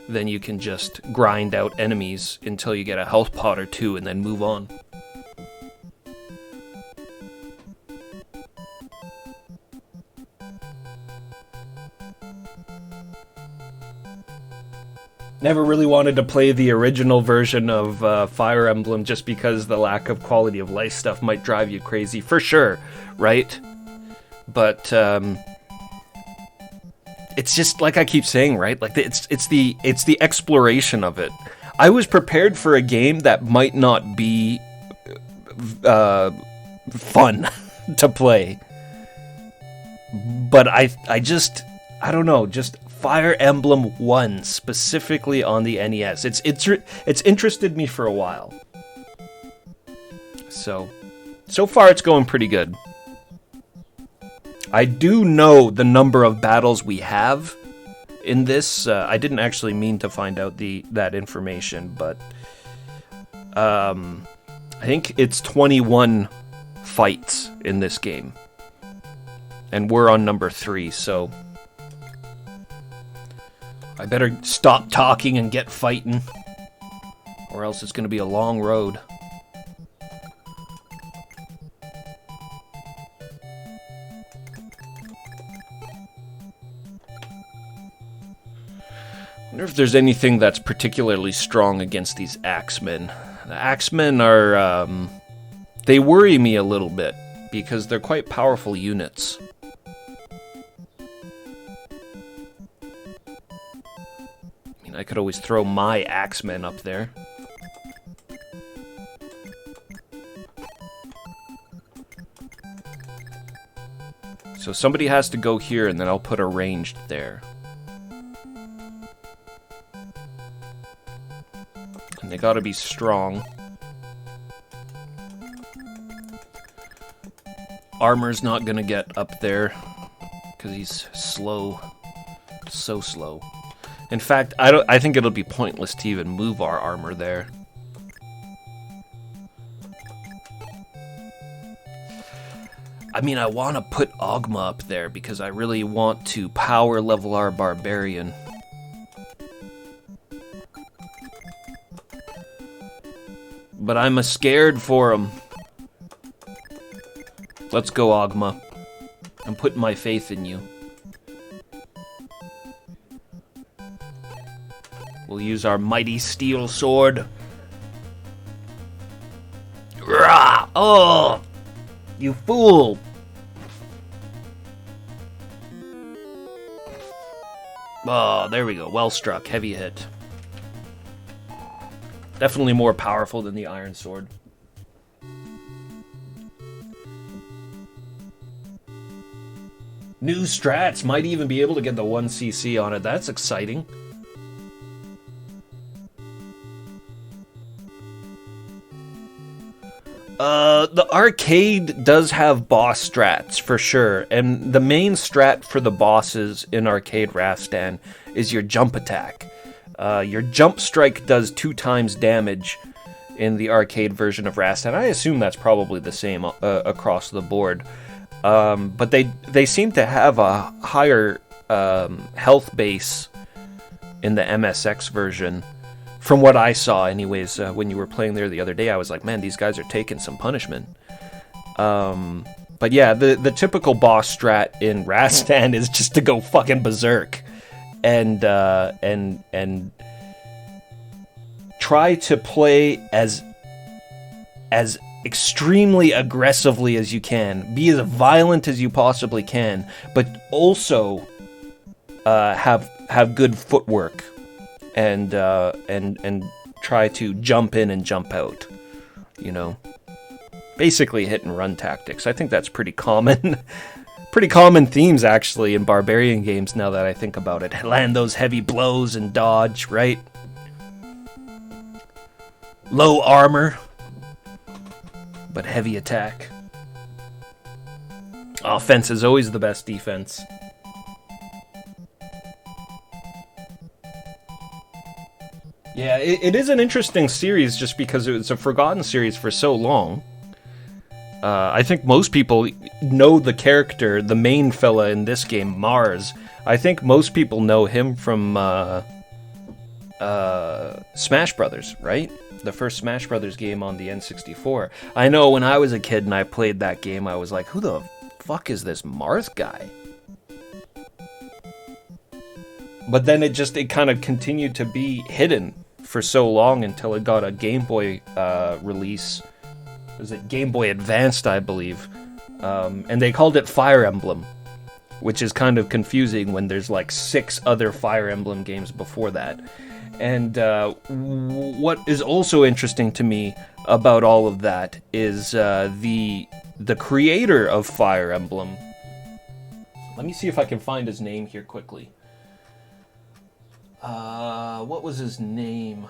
then you can just grind out enemies until you get a health pot or two and then move on. Never really wanted to play the original version of Fire Emblem just because the lack of quality of life stuff might drive you crazy, for sure, right? But it's just like I keep saying, right? Like it's the exploration of it. I was prepared for a game that might not be fun to play, but I don't know, just Fire Emblem 1, specifically on the NES. It's interested me for a while. So far it's going pretty good. I do know the number of battles we have in this. I didn't actually mean to find out that information, but I think it's 21 fights in this game. And we're on number 3, so I better stop talking and get fighting, or else it's going to be a long road. I wonder if there's anything that's particularly strong against these Axemen. The Axemen are, they worry me a little bit, because they're quite powerful units. I could always throw my Axemen up there. So somebody has to go here, and then I'll put a ranged there. And they gotta be strong. Armor's not gonna get up there, because he's slow. So slow. In fact, I think it'll be pointless to even move our armor there. I mean, I want to put Ogma up there because I really want to power level our barbarian. But I'm scared for him. Let's go, Ogma. I'm putting my faith in you. We'll use our mighty steel sword. Rah! Oh! You fool! Oh, there we go. Well struck. Heavy hit. Definitely more powerful than the iron sword. New strats. Might even be able to get the 1cc on it. That's exciting. The arcade does have boss strats, for sure, and the main strat for the bosses in Arcade Rastan is your jump attack. Your jump strike does 2 times damage in the arcade version of Rastan. I assume that's probably the same across the board. But they seem to have a higher health base in the MSX version. From what I saw, anyways, when you were playing there the other day, I was like, man, these guys are taking some punishment. But yeah, the typical boss strat in Rastan is just to go fucking berserk. And try to play as extremely aggressively as you can. Be as violent as you possibly can, but also have good footwork. and try to jump in and jump out. You know, basically hit and run tactics. I think that's pretty common. Pretty common themes, actually, in barbarian games, now that I think about it. Land those heavy blows and dodge, right? Low armor, but heavy attack. Offense is always the best defense. Yeah, it is an interesting series just because it was a forgotten series for so long. I think most people know the character, the main fella in this game, Mars. I think most people know him from Smash Brothers, right? The first Smash Brothers game on the N64. I know when I was a kid and I played that game, I was like, who the fuck is this Mars guy? But then it kind of continued to be hidden for so long until it got a Game Boy release. Was it Game Boy Advanced, I believe? And they called it Fire Emblem, which is kind of confusing when there's like 6 other Fire Emblem games before that. And what is also interesting to me about all of that is the creator of Fire Emblem. Let me see if I can find his name here quickly. What was his name?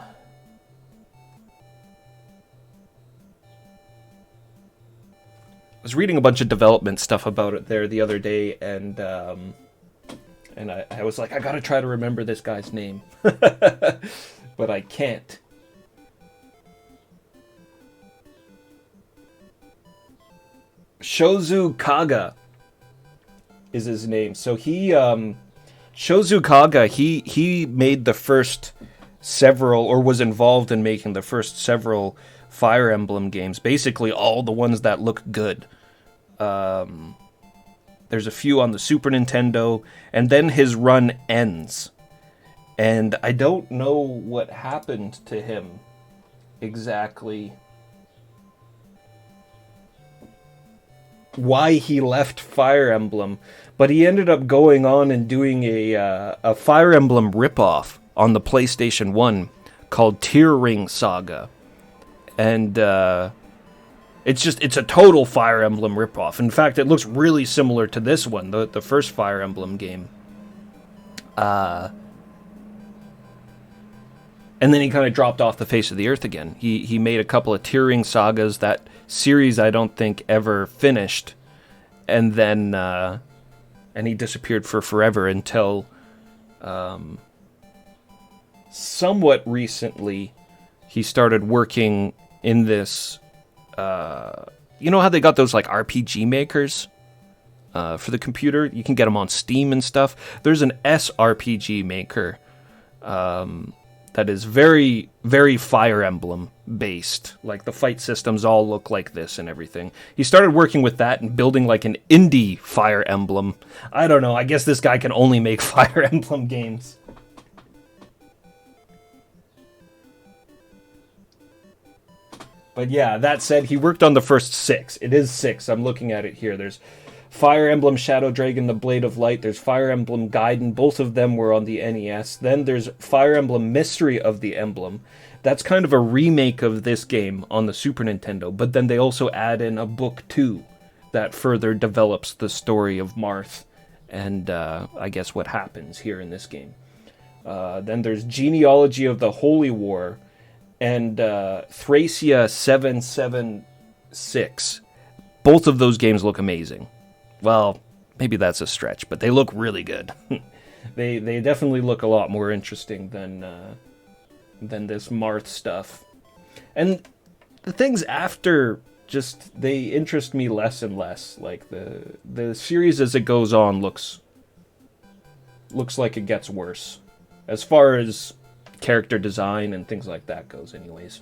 I was reading a bunch of development stuff about it there the other day, and I was like, I gotta try to remember this guy's name. But I can't. Shozu Kaga is his name. So Shozu Kaga, he made the first several, or was involved in making the first several Fire Emblem games. Basically all the ones that look good. There's a few on the Super Nintendo, and then his run ends. And I don't know what happened to him exactly. Why he left Fire Emblem, but he ended up going on and doing a Fire Emblem ripoff on the PlayStation 1 called Tear Ring Saga. And it's a total Fire Emblem ripoff. In fact, it looks really similar to this one, the first Fire Emblem game. And then he kind of dropped off the face of the earth again. He made a couple of Tear Ring Sagas. That series I don't think ever finished. And then and he disappeared for forever until somewhat recently he started working in this. You know how they got those like RPG makers for the computer? You can get them on Steam and stuff. There's an SRPG maker that is very, very Fire Emblem based. Like the fight systems all look like this and everything. He started working with that and building like an indie Fire Emblem. I don't know. I guess this guy can only make Fire Emblem games. But yeah, that said, he worked on the first 6. It is 6. I'm looking at it here. There's Fire Emblem Shadow Dragon, The Blade of Light. There's Fire Emblem Gaiden. Both of them were on the NES. Then there's Fire Emblem Mystery of the Emblem. That's kind of a remake of this game on the Super Nintendo. But then they also add in a book 2 that further develops the story of Marth and I guess what happens here in this game. Then there's Genealogy of the Holy War and Thracia 776. Both of those games look amazing. Well, maybe that's a stretch, but they look really good. They definitely look a lot more interesting than this Marth stuff. And the things after just they interest me less and less. Like the series as it goes on looks like it gets worse as far as character design and things like that goes anyways.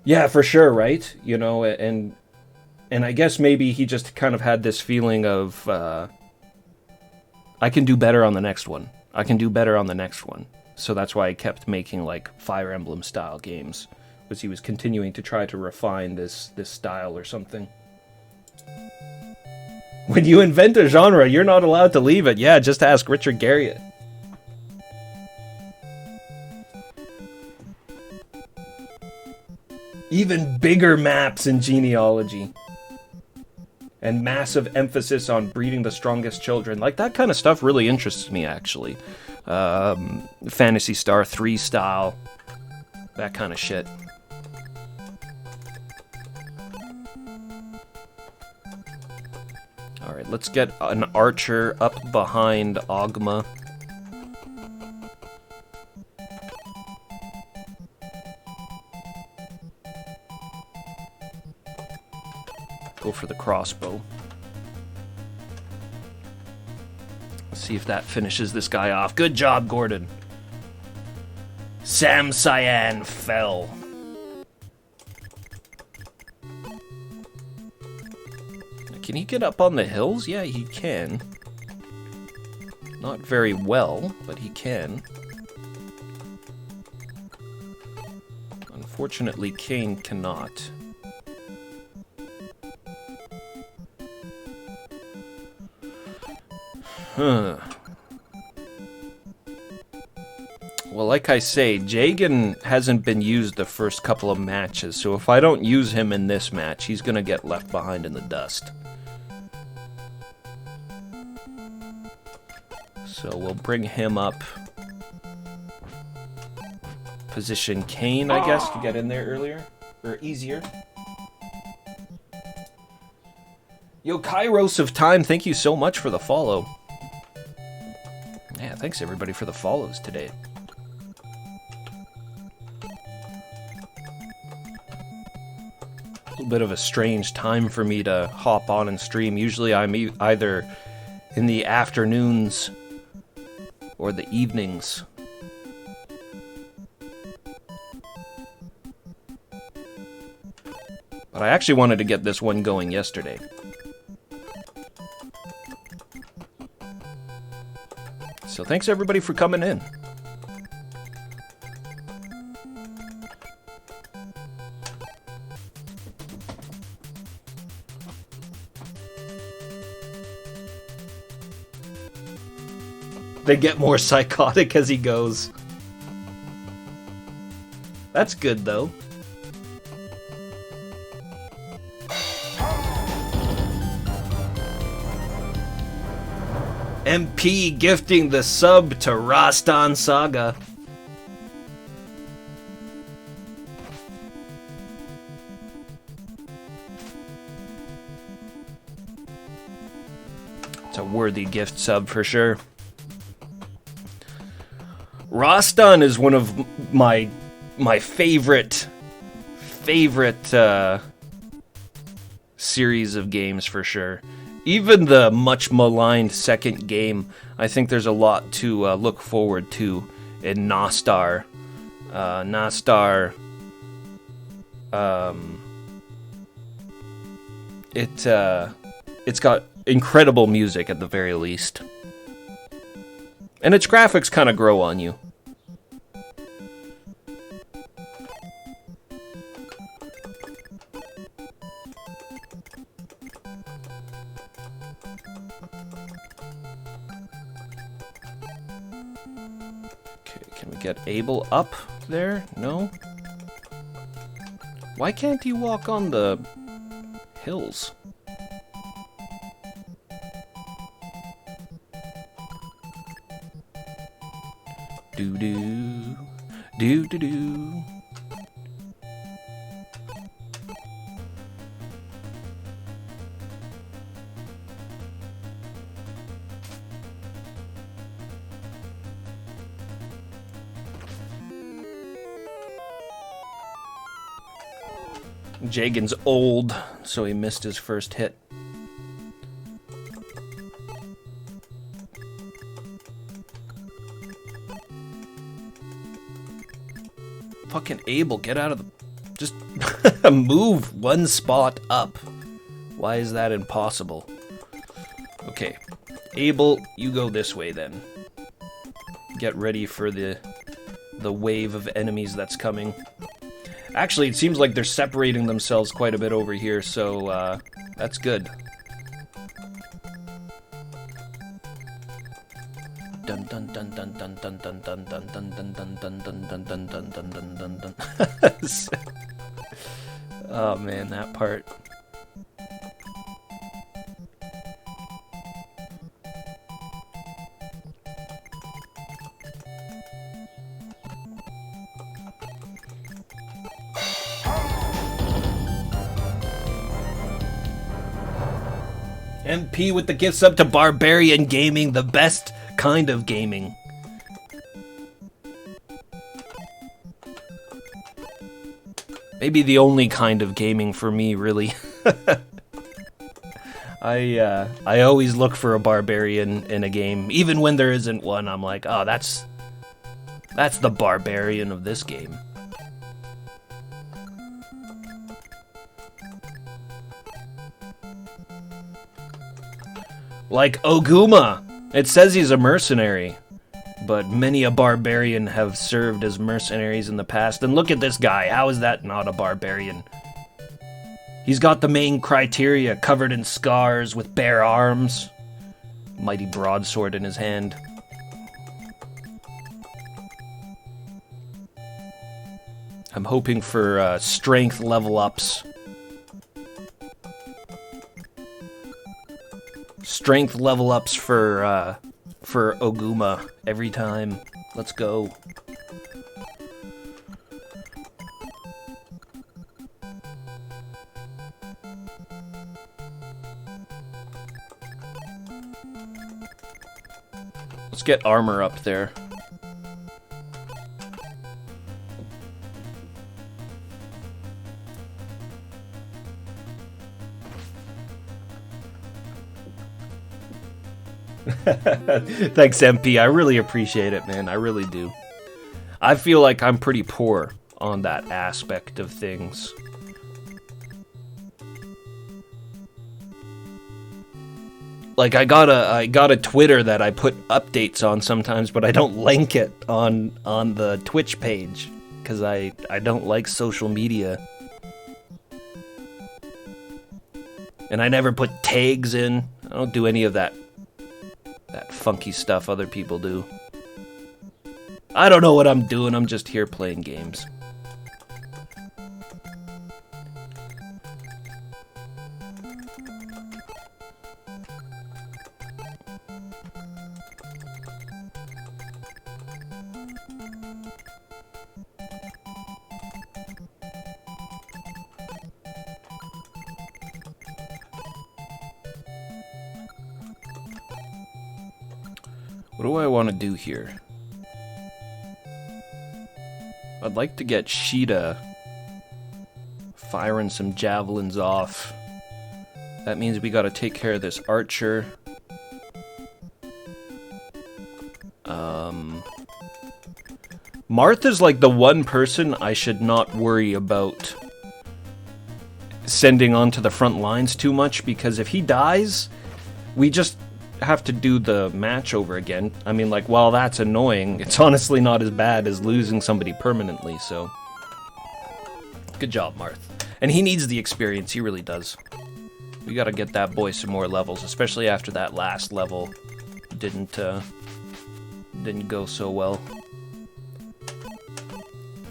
Yeah, for sure, right? You know, and I guess maybe he just kind of had this feeling of I can do better on the next one. I can do better on the next one. So that's why he kept making like Fire Emblem style games, was he was continuing to try to refine this style or something. When you invent a genre, you're not allowed to leave it. Yeah, just ask Richard Garriott. Even bigger maps in genealogy. And massive emphasis on breeding the strongest children. Like, that kind of stuff really interests me, actually. Phantasy Star 3 style. That kind of shit. Alright, let's get an archer up behind Ogma. Go for the crossbow. Let's see if that finishes this guy off. Good job, Gordon. Sam Cyan fell. Can he get up on the hills? Yeah, he can. Not very well, but he can. Unfortunately, Kane cannot. Huh. Well, like I say, Jagan hasn't been used the first couple of matches, so if I don't use him in this match, he's gonna get left behind in the dust. So we'll bring him up. Position Kane, I guess, to get in there earlier. Or easier. Yo, Kairos of Time, thank you so much for the follow. Yeah, thanks everybody for the follows today. A little bit of a strange time for me to hop on and stream. Usually I'm either in the afternoons or the evenings. But I actually wanted to get this one going yesterday. So thanks everybody for coming in. They get more psychotic as he goes. That's good though. MP gifting the sub to Rastan Saga. It's a worthy gift sub for sure. Rastan is one of my favorite series of games for sure. Even the much maligned second game, I think there's a lot to look forward to in Nostar. Nostar, it's got incredible music at the very least. And its graphics kind of grow on you. Get Abel up there? No? Why can't he walk on the hills? Do-do. Do-do-do. Jagan's old, so he missed his first hit. Fucking Abel, get out of the... Just move one spot up. Why is that impossible? Okay, Abel, you go this way then. Get ready for the wave of enemies that's coming. Actually, it seems like they're separating themselves quite a bit over here, so that's good. Dun dun dun dun dun dun dun dun dun dun dun dun dun dun dun dun dun dun dun dun. Oh man, that part. MP with the gift sub to Barbarian Gaming, the best kind of gaming. Maybe the only kind of gaming for me, really. I always look for a barbarian in a game, even when there isn't one. I'm like, oh, that's the barbarian of this game. Like Oguma. It says he's a mercenary, but many a barbarian have served as mercenaries in the past. And look at this guy. How is that not a barbarian? He's got the main criteria, covered in scars with bare arms. Mighty broadsword in his hand. I'm hoping for strength level ups. Strength level ups for Oguma every time. Let's go. Let's get armor up there. Thanks, MP. I really appreciate it, man. I really do. I feel like I'm pretty poor on that aspect of things. Like, I got a Twitter that I put updates on sometimes, but I don't link it on the Twitch page because I don't like social media. And I never put tags in. I don't do any of that funky stuff other people do. I don't know what I'm doing. I'm just here playing games. What do I want to do here? I'd like to get Sheeta firing some javelins off. That means we gotta take care of this archer. Martha's like the one person I should not worry about sending onto the front lines too much, because if he dies, we just have to do the match over again. I mean, like, while that's annoying, it's honestly not as bad as losing somebody permanently, so good job, Marth. And he needs the experience, he really does. We gotta get that boy some more levels, especially after that last level didn't go so well.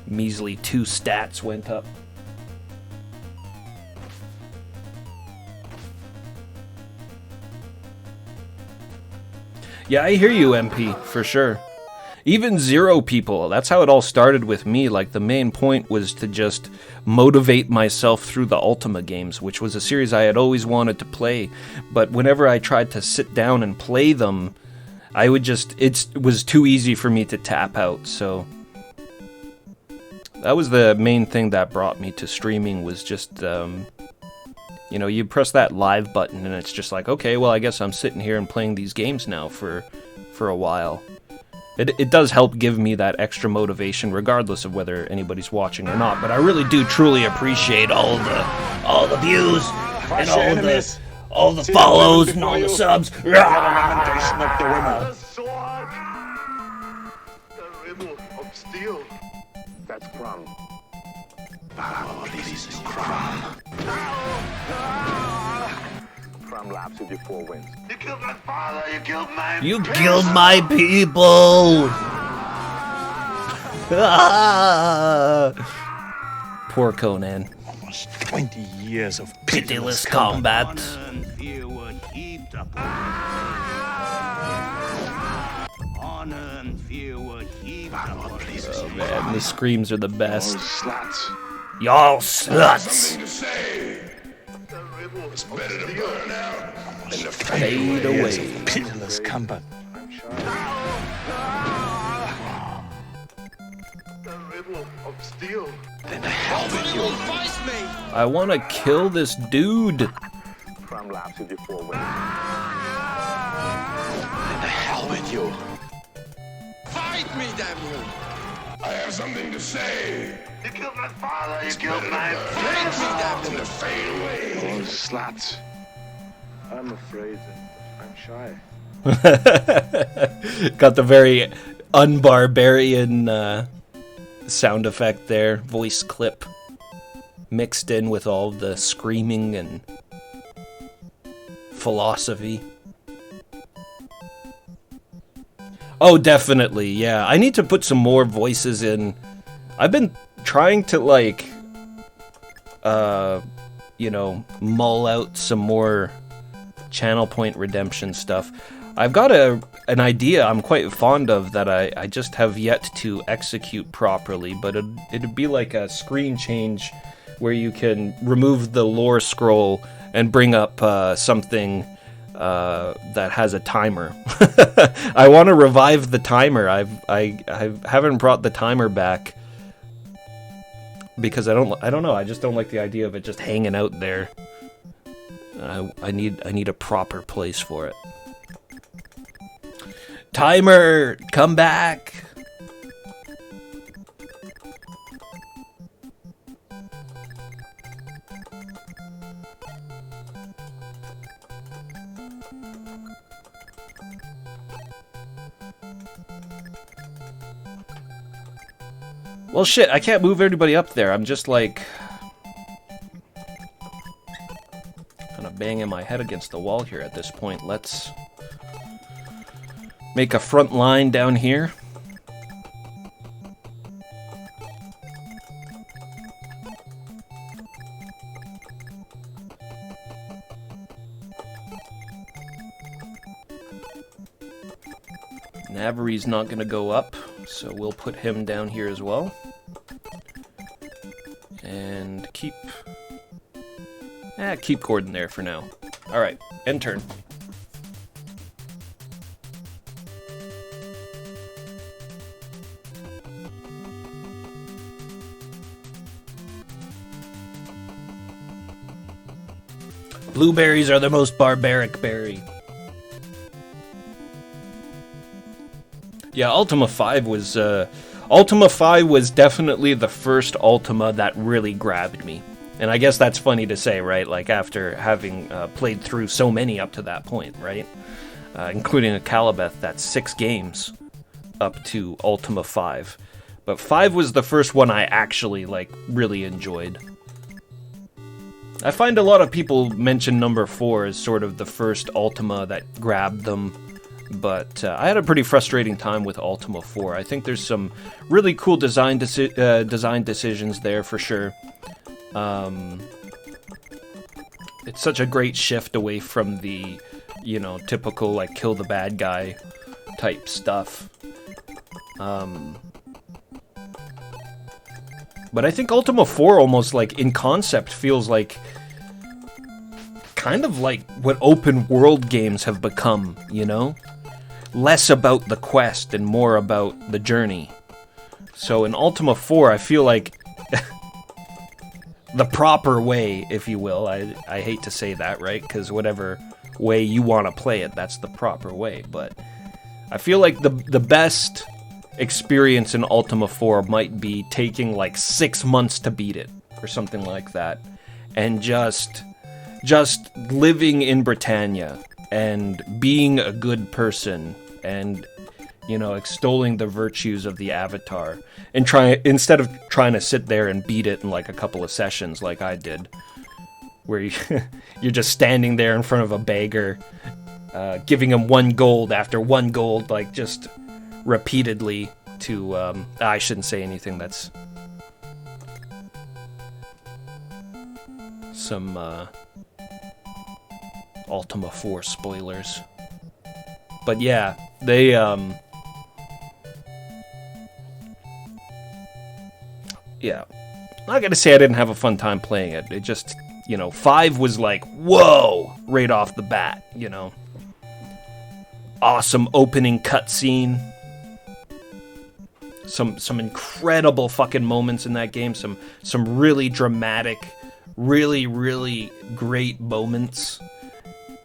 Measly 2 stats went up. Yeah, I hear you, MP, for sure. Even 0 people, that's how it all started with me. Like, the main point was to just motivate myself through the Ultima games, which was a series I had always wanted to play. But whenever I tried to sit down and play them, I would just, it was too easy for me to tap out, so that was the main thing that brought me to streaming, was just, you know, you press that live button and it's just like, okay, well, I guess I'm sitting here and playing these games now for a while. It does help give me that extra motivation, regardless of whether anybody's watching or not. But I really do truly appreciate all the views and all the follows and all the subs. The lamentation of the women. The sword! The riddle of steel. That's Crumb. Crumb laps with your 4 wins. You killed my father, you killed my You killed my people! Poor Conan. Almost 20 years of Pitiless combat. and fear were heaped upon honor and fear were heaped upon Oh man, the screams are the best. Slats. Y'all sluts! The riddle of steel. Fade away. pitiless combat. The riddle of steel. I want to kill this dude. Prime laps with your forward. The hell with you. You killed my father. You killed my friends. Oh, slats. I'm afraid that I'm shy. Got the very unbarbarian sound effect there, voice clip, mixed in with all the screaming and philosophy. Oh, definitely, yeah. I need to put some more voices in. I've been trying to, like, mull out some more channel point redemption stuff. I've got an idea I'm quite fond of that I just have yet to execute properly, but it'd be like a screen change where you can remove the lore scroll and bring up something that has a timer. I want to revive the timer. I haven't brought the timer back because I don't know. I just don't like the idea of it just hanging out there. I need a proper place for it. Timer, come back. Well, shit, I can't move everybody up there. I'm just like kind of banging my head against the wall here at this point. Let's make a front line down here. Navarre's not going to go up, so we'll put him down here as well. And keep Gordon there for now. Alright, end turn. Blueberries are the most barbaric berry. Yeah, Ultima 5 was definitely the first Ultima that really grabbed me. And I guess that's funny to say, right? Like, after having played through so many up to that point, right? Including a Calibeth, that's 6 games up to Ultima 5. But 5 was the first one I actually, like, really enjoyed. I find a lot of people mention number 4 as sort of the first Ultima that grabbed them. But I had a pretty frustrating time with Ultima 4. I think there's some really cool design decisions there for sure. It's such a great shift away from the, typical, like, kill the bad guy type stuff. But I think Ultima 4 almost, like, in concept feels like kind of like what open world games have become, Less about the quest and more about the journey. So in Ultima 4, I feel like the proper way, if you will, I hate to say that, right? Because whatever way you want to play it, that's the proper way. But I feel like the best experience in Ultima 4 might be taking like 6 months to beat it, or something like that. And just living in Britannia and being a good person and, extolling the virtues of the Avatar and instead of trying to sit there and beat it in like a couple of sessions like I did, where you're just standing there in front of a beggar, giving him 1 gold after 1 gold, like just repeatedly to, I shouldn't say anything that's some Ultima 4 spoilers. But yeah, they yeah. I'm not gonna say I didn't have a fun time playing it. It just, 5 was like, whoa, right off the bat, Awesome opening cutscene. Some incredible fucking moments in that game. Some really dramatic, really, really great moments.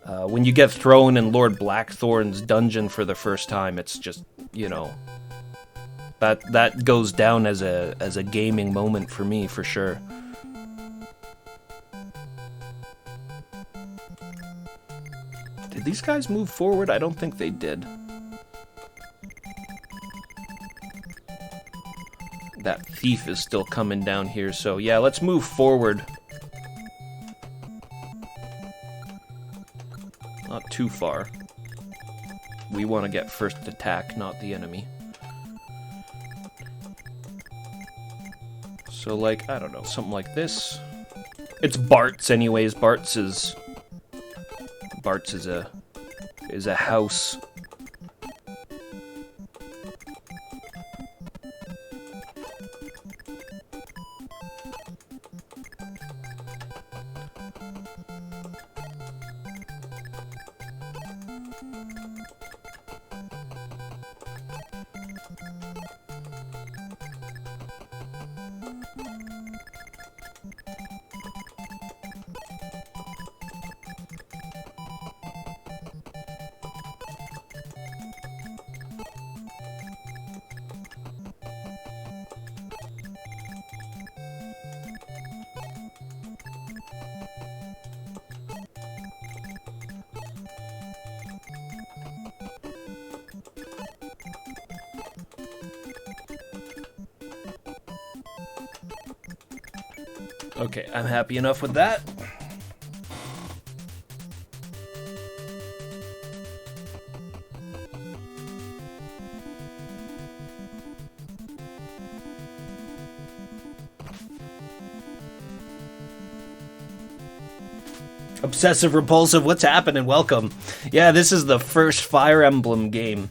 When you get thrown in Lord Blackthorn's dungeon for the first time, it's just, that goes down as a gaming moment for me, for sure. Did these guys move forward? I don't think they did. That thief is still coming down here, so yeah, let's move forward. Not too far. We want to get first attack, not the enemy. So, like, I don't know, something like this. It's Bart's anyways. Bart's is a house. Okay, I'm happy enough with that. Obsessive Repulsive, what's happening? Welcome. Yeah, this is the first Fire Emblem game.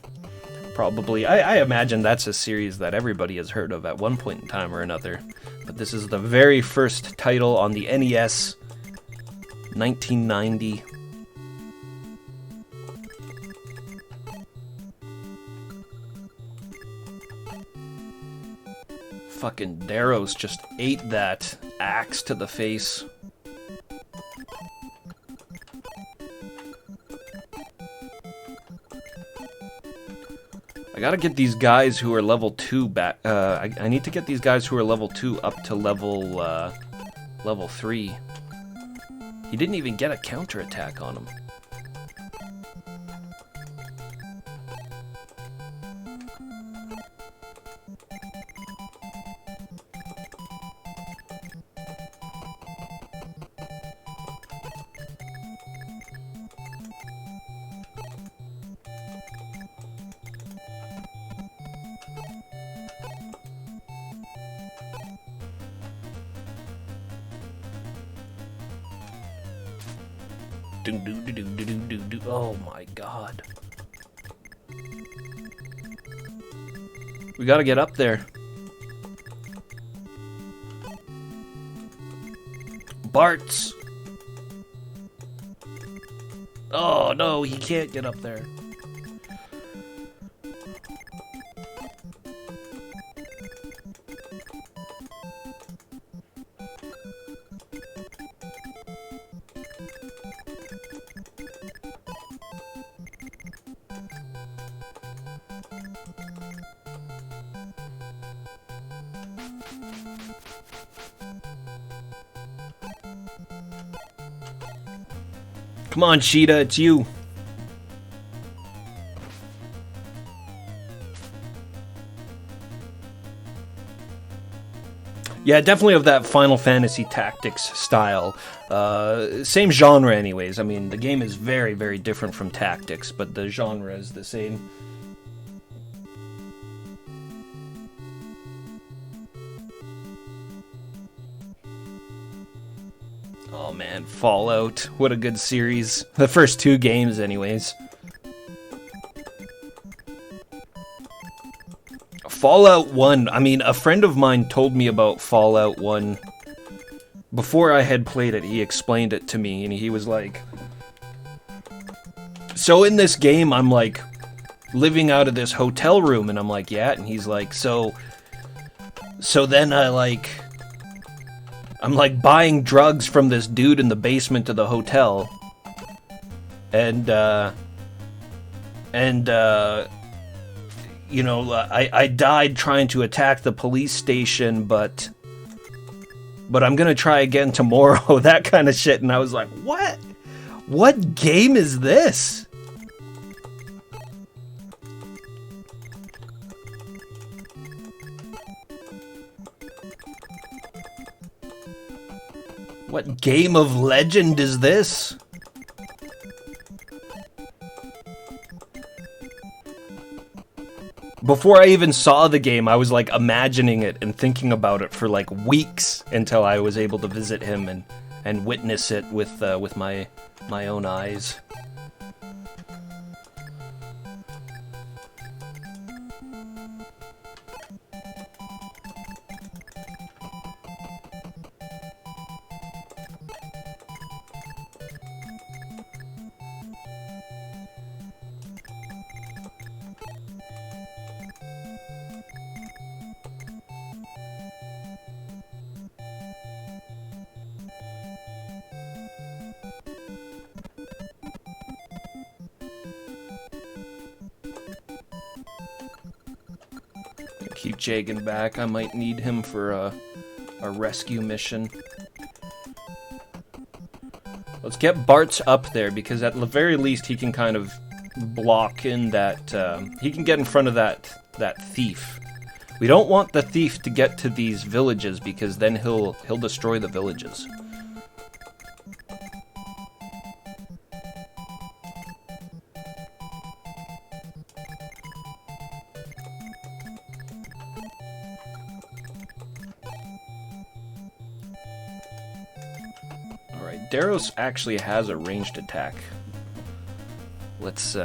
Probably. I imagine that's a series that everybody has heard of at one point in time or another. But this is the very first title on the NES, 1990. Fucking Darrow's just ate that axe to the face. I gotta get these guys who are level 2 back. I need to get these guys who are level 2 up to level 3. He didn't even get a counterattack on him. Oh my god. We gotta get up there. Bart's. Oh no, he can't get up there. Come on, Sheeta, it's you. Yeah, definitely of that Final Fantasy Tactics style. Same genre anyways. I mean, the game is very, very different from Tactics, but the genre is the same. Oh man, Fallout. What a good series. The first 2 games, anyways. Fallout 1. I mean, a friend of mine told me about Fallout 1. Before I had played it, he explained it to me, and he was like... So in this game, I'm like... living out of this hotel room, and I'm like, yeah, and he's like, so then I'm like buying drugs from this dude in the basement of the hotel, and you know, I died trying to attack the police station, but I'm gonna try again tomorrow, that kind of shit, and I was like, what game is this? What game of legend is this? Before I even saw the game, I was like imagining it and thinking about it for like weeks until I was able to visit him and witness it with my own eyes. Keep Jagan back. I might need him for a rescue mission. Let's get Bart's up there, because at the very least he can kind of block in that... he can get in front of that thief. We don't want the thief to get to these villages, because then he'll destroy the villages. Daros actually has a ranged attack. Let's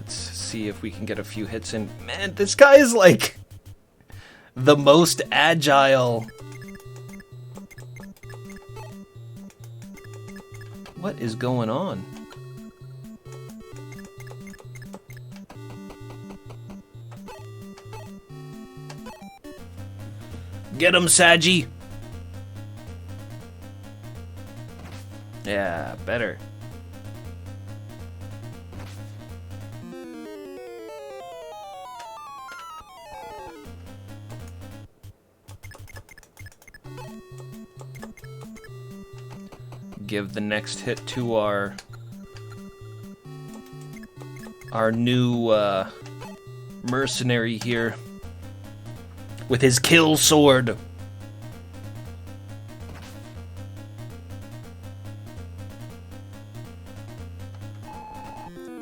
see if we can get a few hits in. Man, this guy is like the most agile. What is going on? Get him, Saji! Yeah, better. Give the next hit to our new mercenary here with his kill sword.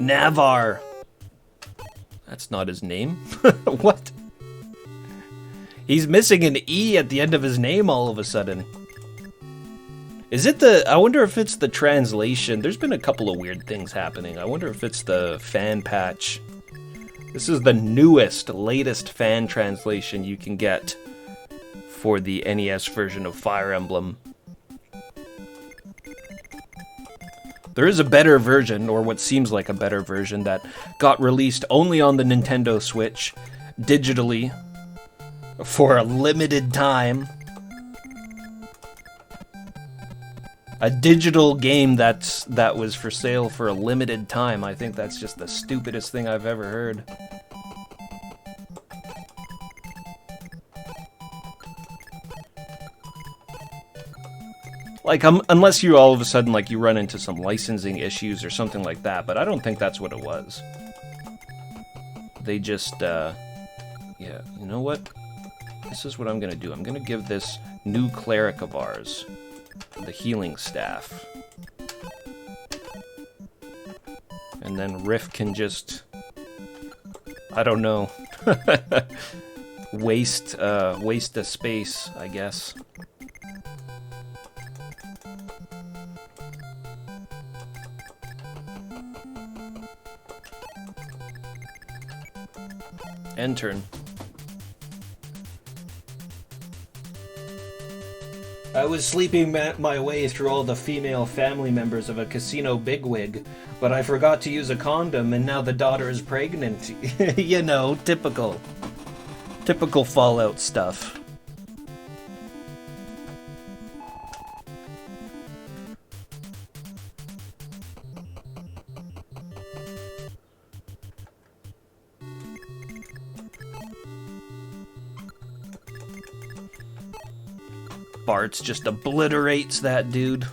Navar. That's not his name. What? He's missing an E at the end of his name all of a sudden. Is it the... I wonder if it's the translation. There's been a couple of weird things happening. I wonder if it's the fan patch. This is the newest, latest fan translation you can get for the NES version of Fire Emblem. There is a better version, or what seems like a better version, that got released only on the Nintendo Switch, digitally, for a limited time. A digital game that was for sale for a limited time. I think that's just the stupidest thing I've ever heard. Like, unless you all of a sudden, like, you run into some licensing issues or something like that, but I don't think that's what it was. They just, yeah, you know what? This is what I'm gonna do. I'm gonna give this new cleric of ours the healing staff. And then Riff can just, I don't know, waste the space, I guess. End turn. I was sleeping my way through all the female family members of a casino bigwig, but I forgot to use a condom, and now the daughter is pregnant. You know, typical. Typical Fallout stuff. Bart's just obliterates that dude.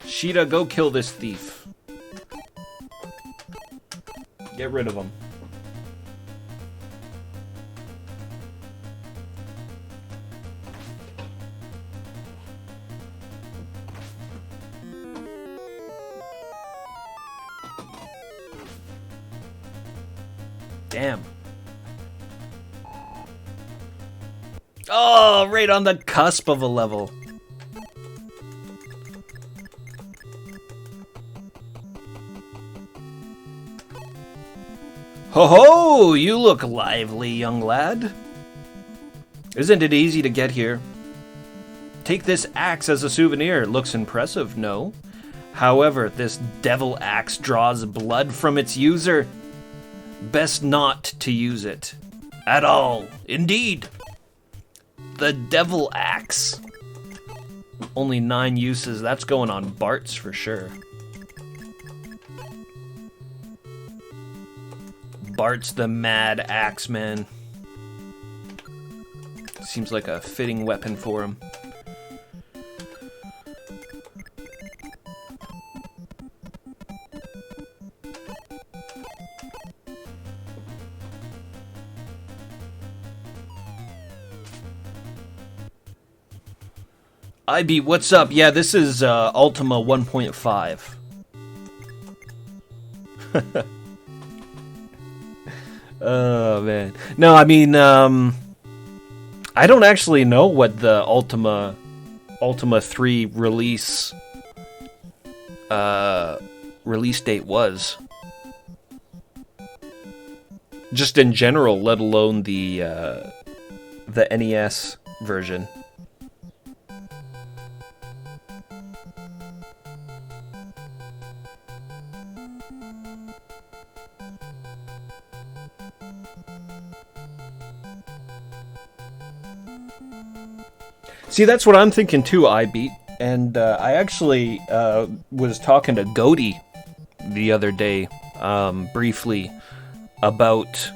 Sheeta, go kill this thief. Get rid of him. Damn. Oh, right on the cusp of a level. Ho ho! You look lively, young lad. Isn't it easy to get here? Take this axe as a souvenir. It looks impressive, no? However, this devil axe draws blood from its user. Best not to use it. At all. Indeed. The devil axe. Only 9 uses. That's going on Bart's for sure. Bart's the mad axe man. Seems like a fitting weapon for him. IB, what's up? Yeah, this is Ultima 1.5. Oh, man. No, I mean, I don't actually know what the Ultima 3 release date was. Just in general, let alone the NES version. See, that's what I'm thinking too, I-Beat. And I actually was talking to Goaty the other day, briefly, about...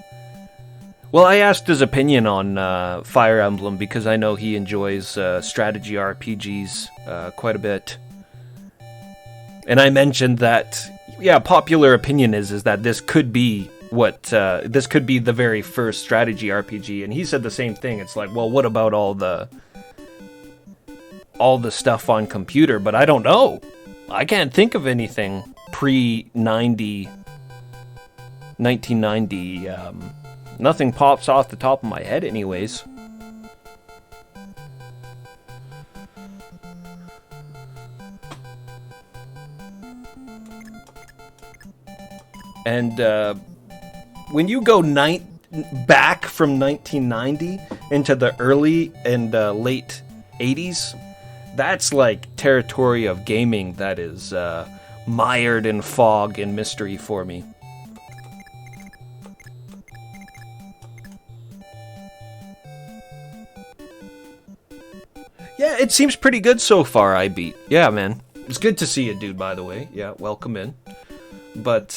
Well, I asked his opinion on Fire Emblem, because I know he enjoys strategy RPGs quite a bit. And I mentioned that, yeah, popular opinion is that this could be this could be the very first strategy RPG. And he said the same thing. It's like, well, what about all the stuff on computer? But I don't know. I can't think of anything pre-1990. Nothing pops off the top of my head anyways. And when you go back from 1990 into the early and late 80s, that's like territory of gaming that is mired in fog and mystery for me. Yeah, it seems pretty good so far, I-Beat. Yeah, man. It's good to see you, dude, by the way. Yeah, welcome in. But,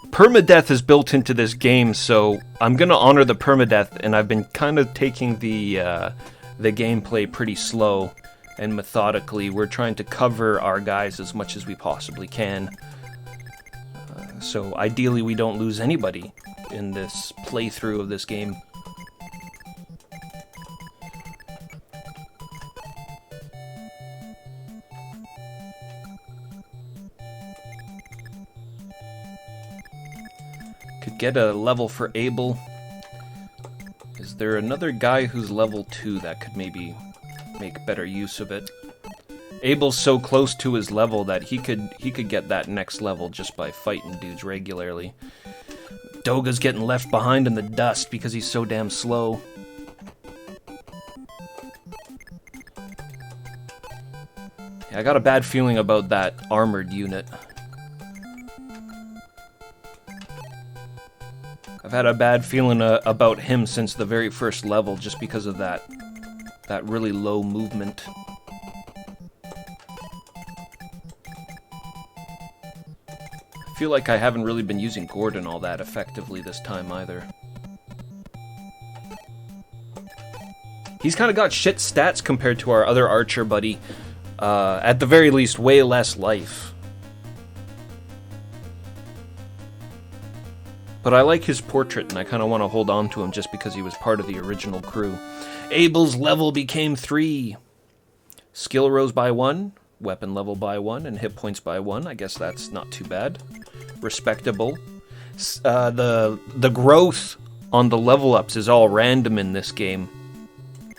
permadeath is built into this game, so I'm gonna honor the permadeath, and I've been kind of taking the gameplay pretty slow and methodically. We're trying to cover our guys as much as we possibly can. So ideally we don't lose anybody in this playthrough of this game. get a level for Abel. Is there another guy who's level 2 that could maybe make better use of it? Abel's so close to his level that he could get that next level just by fighting dudes regularly. Doga's getting left behind in the dust because he's so damn slow. Yeah, I got a bad feeling about that armored unit. I've had a bad feeling about him since the very first level just because of that really low movement. I feel like I haven't really been using Gordon all that effectively this time either. He's kind of got shit stats compared to our other archer buddy. At the very least, way less life. But I like his portrait, and I kind of want to hold on to him just because he was part of the original crew. Abel's level became 3. Skill rose by 1, weapon level by 1, and hit points by 1. I guess that's not too bad. Respectable. The growth on the level ups is all random in this game.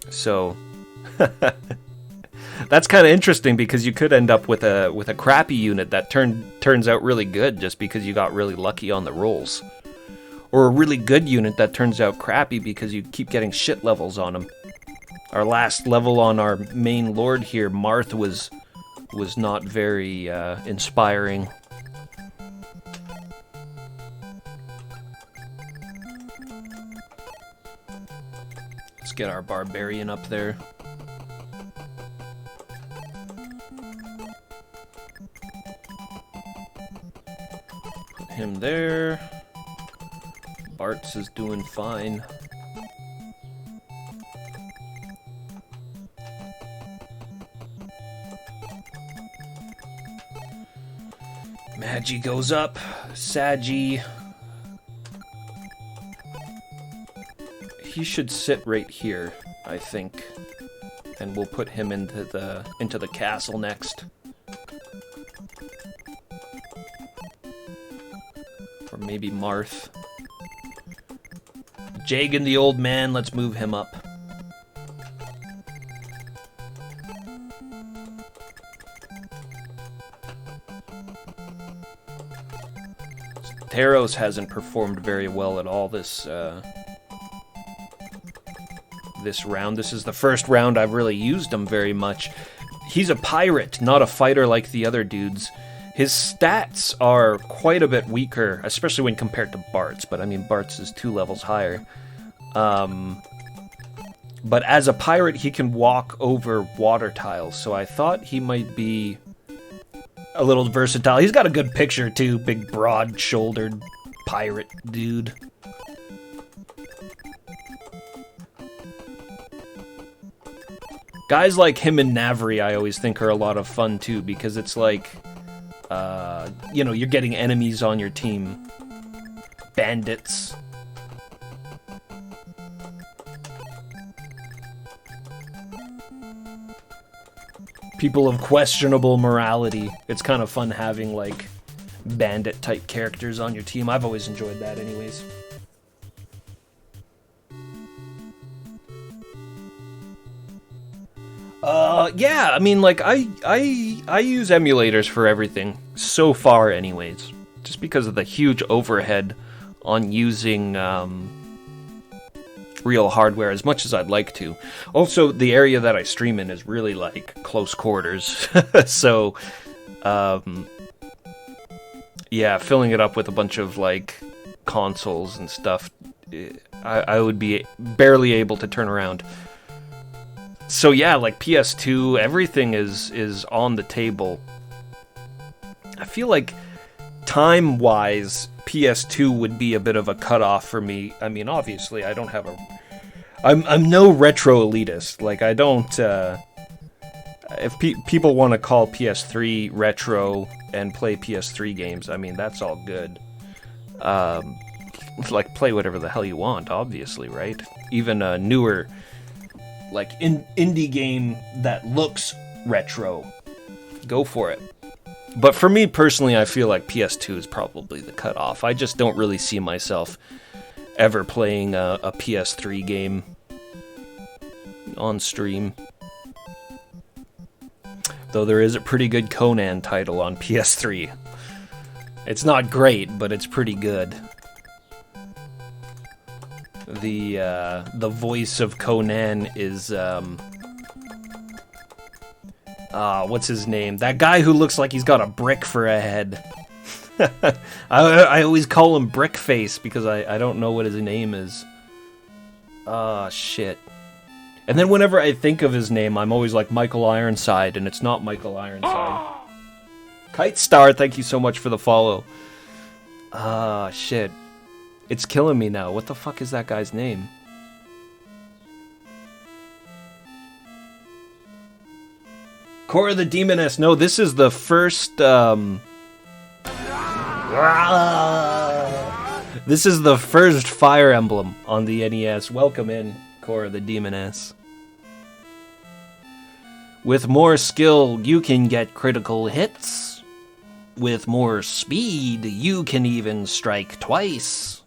So that's kind of interesting because you could end up with a crappy unit that turns out really good just because you got really lucky on the rolls. Or a really good unit that turns out crappy because you keep getting shit levels on them. Our last level on our main lord here, Marth, was not very inspiring. Let's get our barbarian up there. Put him there. Bart's is doing fine. Magi goes up. Sagi. He should sit right here, I think. And we'll put him into the castle next. Or maybe Marth. Jagan the old man, let's move him up. Taros hasn't performed very well at all this round. This is the first round I've really used him very much. He's a pirate, not a fighter like the other dudes. His stats are quite a bit weaker, especially when compared to Bart's, but I mean Bart's is 2 levels higher. But as a pirate, he can walk over water tiles, so I thought he might be a little versatile. He's got a good picture too, big broad-shouldered pirate dude. Guys like him and Navri I always think are a lot of fun too, because it's like, you know, you're getting enemies on your team. Bandits. People of questionable morality. It's kind of fun having, like, bandit-type characters on your team. I've always enjoyed that anyways. Yeah, I mean, like, I use emulators for everything, so far anyways. Just because of the huge overhead on using, real hardware as much as I'd like to. Also, the area that I stream in is really, like, close quarters. So, yeah, filling it up with a bunch of, like, consoles and stuff, I would be barely able to turn around. So yeah, like PS2, everything is on the table. I feel like time-wise, PS2 would be a bit of a cutoff for me. I mean, obviously, I don't have I'm no retro elitist. Like, I don't, if people want to call PS3 retro and play PS3 games, I mean, that's all good. Like, play whatever the hell you want, obviously, right? Even a newer, like, indie game that looks retro, go for it. But for me personally, I feel like PS2 is probably the cutoff. I just don't really see myself ever playing a PS3 game on stream. Though there is a pretty good Conan title on PS3. It's not great, but it's pretty good. The voice of Conan is what's his name? That guy who looks like he's got a brick for a head. I always call him Brickface because I don't know what his name is. Shit. And then whenever I think of his name, I'm always like Michael Ironside, and it's not Michael Ironside. Kite Star, thank you so much for the follow. Shit. It's killing me now. What the fuck is that guy's name? Core of the Demoness. No, this is the first, This is the first Fire Emblem on the NES. Welcome in, Core of the Demoness. With more skill, you can get critical hits. With more speed, you can even strike twice.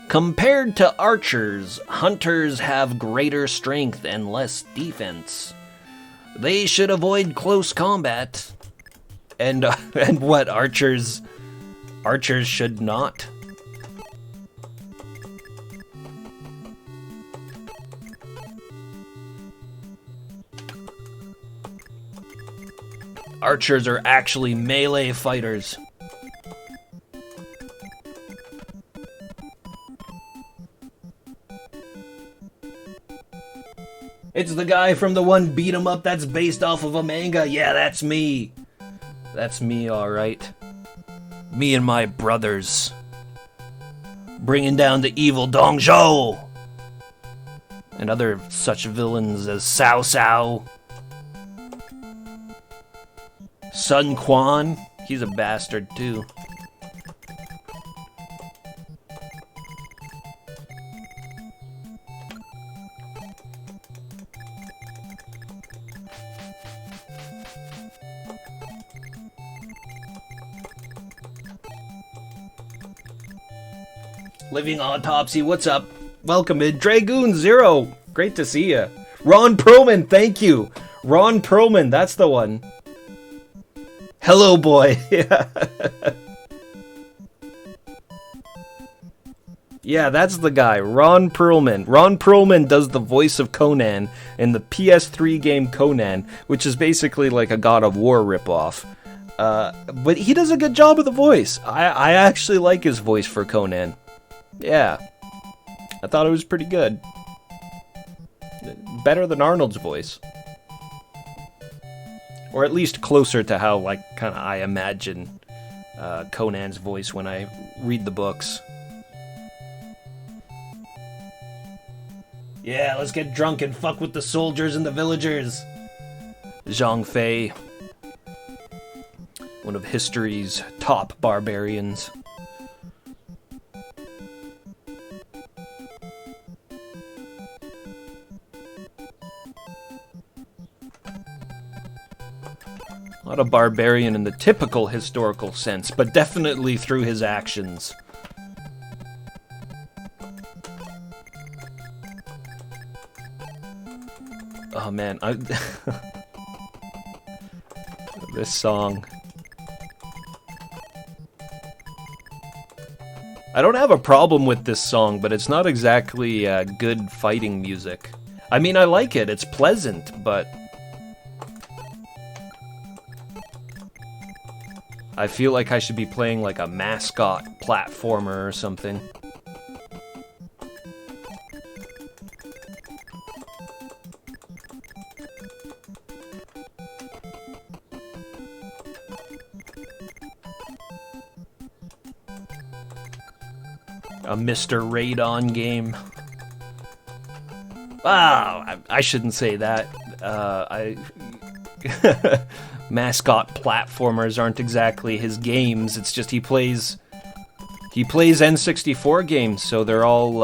Compared to archers, hunters have greater strength and less defense. They should avoid close combat. And what, archers should not? Archers are actually melee fighters. It's the guy from the one beat 'em up that's based off of a manga. Yeah, that's me. That's me, alright. Me and my brothers. Bringing down the evil Dongzhou. And other such villains as Cao Cao. Sun Quan. He's a bastard, too. Living Autopsy, what's up? Welcome in. Dragoon Zero, great to see you. Ron Perlman, thank you. Ron Perlman, that's the one. Hello, boy. Yeah, that's the guy, Ron Perlman. Ron Perlman does the voice of Conan in the PS3 game Conan, which is basically like a God of War ripoff. But he does a good job of the voice. I actually like his voice for Conan. Yeah, I thought it was pretty good. Better than Arnold's voice. Or at least closer to how, like, kind of I imagine Conan's voice when I read the books. Yeah, let's get drunk and fuck with the soldiers and the villagers. Zhang Fei. One of history's top barbarians. Not a barbarian in the typical historical sense, but definitely through his actions. Oh man, this song. I don't have a problem with this song, but it's not exactly good fighting music. I mean, I like it, it's pleasant, but I feel like I should be playing like a mascot platformer or something. A Mr. Radon game. Wow, I shouldn't say that. Mascot platformers aren't exactly his games, it's just he plays He plays N64 games, so they're all,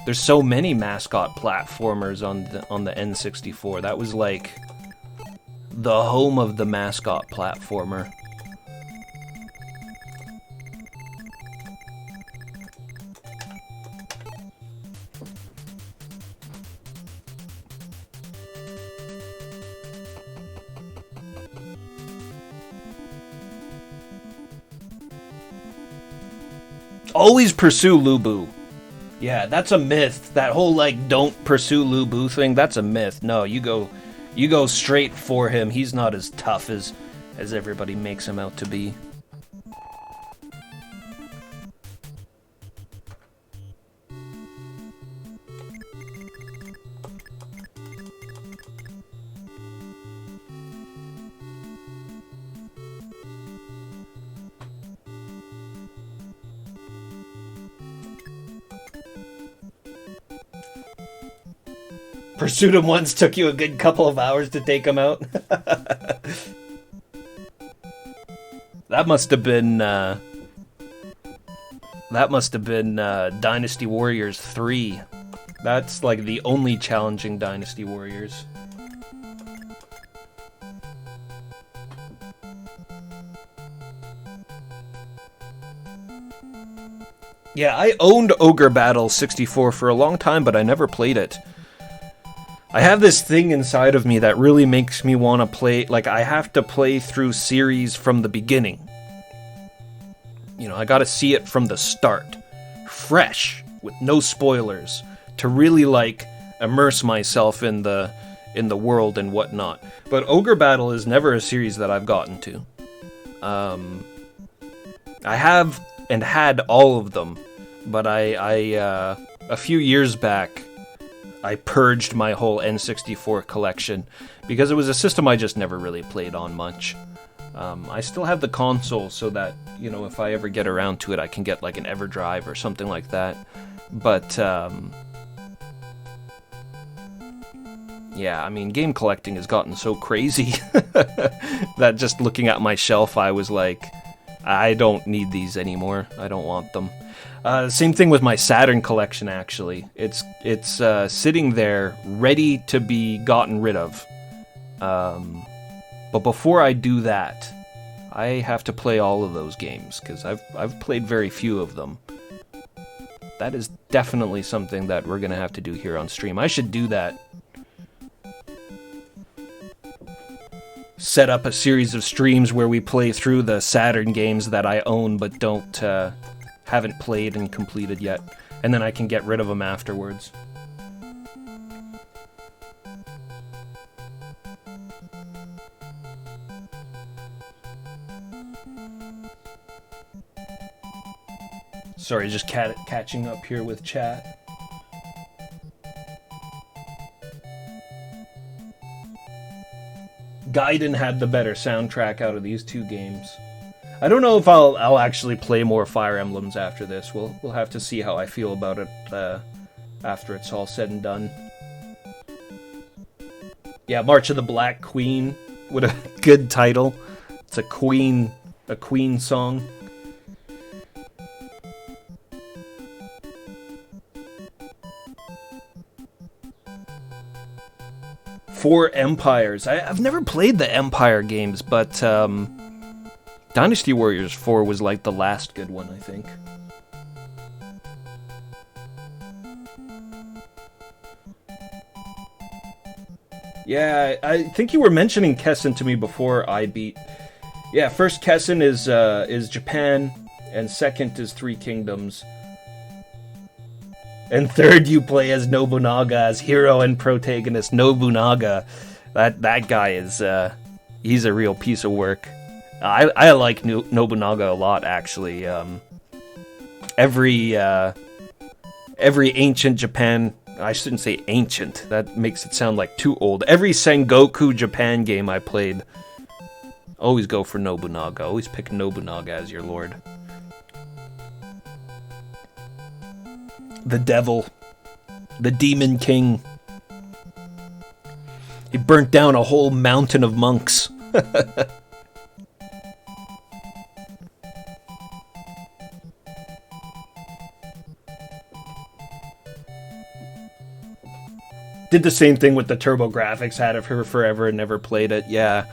there's so many mascot platformers on the N64. That was like the home of the mascot platformer. Always pursue Lubu. Yeah, that's a myth. That whole, like, don't pursue Lubu thing, that's a myth. No, you go straight for him. He's not as tough as everybody makes him out to be. Pursued him once, took you a good couple of hours to take him out. That must have been Dynasty Warriors 3. That's like the only challenging Dynasty Warriors. Yeah, I owned Ogre Battle 64 for a long time, but I never played it. I have this thing inside of me that really makes me want to play, like, I have to play through series from the beginning. You know, I gotta see it from the start. Fresh, with no spoilers, to really, like, immerse myself in the world and whatnot. But Ogre Battle is never a series that I've gotten to. I have and had all of them, but I a few years back, I purged my whole N64 collection because it was a system I just never really played on much. I still have the console so that, you know, if I ever get around to it, I can get like an EverDrive or something like that. But, yeah, I mean, game collecting has gotten so crazy that just looking at my shelf, I was like, I don't need these anymore. I don't want them. Same thing with my Saturn collection, actually. It's sitting there, ready to be gotten rid of. But before I do that, I have to play all of those games, because I've played very few of them. That is definitely something that we're going to have to do here on stream. I should do that. Set up a series of streams where we play through the Saturn games that I own but haven't played and completed yet, and then I can get rid of them afterwards. Sorry, just catching up here with chat. Gaiden had the better soundtrack out of these two games. I don't know if I'll actually play more Fire Emblems after this. We'll have to see how I feel about it after it's all said and done. Yeah, March of the Black Queen. What a good title. It's a Queen song. Four Empires. I've never played the Empire games, but Dynasty Warriors 4 was like the last good one, I think. Yeah, I think you were mentioning Kessen to me before I beat. Yeah, first Kessen is Japan, and second is Three Kingdoms. And third, you play as Nobunaga, as hero and protagonist Nobunaga. That guy is, he's a real piece of work. I like Nobunaga a lot, actually. Every ancient Japan, I shouldn't say ancient, that makes it sound like too old. Every Sengoku Japan game I played, always go for Nobunaga. Always pick Nobunaga as your lord. The devil. The demon king. He burnt down a whole mountain of monks. Did the same thing with the TurboGrafx, had it for forever and never played it. Yeah.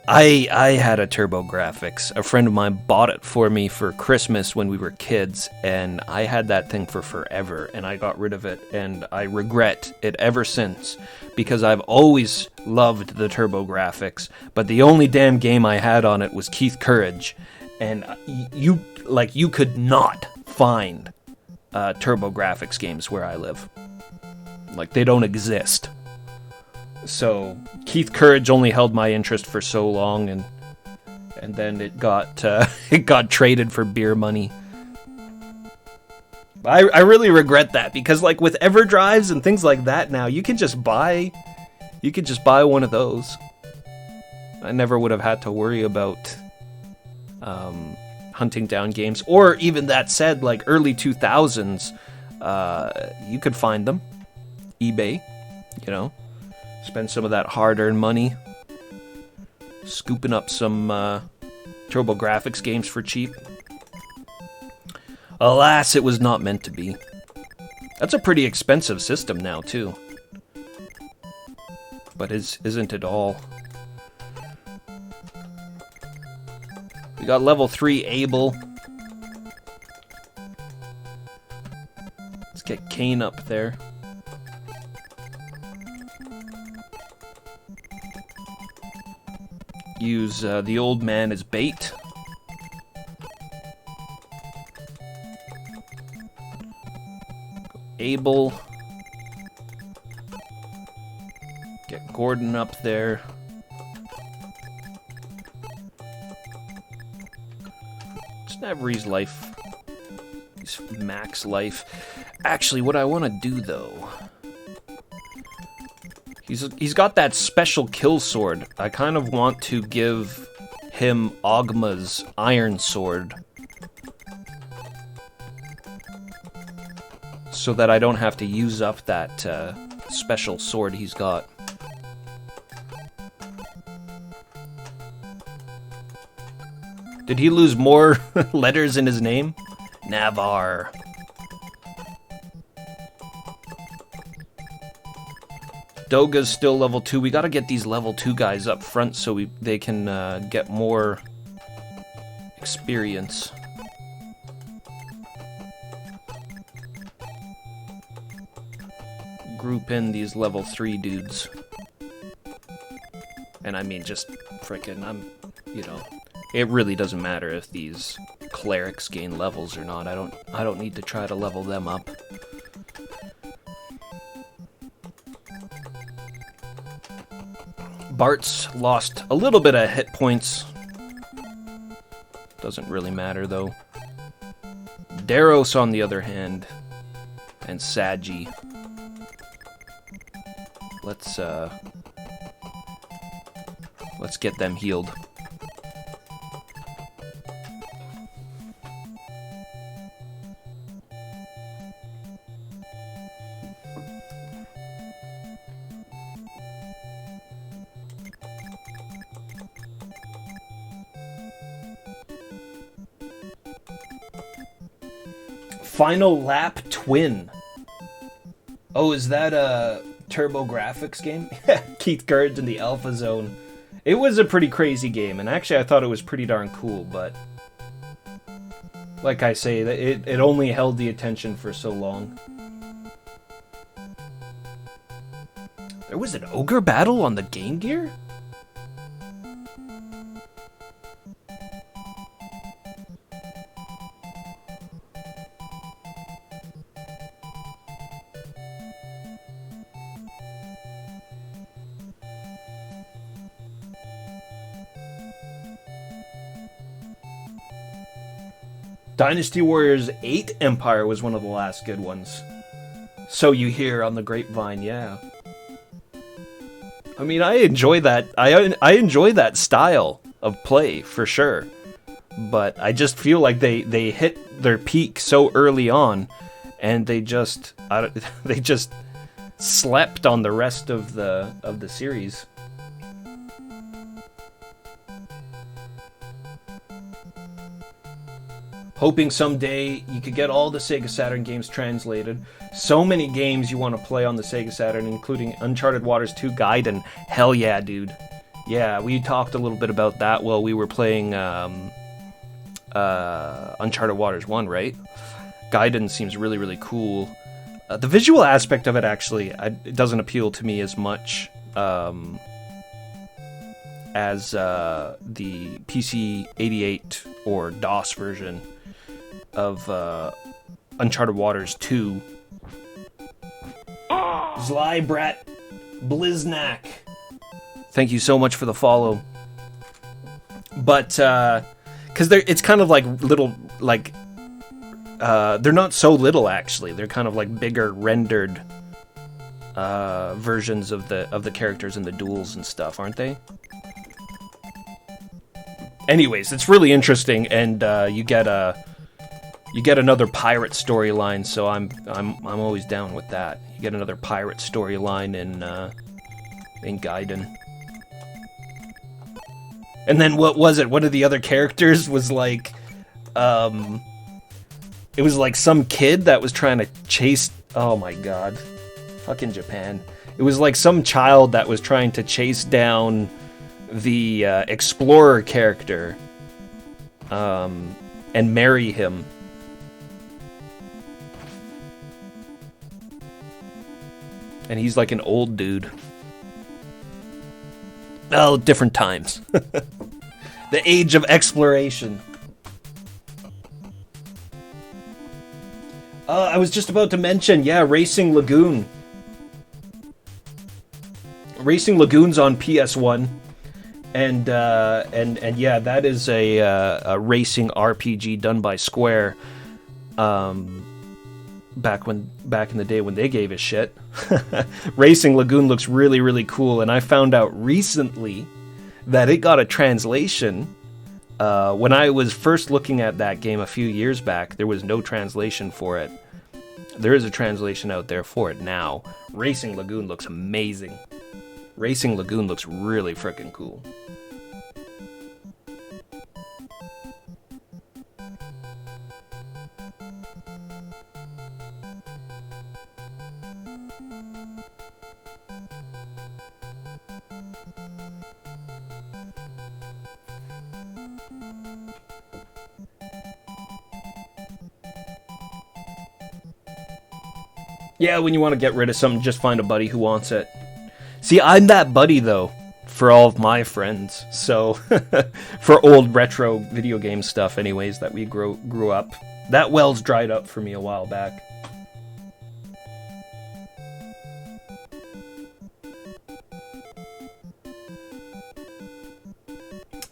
I had a TurboGrafx. A friend of mine bought it for me for Christmas when we were kids, and I had that thing for forever, and I got rid of it, and I regret it ever since, because I've always loved the TurboGrafx, but the only damn game I had on it was Keith Courage, and you could not find TurboGrafx games where I live. Like, they don't exist. So Keith Courage only held my interest for so long, and then it got traded for beer money. I really regret that, because like with EverDrives and things like that now, you could just buy one of those. I never would have had to worry about hunting down games, or even that said, like early 2000s, you could find them, eBay, you know. Spend some of that hard-earned money scooping up some TurboGrafx games for cheap. Alas, it was not meant to be. That's a pretty expensive system now, too. But isn't it all? We got level 3 Abel. Let's get Kane up there. Use the old man as bait. Abel. Get Gordon up there. Just Avery's life. He's max life. Actually, what I want to do though. He's got that special kill sword. I kind of want to give him Ogma's iron sword, so that I don't have to use up that special sword he's got. Did he lose more letters in his name? Navarre. Doga's still level 2. We gotta get these level 2 guys up front so they can get more experience. Group in these level 3 dudes. And I mean, just frickin', it really doesn't matter if these clerics gain levels or not. I don't need to try to level them up. Bart's lost a little bit of hit points. Doesn't really matter, though. Daros, on the other hand, and Saji. Let's get them healed. Final Lap Twin. Oh, is that a TurboGrafx game? Keith Courage in the Alpha Zone. It was a pretty crazy game, and actually I thought it was pretty darn cool, but like I say, it only held the attention for so long. There was an ogre battle on the Game Gear? Dynasty Warriors 8 Empire was one of the last good ones. So you hear on the grapevine, yeah. I mean, I enjoy that. I enjoy that style of play for sure. But I just feel like they hit their peak so early on, and they just slept on the rest of the series. Hoping someday you could get all the Sega Saturn games translated. So many games you want to play on the Sega Saturn, including Uncharted Waters 2 Gaiden. Hell yeah, dude. Yeah, we talked a little bit about that while we were playing Uncharted Waters 1, right? Gaiden seems really, really cool. The visual aspect of it, actually, it doesn't appeal to me as much as the PC 88 or DOS version of Uncharted Waters 2. Zlybrat Bliznak. Thank you so much for the follow. But, because it's kind of like little, like, they're not so little, actually. They're kind of like bigger rendered versions of the characters in the duels and stuff, aren't they? Anyways, it's really interesting, and you get another pirate storyline, so I'm always down with that. You get another pirate storyline in Gaiden. And then what was it? One of the other characters was like, it was like some kid that was trying to chase. Oh my god, fucking Japan! It was like some child that was trying to chase down the explorer character, and marry him. And he's like an old dude. Well, different times. The age of exploration. I was just about to mention, yeah, Racing Lagoon. Racing Lagoon's on PS1. And yeah, that is a racing RPG done by Square. Back in the day when they gave a shit. Racing Lagoon looks really, really cool, and I found out recently that it got a translation. When I was first looking at that game a few years back, there was no translation for it. There is a translation out there for it now. Racing Lagoon looks amazing. Racing Lagoon looks really freaking cool. Yeah, when you want to get rid of something, just find a buddy who wants it. See, I'm that buddy, though, for all of my friends. So, for old retro video game stuff, anyways, that we grew up. That well's dried up for me a while back.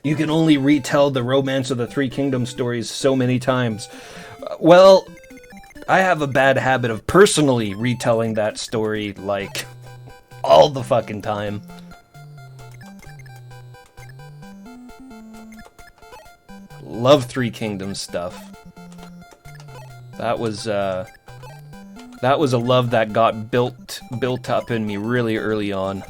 You can only retell the Romance of the Three Kingdoms stories so many times. Well, I have a bad habit of personally retelling that story, like, all the fucking time. Love Three Kingdoms stuff. That was a love that got built up in me really early on.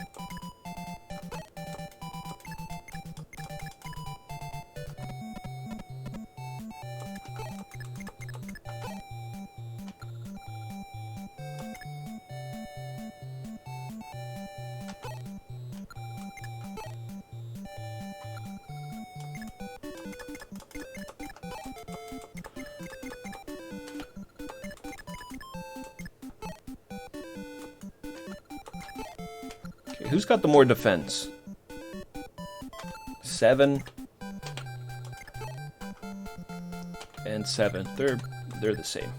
Who's got the more defense? 7 and 7. They're the same.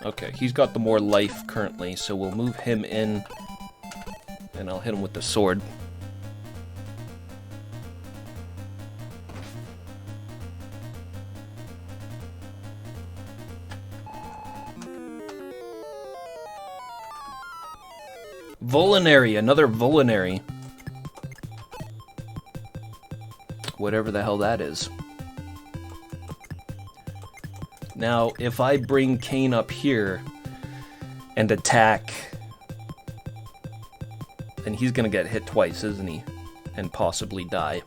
Okay, he's got the more life currently, so we'll move him in, and I'll hit him with the sword. Volinary, another Volinary. Whatever the hell that is. Now, if I bring Kane up here and attack, then he's gonna get hit twice, isn't he? and possibly die.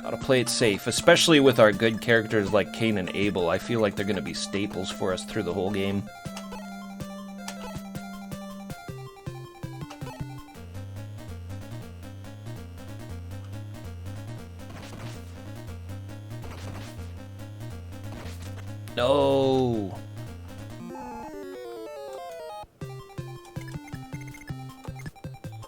Gotta play it safe, especially with our good characters like Cain and Abel. I feel like they're gonna be staples for us through the whole game. No.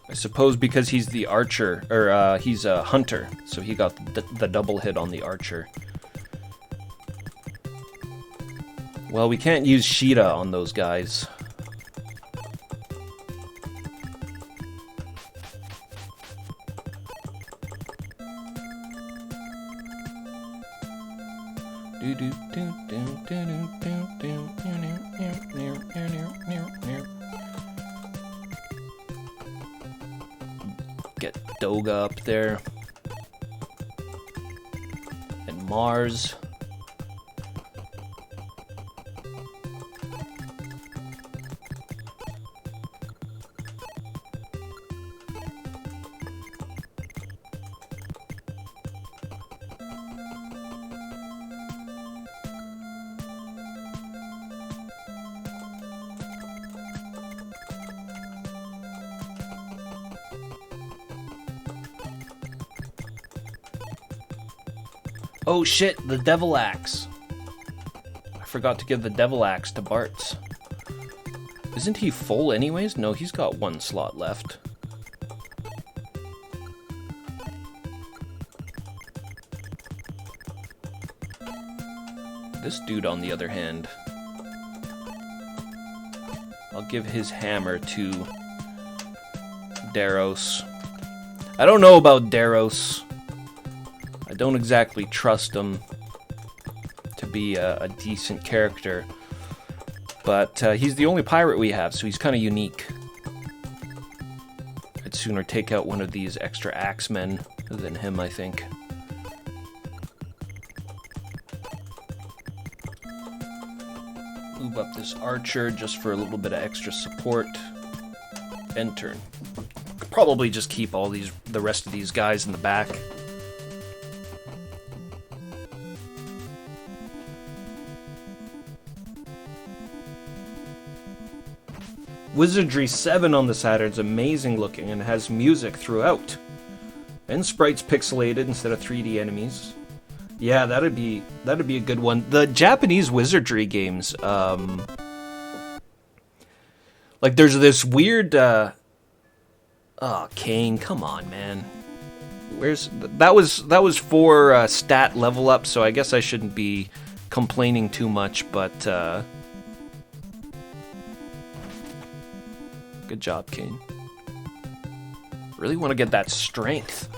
I suppose because he's the archer, or he's a hunter, so he got the double hit on the archer. Well, we can't use Sheeta on those guys. Get Doga up there. And Mars. Oh shit, the Devil Axe. I forgot to give the Devil Axe to Bartz. Isn't he full anyways? No, he's got one slot left. This dude, on the other hand, I'll give his hammer to Daros. I don't know about Daros. I don't exactly trust him to be a decent character, but he's the only pirate we have, so he's kind of unique. I'd sooner take out one of these extra axemen than him, I think. Move up this archer just for a little bit of extra support. End turn. Could probably just keep all the rest of these guys in the back. Wizardry 7 on the Saturn's amazing looking and has music throughout. And sprites pixelated instead of 3D enemies. Yeah, that'd be a good one. The Japanese wizardry games, like there's this weird oh, Kane, come on, man. That was for stat level up, so I guess I shouldn't be complaining too much, but good job, Kane. Really want to get that strength.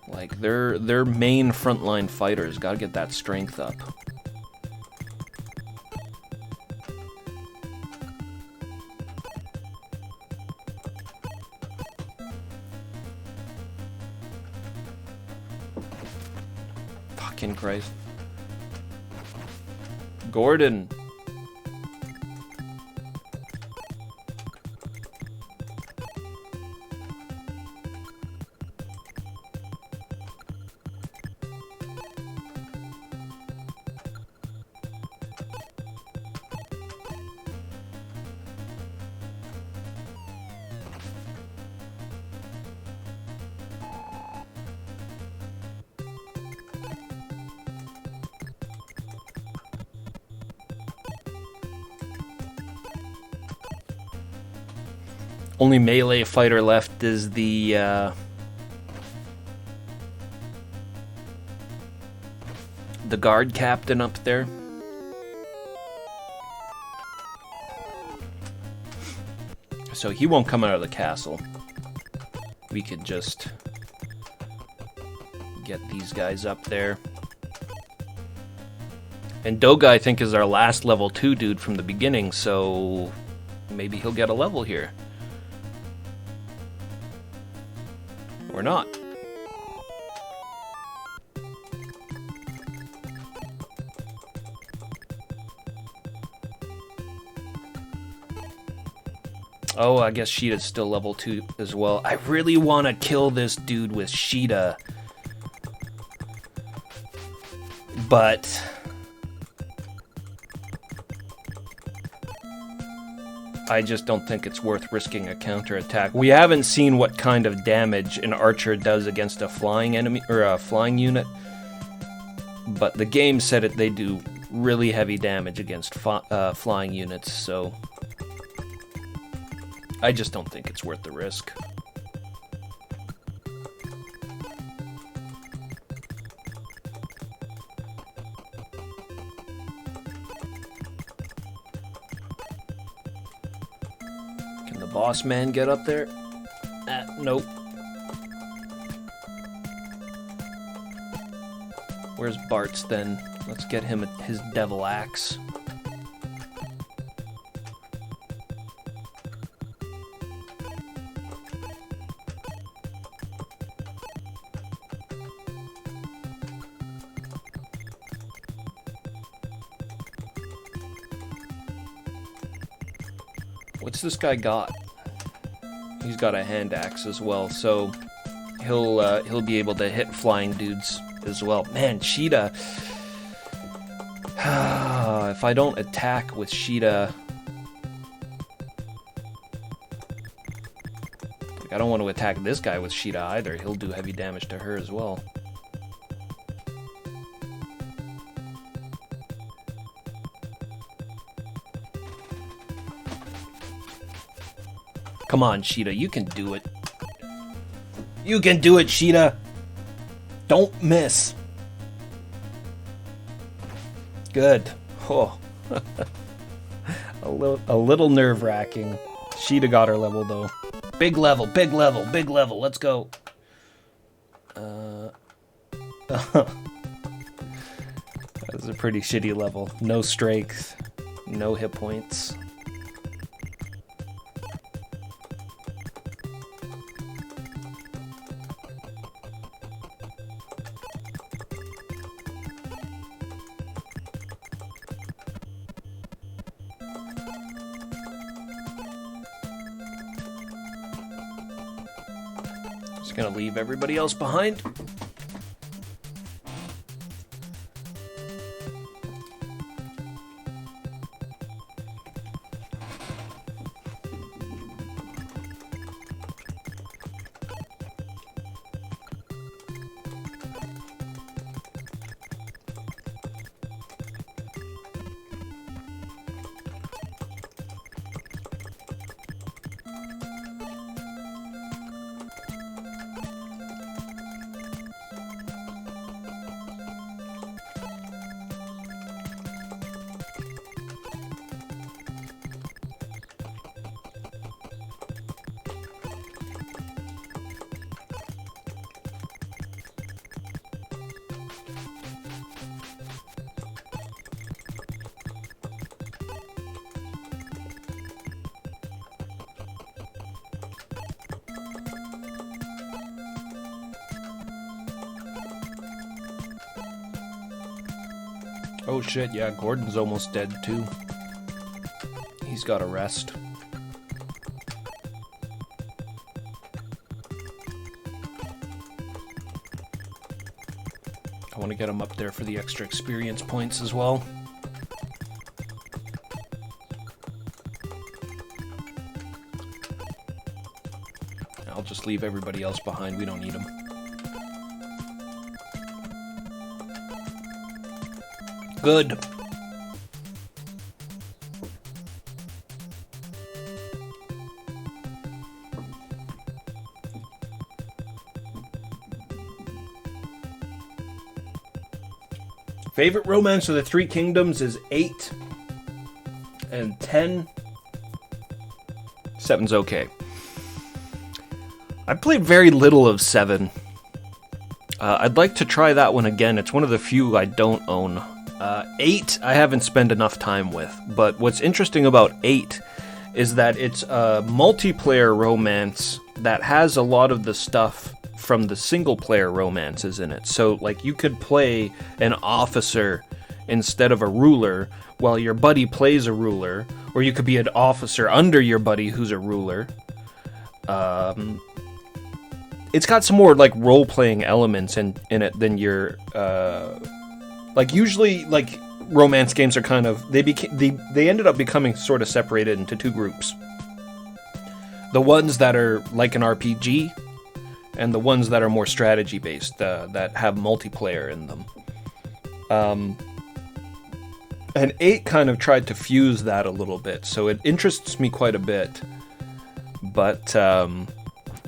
Like, their main frontline fighters gotta get that strength up. Fucking Christ. Gordon. Only melee fighter left is the guard captain up there. So he won't come out of the castle. We could just get these guys up there. And Doga, I think, is our last level 2 dude from the beginning, so maybe he'll get a level here. Or not. Oh, I guess Sheeta's still level 2 as well. I really want to kill this dude with Sheeta. But I just don't think it's worth risking a counterattack. We haven't seen what kind of damage an archer does against a flying enemy or a flying unit. But the game said they do really heavy damage against flying units, so I just don't think it's worth the risk. Can the boss man get up there? Nope. Where's Bart's then? Let's get him his devil axe. What's this guy got? He's got a hand axe as well, so he'll be able to hit flying dudes as well. Man, Sheeta. If I don't attack with Sheeta, like, I don't want to attack this guy with Sheeta either. He'll do heavy damage to her as well. Come on, Sheeta, you can do it. You can do it, Sheeta. Don't miss. Good. Oh. a little nerve-wracking. Sheeta got her level, though. Big level, big level, big level. Let's go. That was a pretty shitty level. No strength, no hit points. Gonna leave everybody else behind. Oh shit, yeah, Gordon's almost dead too. He's gotta rest. I want to get him up there for the extra experience points as well. I'll just leave everybody else behind, we don't need them. Good. Favorite romance of the Three Kingdoms is 8 and 10. 7's okay. I played very little of 7. I'd like to try that one again. It's one of the few I don't own. 8, I haven't spent enough time with, but what's interesting about 8 is that it's a multiplayer romance that has a lot of the stuff from the single-player romances in it. So, like, you could play an officer instead of a ruler, while your buddy plays a ruler, or you could be an officer under your buddy who's a ruler. It's got some more like role-playing elements in it than your like usually like romance games are kind of they ended up becoming sort of separated into two groups. The ones that are like an RPG, and the ones that are more strategy based, that have multiplayer in them. And 8 kind of tried to fuse that a little bit, so it interests me quite a bit. But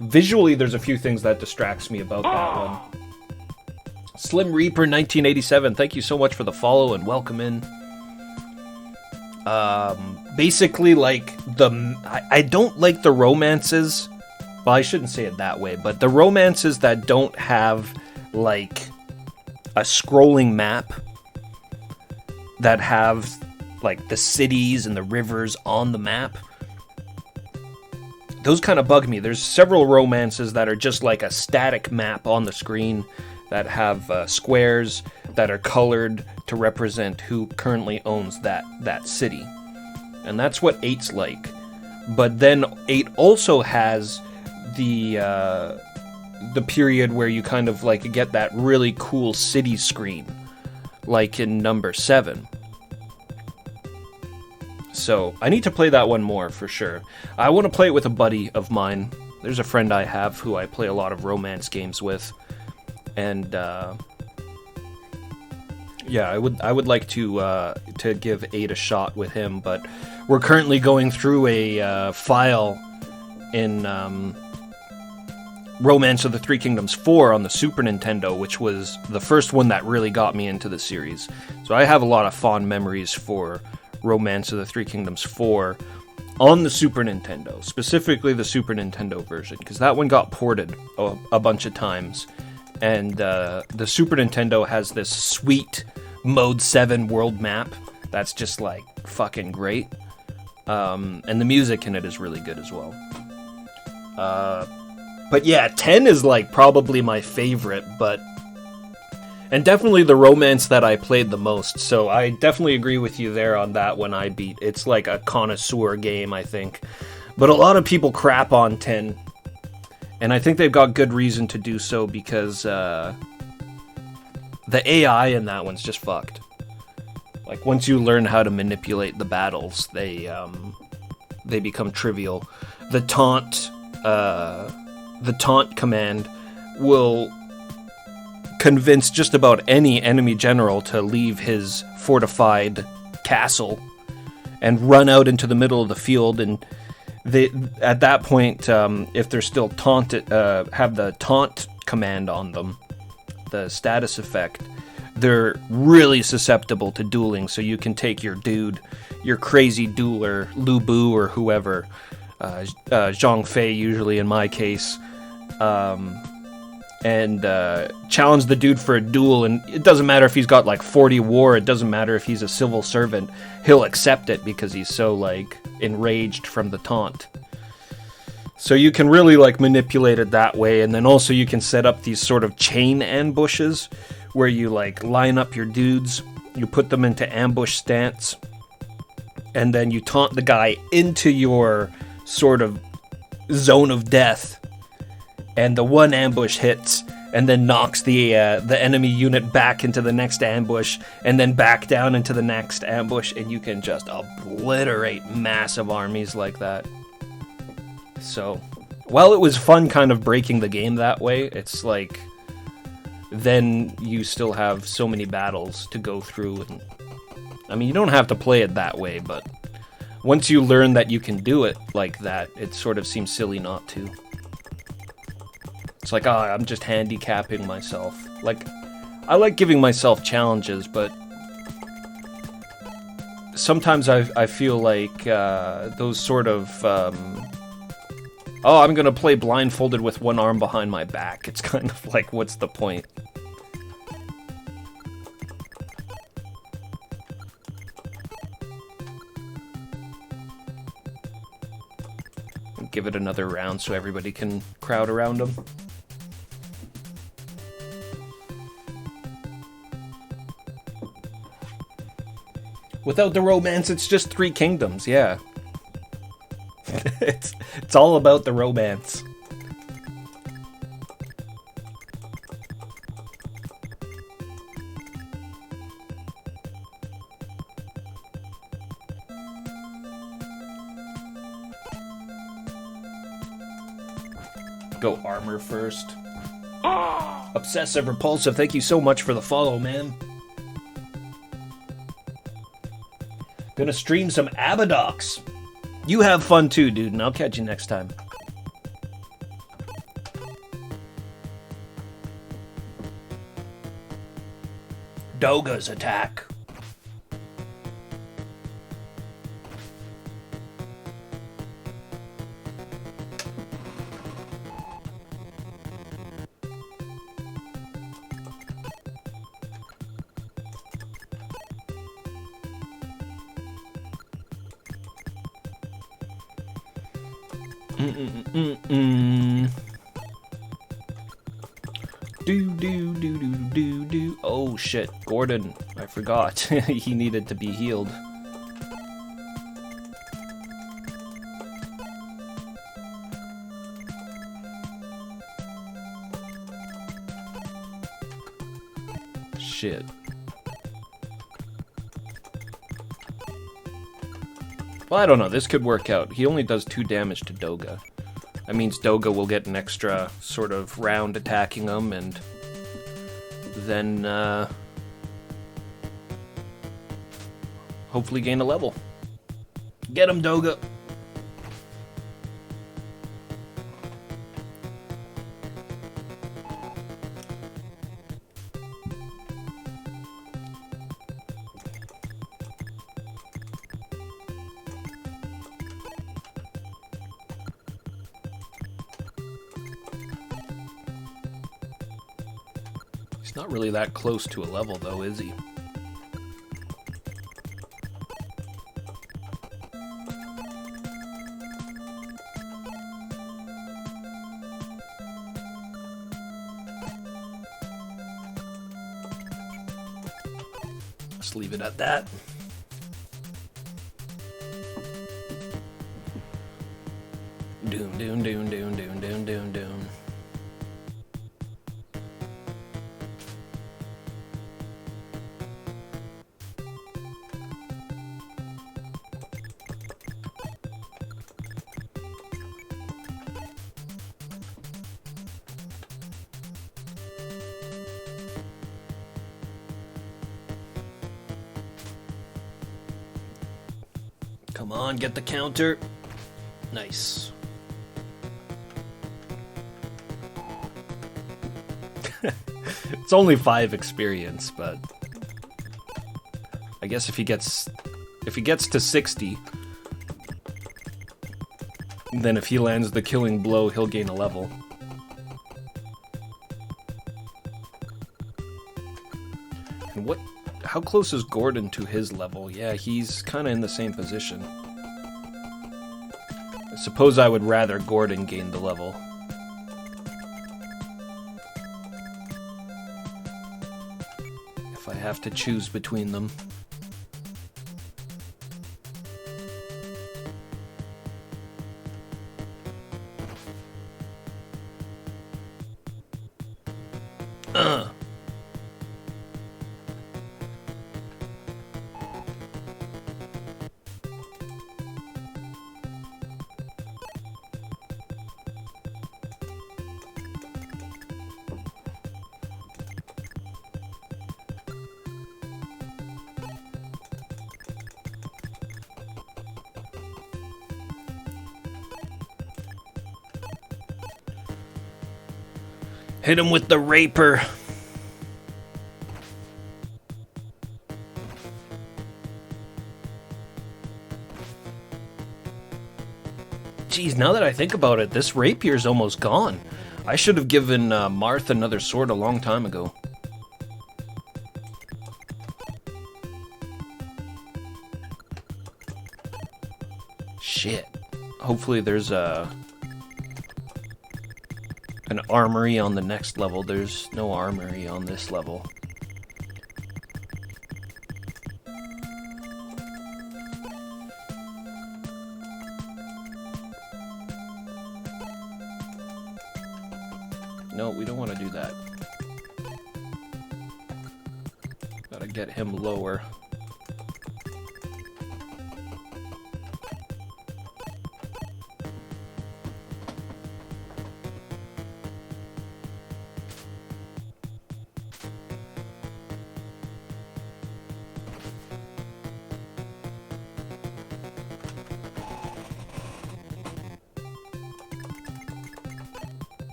visually, there's a few things that distracts me about that one. Slim Reaper 1987, thank you so much for the follow and welcome in. Basically, like, I don't like the romances. Well, I shouldn't say it that way, but the romances that don't have, like, a scrolling map, that have, like, the cities and the rivers on the map, those kind of bug me. There's several romances that are just like a static map on the screen that have squares that are colored to represent who currently owns that city. And that's what 8's like. But then 8 also has the period where you kind of like get that really cool city screen, like in number 7. So I need to play that one more for sure. I want to play it with a buddy of mine. There's a friend I have who I play a lot of romance games with, and yeah, I would like to give 8 a shot with him. But we're currently going through a file in Romance of the Three Kingdoms 4 on the Super Nintendo, which was the first one that really got me into the series. So I have a lot of fond memories for Romance of the Three Kingdoms 4 on the Super Nintendo, specifically the Super Nintendo version, because that one got ported a bunch of times, and the Super Nintendo has this sweet Mode 7 world map that's just like fucking great, and the music in it is really good as well. But yeah, 10 is like probably my favorite, and definitely the romance that I played the most, so I definitely agree with you there on that one. I beat. It's like a connoisseur game, I think. But a lot of people crap on 10, and I think they've got good reason to do so, because the AI in that one's just fucked. Like, once you learn how to manipulate the battles, they become trivial. The taunt command will convince just about any enemy general to leave his fortified castle and run out into the middle of the field, and at that point, if they're still taunted, have the taunt command on them, the status effect, they're really susceptible to dueling, so you can take your dude, your crazy dueler, Lu Bu or whoever, Zhang Fei usually in my case, and challenge the dude for a duel, and it doesn't matter if he's got like 40 war, it doesn't matter if he's a civil servant, he'll accept it because he's so like enraged from the taunt. So you can really like manipulate it that way, and then also you can set up these sort of chain ambushes where you like line up your dudes, you put them into ambush stance, and then you taunt the guy into your sort of zone of death, and the one ambush hits and then knocks the enemy unit back into the next ambush, and then back down into the next ambush, and you can just obliterate massive armies like that. So, while it was fun kind of breaking the game that way, it's like, then you still have so many battles to go through, and I mean, you don't have to play it that way, but once you learn that you can do it like that, it sort of seems silly not to. It's like, I'm just handicapping myself. Like, I like giving myself challenges, but sometimes I feel like those sort of, I'm gonna play blindfolded with one arm behind my back. It's kind of like, what's the point? Give it another round so everybody can crowd around them. Without the romance, it's just 3 kingdoms, yeah. it's all about the romance. Go armor first. Obsessive Repulsive, thank you so much for the follow, man. Gonna stream some Abadox. You have fun too, dude, and I'll catch you next time. Doga's attack. Do. Oh shit, Gordon. I forgot. He needed to be healed. Shit. Well, I don't know. This could work out. He only does 2 damage to Doga. That means Doga will get an extra sort of round attacking him, and then hopefully gain a level. Get him, Doga! Not really that close to a level, though, is he? Let's leave it at that. Doom, doom, doom, doom, doom, doom, doom, doom. Come on, get the counter. Nice. It's only 5 experience, but I guess if he gets to 60, then if he lands the killing blow, he'll gain a level. And how close is Gordon to his level? Yeah, he's kind of in the same position. I suppose I would rather Gordon gain the level. If I have to choose between them. Hit him with the raper. Geez, now that I think about it, this rapier's almost gone. I should have given Marth another sword a long time ago. Shit. Hopefully there's an armory on the next level. There's no armory on this level. No, we don't want to do that. Gotta get him lower.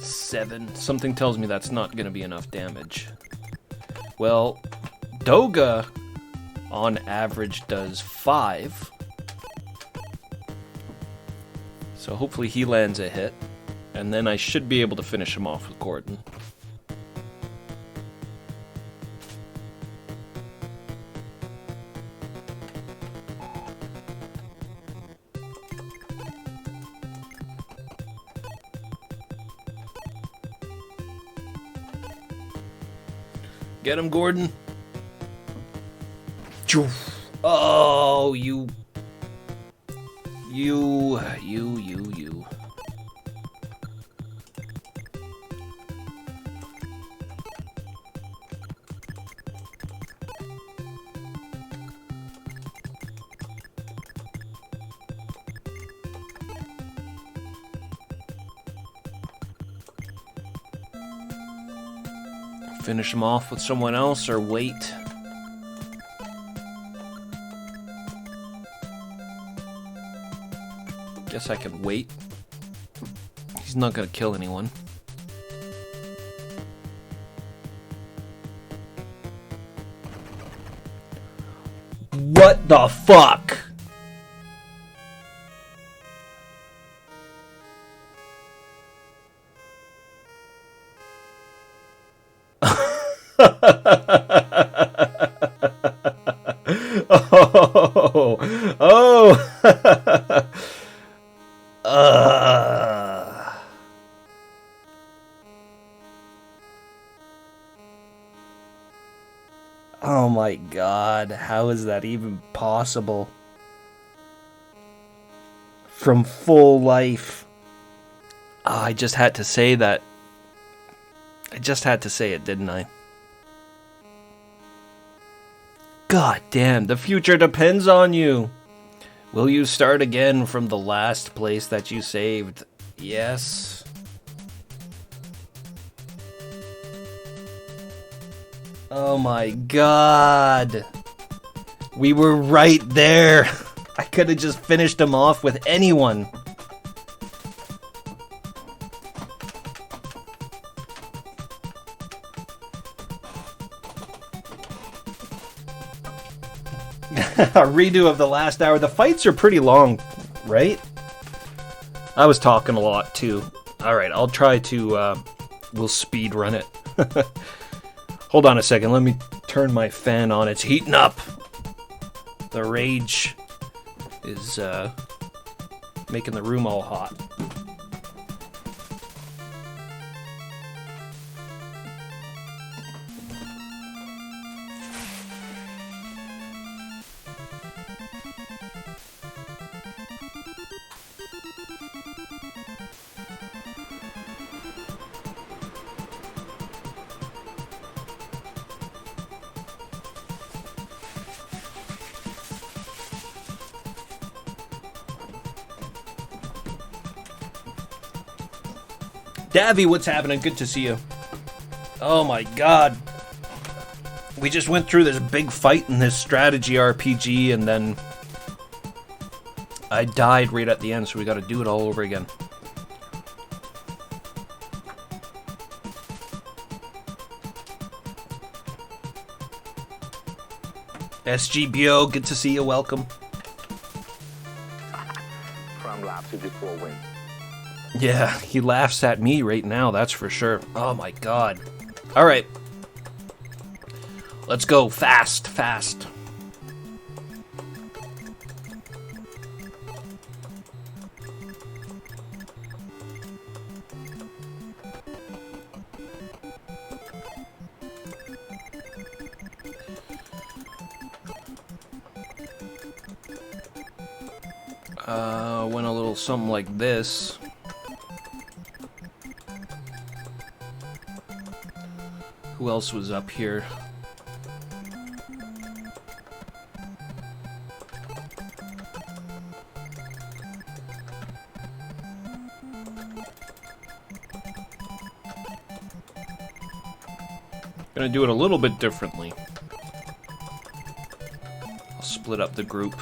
Seven. Something tells me that's not going to be enough damage. Well, Doga, on average, does 5. So hopefully he lands a hit. And then I should be able to finish him off with Gordon. Get him, Gordon. Oh, you. Finish him off with someone else or wait. Guess I can wait. He's not gonna kill anyone. What the fuck? Oh. Oh my god, how is that even possible? From full life. Oh, I just had to say that. I just had to say it, didn't I? God damn, the future depends on you. Will you start again from the last place that you saved? Yes. Oh my god. We were right there. I could have just finished him off with anyone. A redo of the last hour. The fights are pretty long, right? I was talking a lot too. Alright, I'll try to, we'll speed run it. Hold on a second, let me turn my fan on. It's heating up. The rage is, making the room all hot. Davy, what's happening? Good to see you. Oh my god. We just went through this big fight in this strategy RPG and then I died right at the end, so we gotta do it all over again. SGBO, good to see you, welcome. From laps before win. Yeah, he laughs at me right now, that's for sure. Oh my god. Alright. Let's go fast, fast. Went a little something like this. Who else was up here? Gonna do it a little bit differently. I'll split up the group.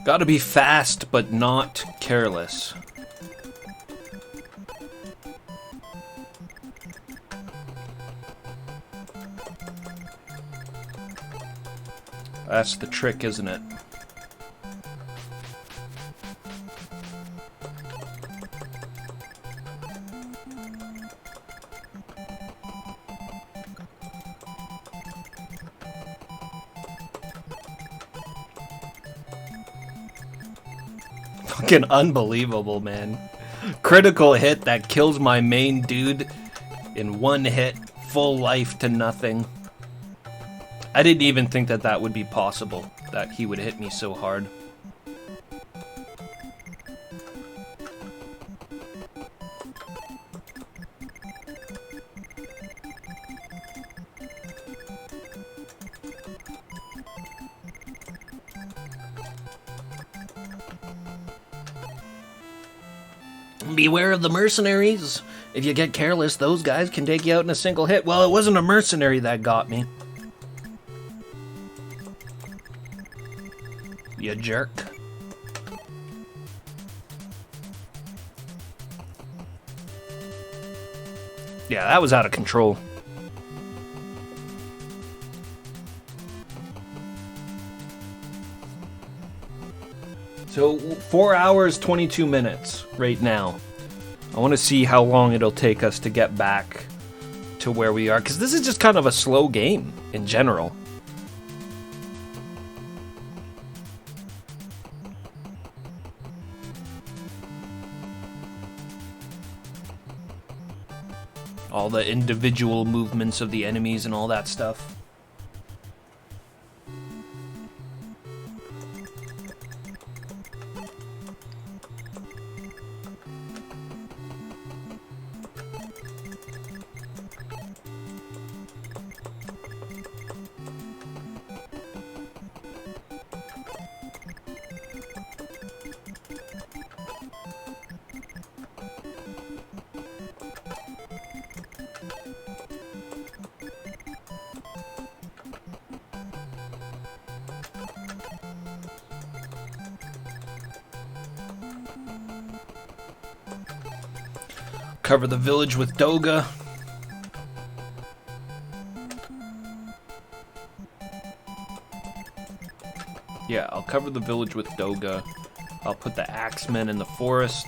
Gotta be fast, but not careless. That's the trick, isn't it? Fucking unbelievable, man. Critical hit that kills my main dude in one hit, full life to nothing. I didn't even think that that would be possible, that he would hit me so hard. Beware of the mercenaries. If you get careless, those guys can take you out in a single hit. Well, it wasn't a mercenary that got me. You jerk. Yeah, that was out of control. So, 4 hours, 22 minutes right now. I want to see how long it'll take us to get back to where we are, because this is just kind of a slow game in general. All the individual movements of the enemies and all that stuff. Cover the village with Doga. Yeah, I'll cover the village with Doga. I'll put the axemen in the forest.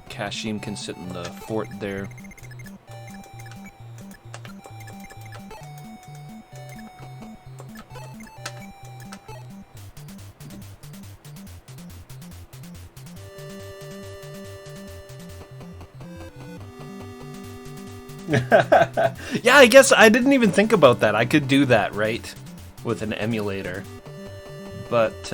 Kashim can sit in the fort there. Yeah, I guess I didn't even think about that. I could do that, right? With an emulator. But,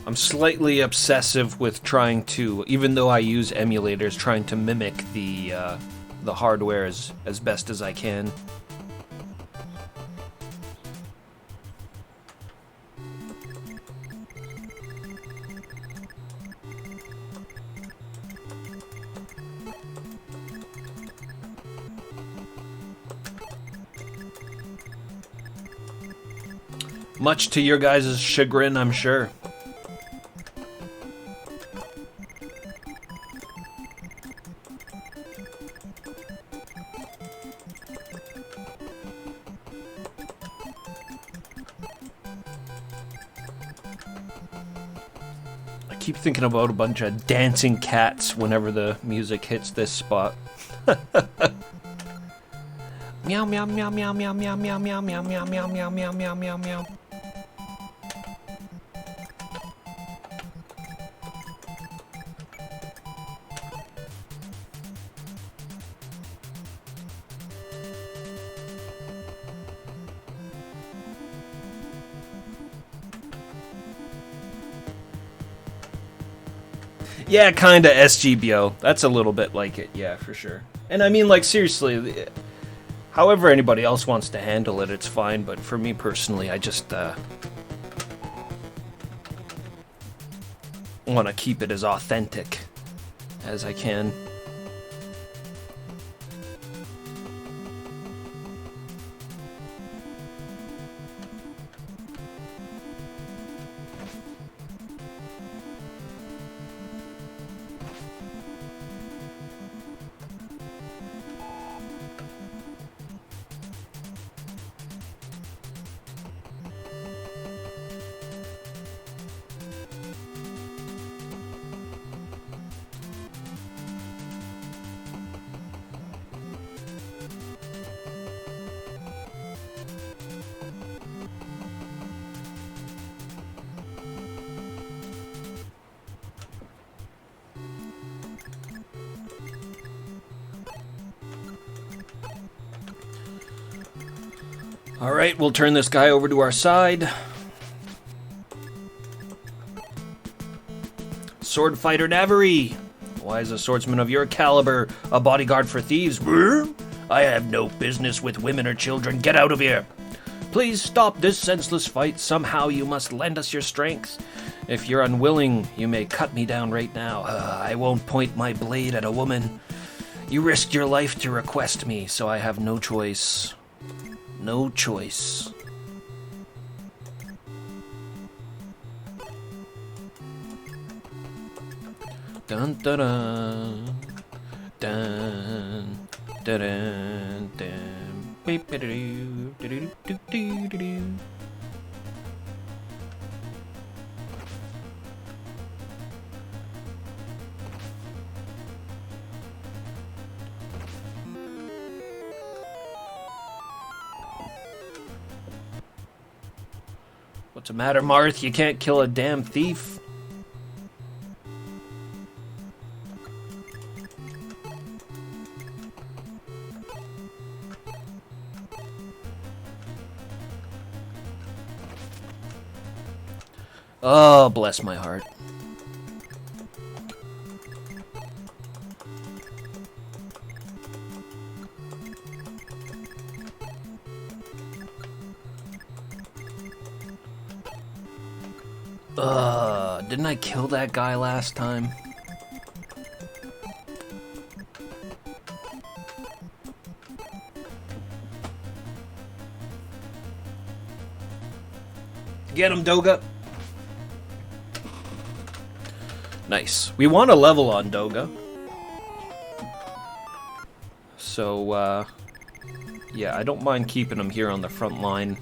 I'm slightly obsessive with trying to, even though I use emulators, trying to mimic the hardware as best as I can. Much to your guys' chagrin, I'm sure. keep thinking about a bunch of dancing cats whenever the music hits this spot. Meow meow meow meow meow meow meow meow meow meow meow meow meow meow meow meow. Yeah, kinda SGBO. That's a little bit like it, yeah, for sure. And I mean, like, seriously, however anybody else wants to handle it, it's fine, but for me personally, I just, want to keep it as authentic as I can. Alright, we'll turn this guy over to our side. Sword fighter Navari. Why is a swordsman of your caliber a bodyguard for thieves? Brr? I have no business with women or children. Get out of here. Please stop this senseless fight. Somehow you must lend us your strength. If you're unwilling, you may cut me down right now. I won't point my blade at a woman. You risked your life to request me, so I have no choice. No choice. Dun dun dun dun dun dun dun. Beep, doo doo doo doo doo doo doo. What's the matter, Marth? You can't kill a damn thief? Oh, bless my heart. Didn't I kill that guy last time? Get him, Doga. Nice. We want a level on Doga. So, yeah, I don't mind keeping him here on the front line.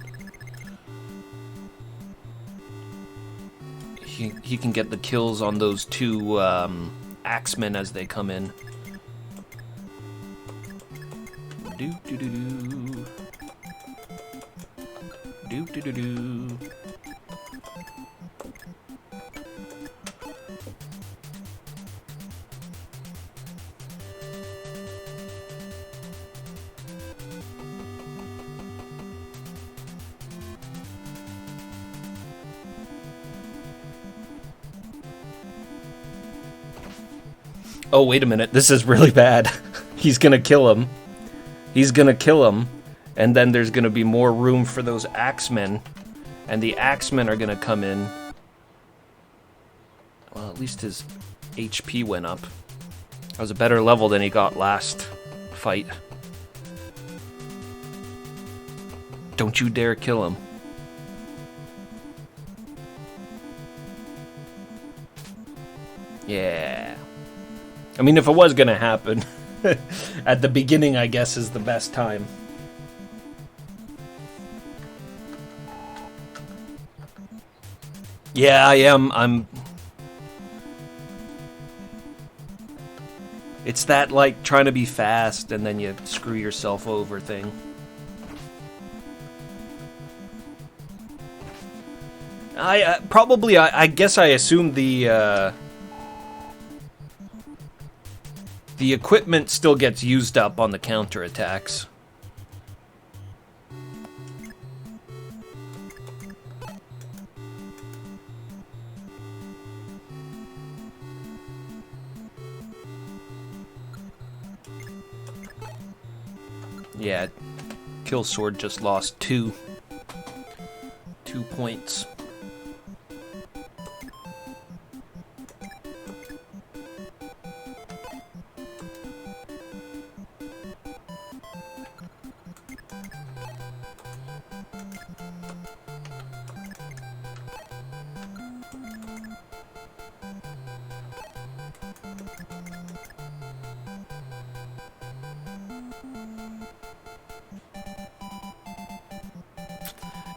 He can get the kills on those two axemen as they come in. Do do do do. Do do do do. Oh, wait a minute. This is really bad. He's gonna kill him. He's gonna kill him. And then there's gonna be more room for those axemen. And the axemen are gonna come in. Well, at least his HP went up. That was a better level than he got last fight. Don't you dare kill him. Yeah. I mean, if it was gonna happen, at the beginning, I guess, is the best time. Yeah, I am. It's that, like, trying to be fast and then you screw yourself over thing. I guess I assumed the equipment still gets used up on the counterattacks. Yeah, Kill Sword just lost 2 points.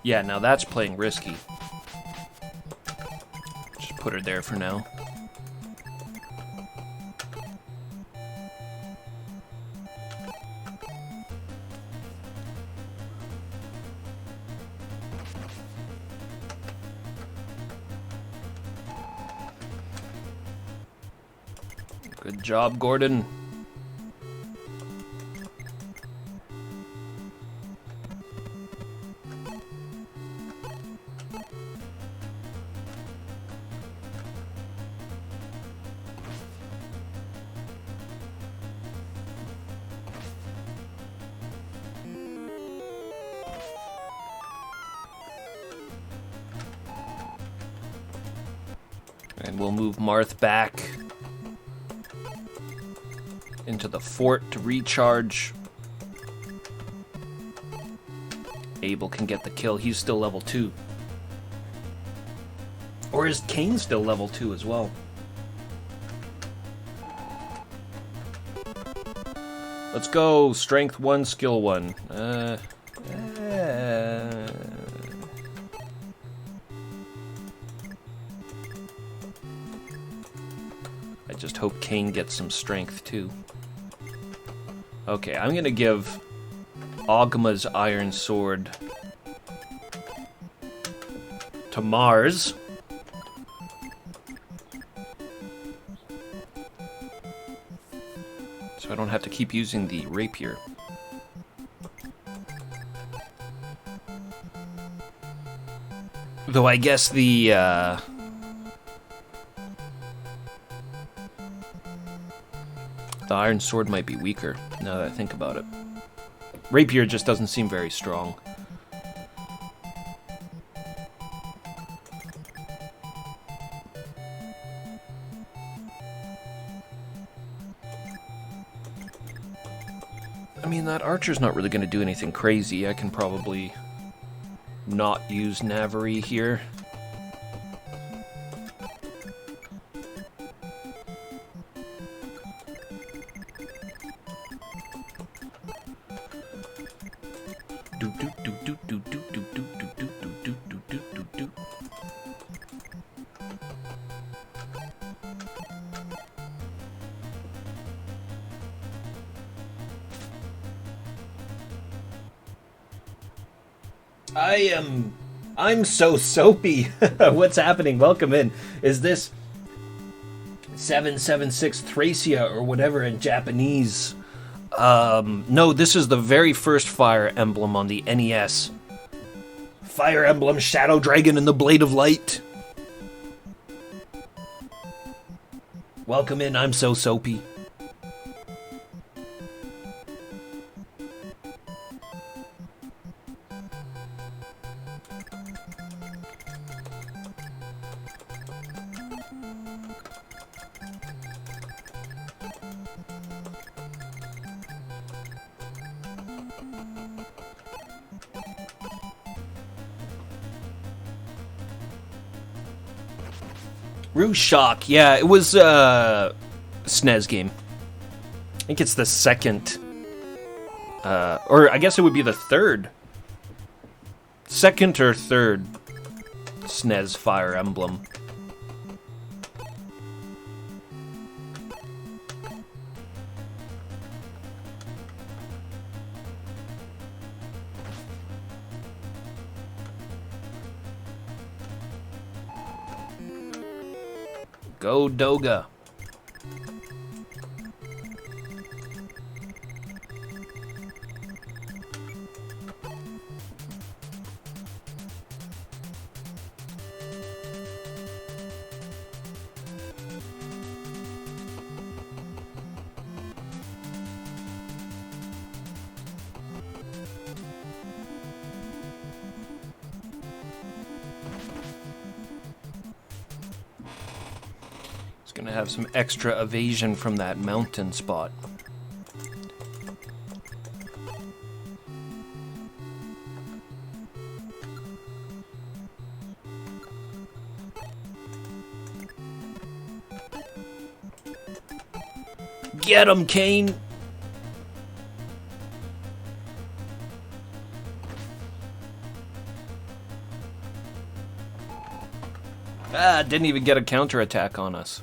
Yeah, now that's playing risky. Just put her there for now. Good job, Gordon. And we'll move Marth back into the fort to recharge. Abel can get the kill. He's still level 2. Or is Kane still level 2 as well? Let's go. Strength 1, skill 1. I just hope Kane gets some strength too. Okay, I'm gonna give Ogma's Iron Sword to Mars. So I don't have to keep using the rapier. Though I guess the Iron Sword might be weaker, now that I think about it. Rapier just doesn't seem very strong. I mean, that archer's not really going to do anything crazy. I can probably not use Navari here. I'm so soapy. What's happening? Welcome in. Is this 776 Thracia or whatever in Japanese? No, this is the very first Fire Emblem on the NES. Fire Emblem Shadow Dragon and the Blade of Light. Welcome in. I'm so soapy. Shock, yeah, it was a SNES game. I think it's the second, or I guess it would be the third. Second or third SNES Fire Emblem. Go Doga. Gonna have some extra evasion from that mountain spot. Get him, Kane! Ah, didn't even get a counterattack on us.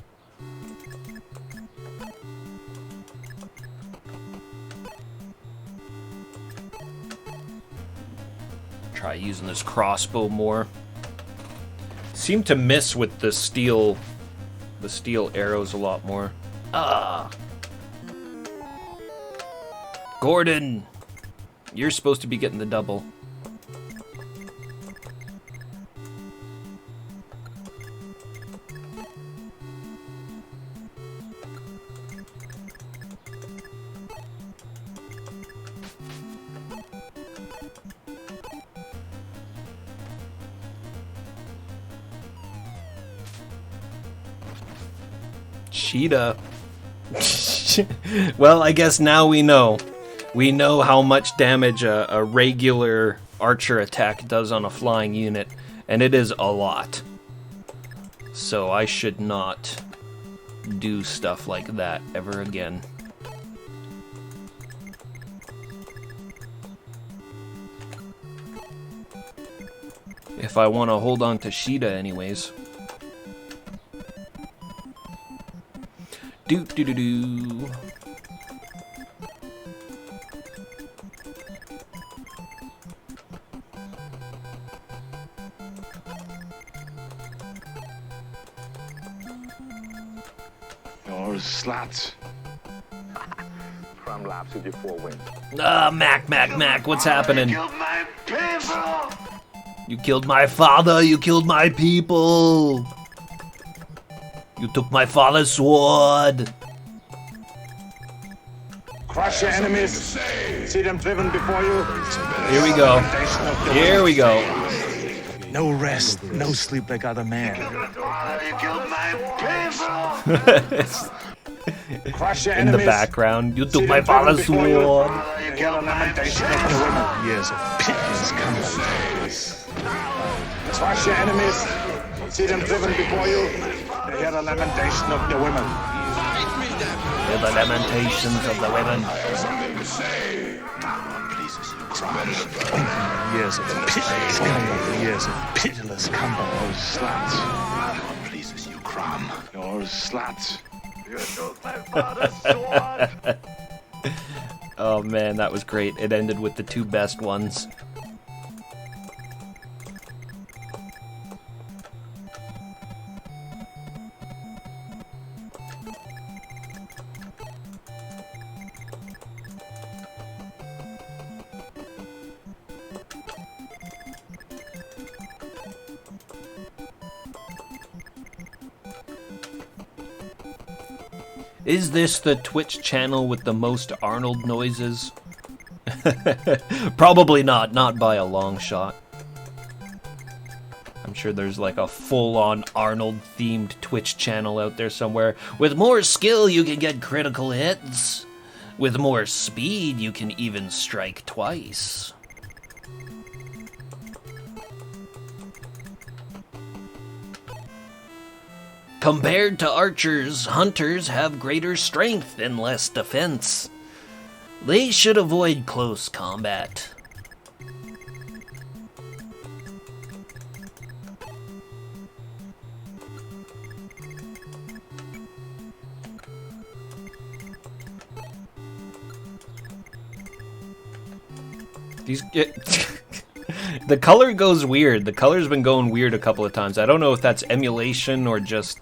Try using this crossbow more. Seem to miss with the steel arrows a lot more. Ah! Gordon! You're supposed to be getting the double. Cheetah. Well, I guess now we know. We know how much damage a regular archer attack does on a flying unit, and it is a lot. So I should not do stuff like that ever again. If I want to hold on to Sheeta anyways. Do do do do. You're slats. Prime laps with your 4 wins. Ah, Mac, what's happening? You killed my people! You killed my father, you killed my people! You took my father's sword! Crush your enemies. See them driven before you. Here we go. Here we go. No rest, no sleep like other men. You killed my people! Crush your In enemies. the background, you took See my them driven father's before you. sword! You Hear the killed my lamentation of the women. Years of pitiless combat. Crush your enemies. See them driven before you. Hear the lamentation of the women. Hear the lamentations of the women. Years of pitiless combat. Years of pitiless combat. You're slats. Pleases you, Crom. You're slats. You took my father's sword. Oh man, that was great. It ended with the two best ones. Is this the Twitch channel with the most Arnold noises? Probably not by a long shot. I'm sure there's like a full-on Arnold-themed Twitch channel out there somewhere. With more skill, you can get critical hits. With more speed, you can even strike twice. Compared to archers, hunters have greater strength and less defense. They should avoid close combat. The color goes weird. The color's been going weird a couple of times. I don't know if that's emulation or just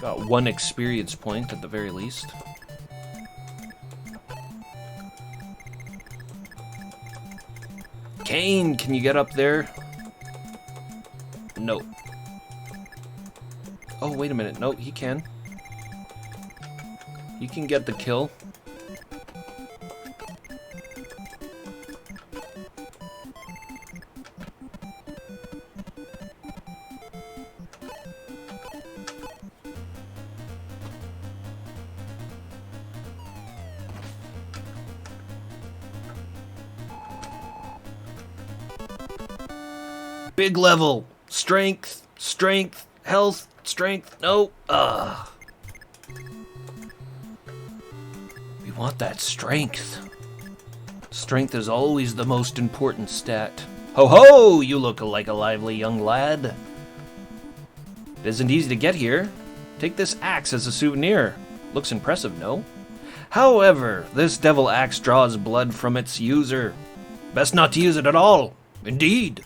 Got 1 experience point at the very least. Kane, can you get up there? No. Oh, wait a minute. No, he can. He can get the kill. Big level. Strength, strength, health, strength. No. We want that strength. Strength is always the most important stat. Ho ho! You look like a lively young lad. It isn't easy to get here. Take this axe as a souvenir. Looks impressive, no? However, this devil axe draws blood from its user. Best not to use it at all. Indeed.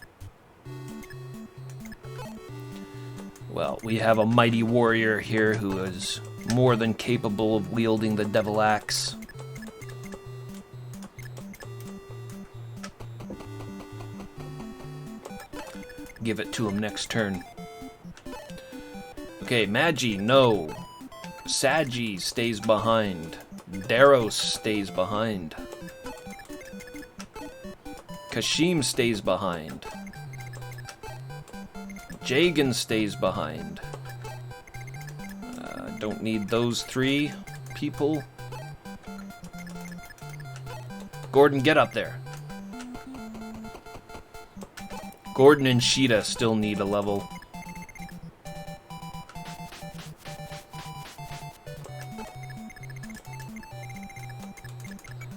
Well, we have a mighty warrior here who is more than capable of wielding the devil axe. Give it to him next turn. Okay, Magi, no. Sagi stays behind. Daros stays behind. Kashim stays behind. Jagan stays behind. Don't need those 3 people. Gordon, get up there. Gordon and Sheeta still need a level.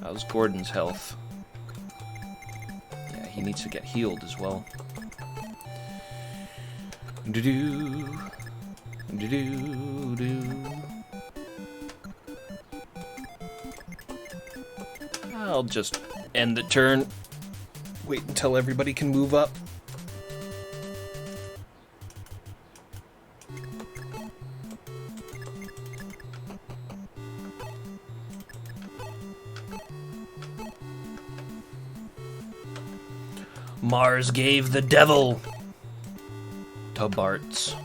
How's Gordon's health? Yeah, he needs to get healed as well. Do-do. Do-do-do. I'll just end the turn. Wait until everybody can move up. Mars gave the devil to Bart's.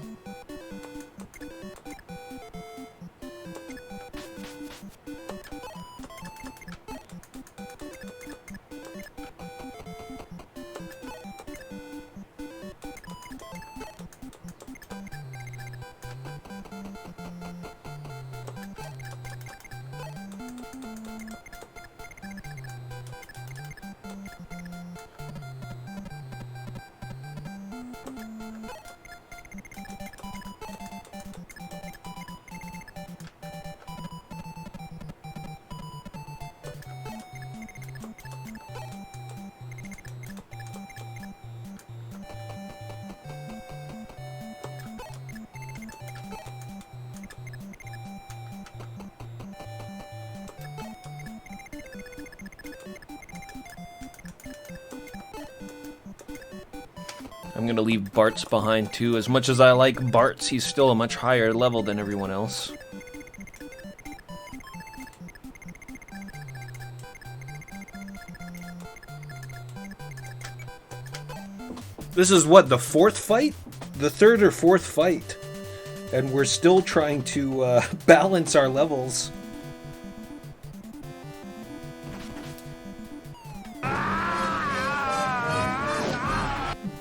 I'm gonna leave Bart's behind too. As much as I like Bart's, he's still a much higher level than everyone else. This is what, the 4th fight? The 3rd or 4th fight. And we're still trying to balance our levels.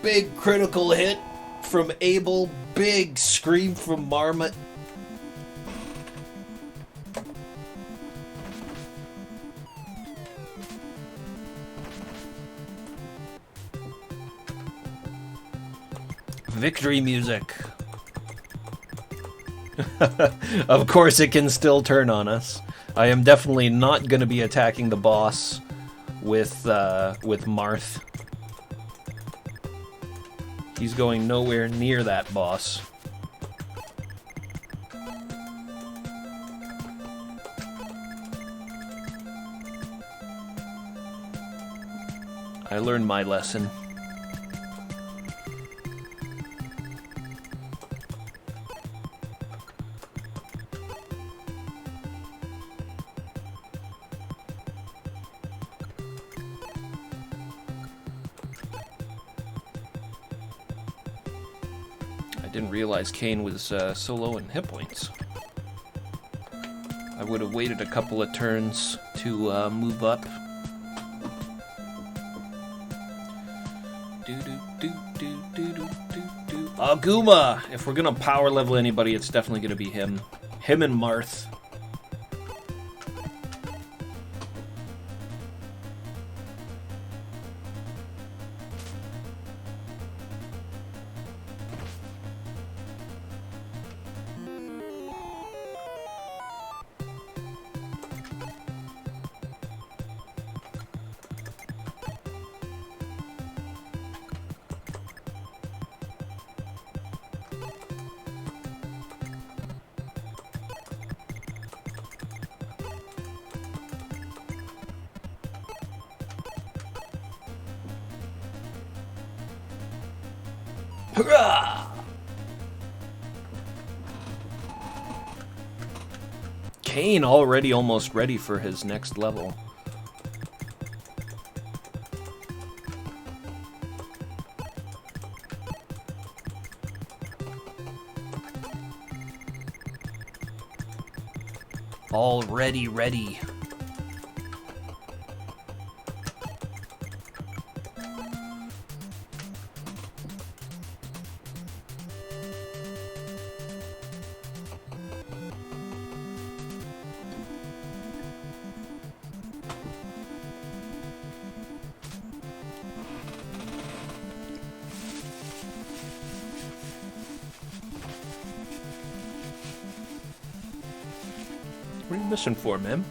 Big critical hit from Abel. Big scream from Marmot. Victory music. Of course it can still turn on us. I am definitely not going to be attacking the boss with Marth. He's going nowhere near that boss. I learned my lesson. didn't realize Kane was so low in hit points. I would have waited a couple of turns to move up. Aguma! If we're gonna power level anybody, it's definitely gonna be him. Him and Marth. Kane already almost ready for his next level. Already ready. What are you missing for, man?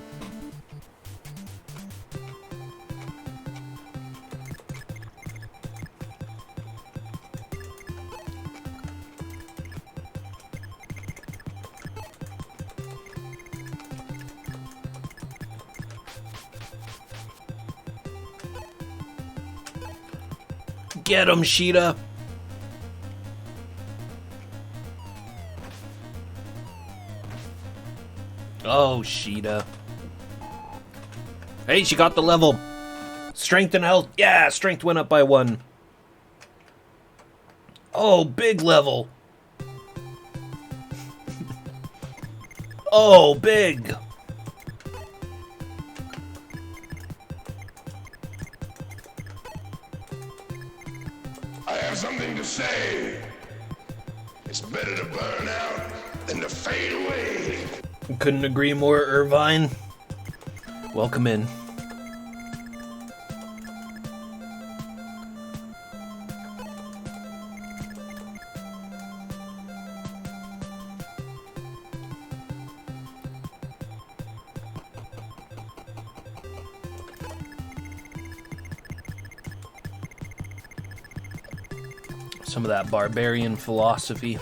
Get him, Sheeta! Oh, Sheeta. Hey, she got the level. Strength and health. Yeah, strength went up by 1. Oh, big level. Oh, big. I have something to say. It's better to burn out than to fade away. Couldn't agree more, Irvine. Welcome in. Some of that barbarian philosophy.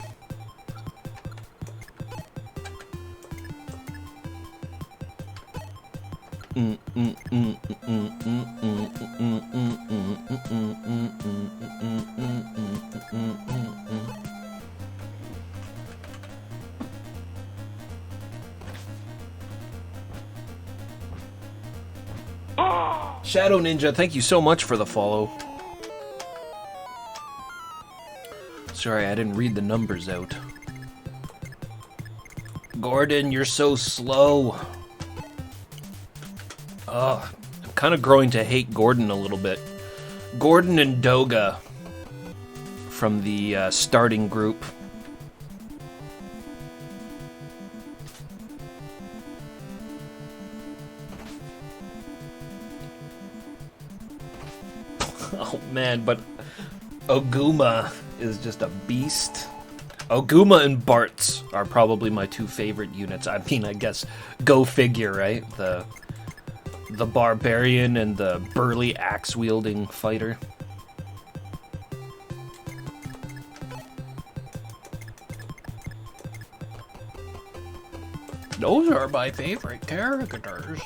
Shadow Ninja, thank you so much for the follow. Sorry, I didn't read the numbers out. Gordon, you're so slow. Ugh, I'm kind of growing to hate Gordon a little bit. Gordon and Doga from the starting group. Oh man, but Oguma is just a beast. Oguma and Bartz are probably my 2 favorite units. I mean, I guess go figure, right? The barbarian and the burly axe-wielding fighter. Those are my favorite characters.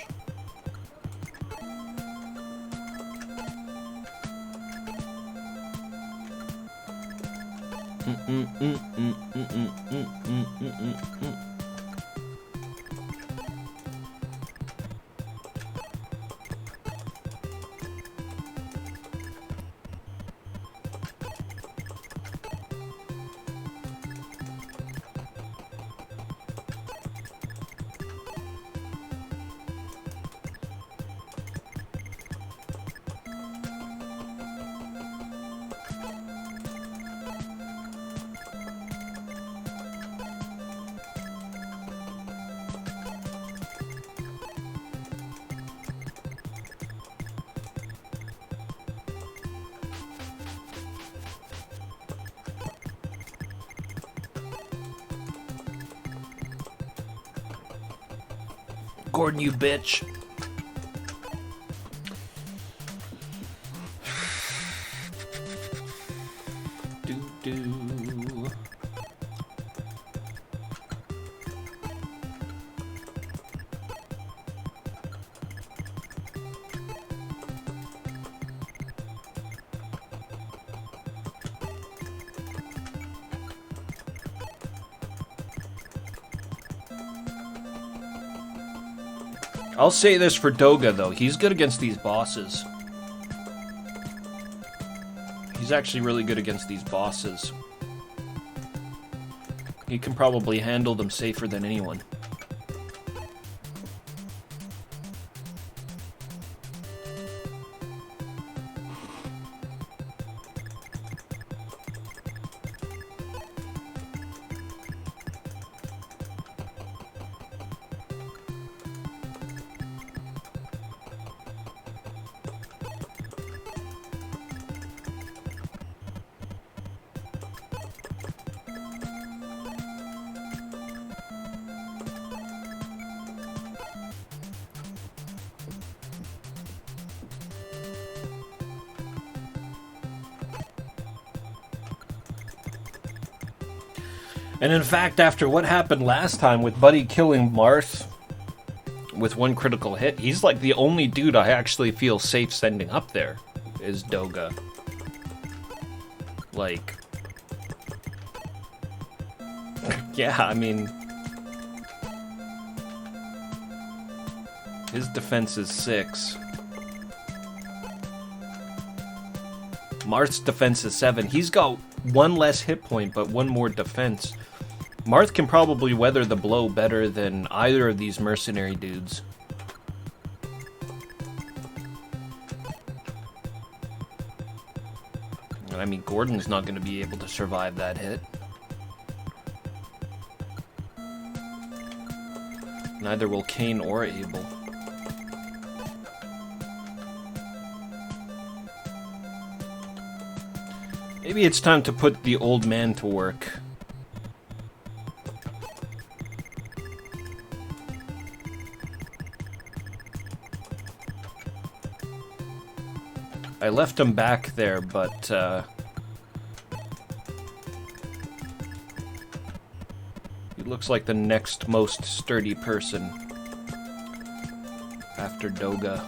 Gordon, you bitch. Do. I'll say this for Doga, though. He's good against these bosses. He's actually really good against these bosses. He can probably handle them safer than anyone. And in fact, after what happened last time with Buddy killing Marth with one critical hit, he's like the only dude I actually feel safe sending up there, is Doga. Like... yeah, I mean... his defense is 6. Marth's defense is 7. He's got 1 less hit point, but 1 more defense. Marth can probably weather the blow better than either of these mercenary dudes. And I mean, Gordon's not going to be able to survive that hit. Neither will Kane or Abel. Maybe it's time to put the old man to work. I left him back there, but he looks like the next most sturdy person after Doga.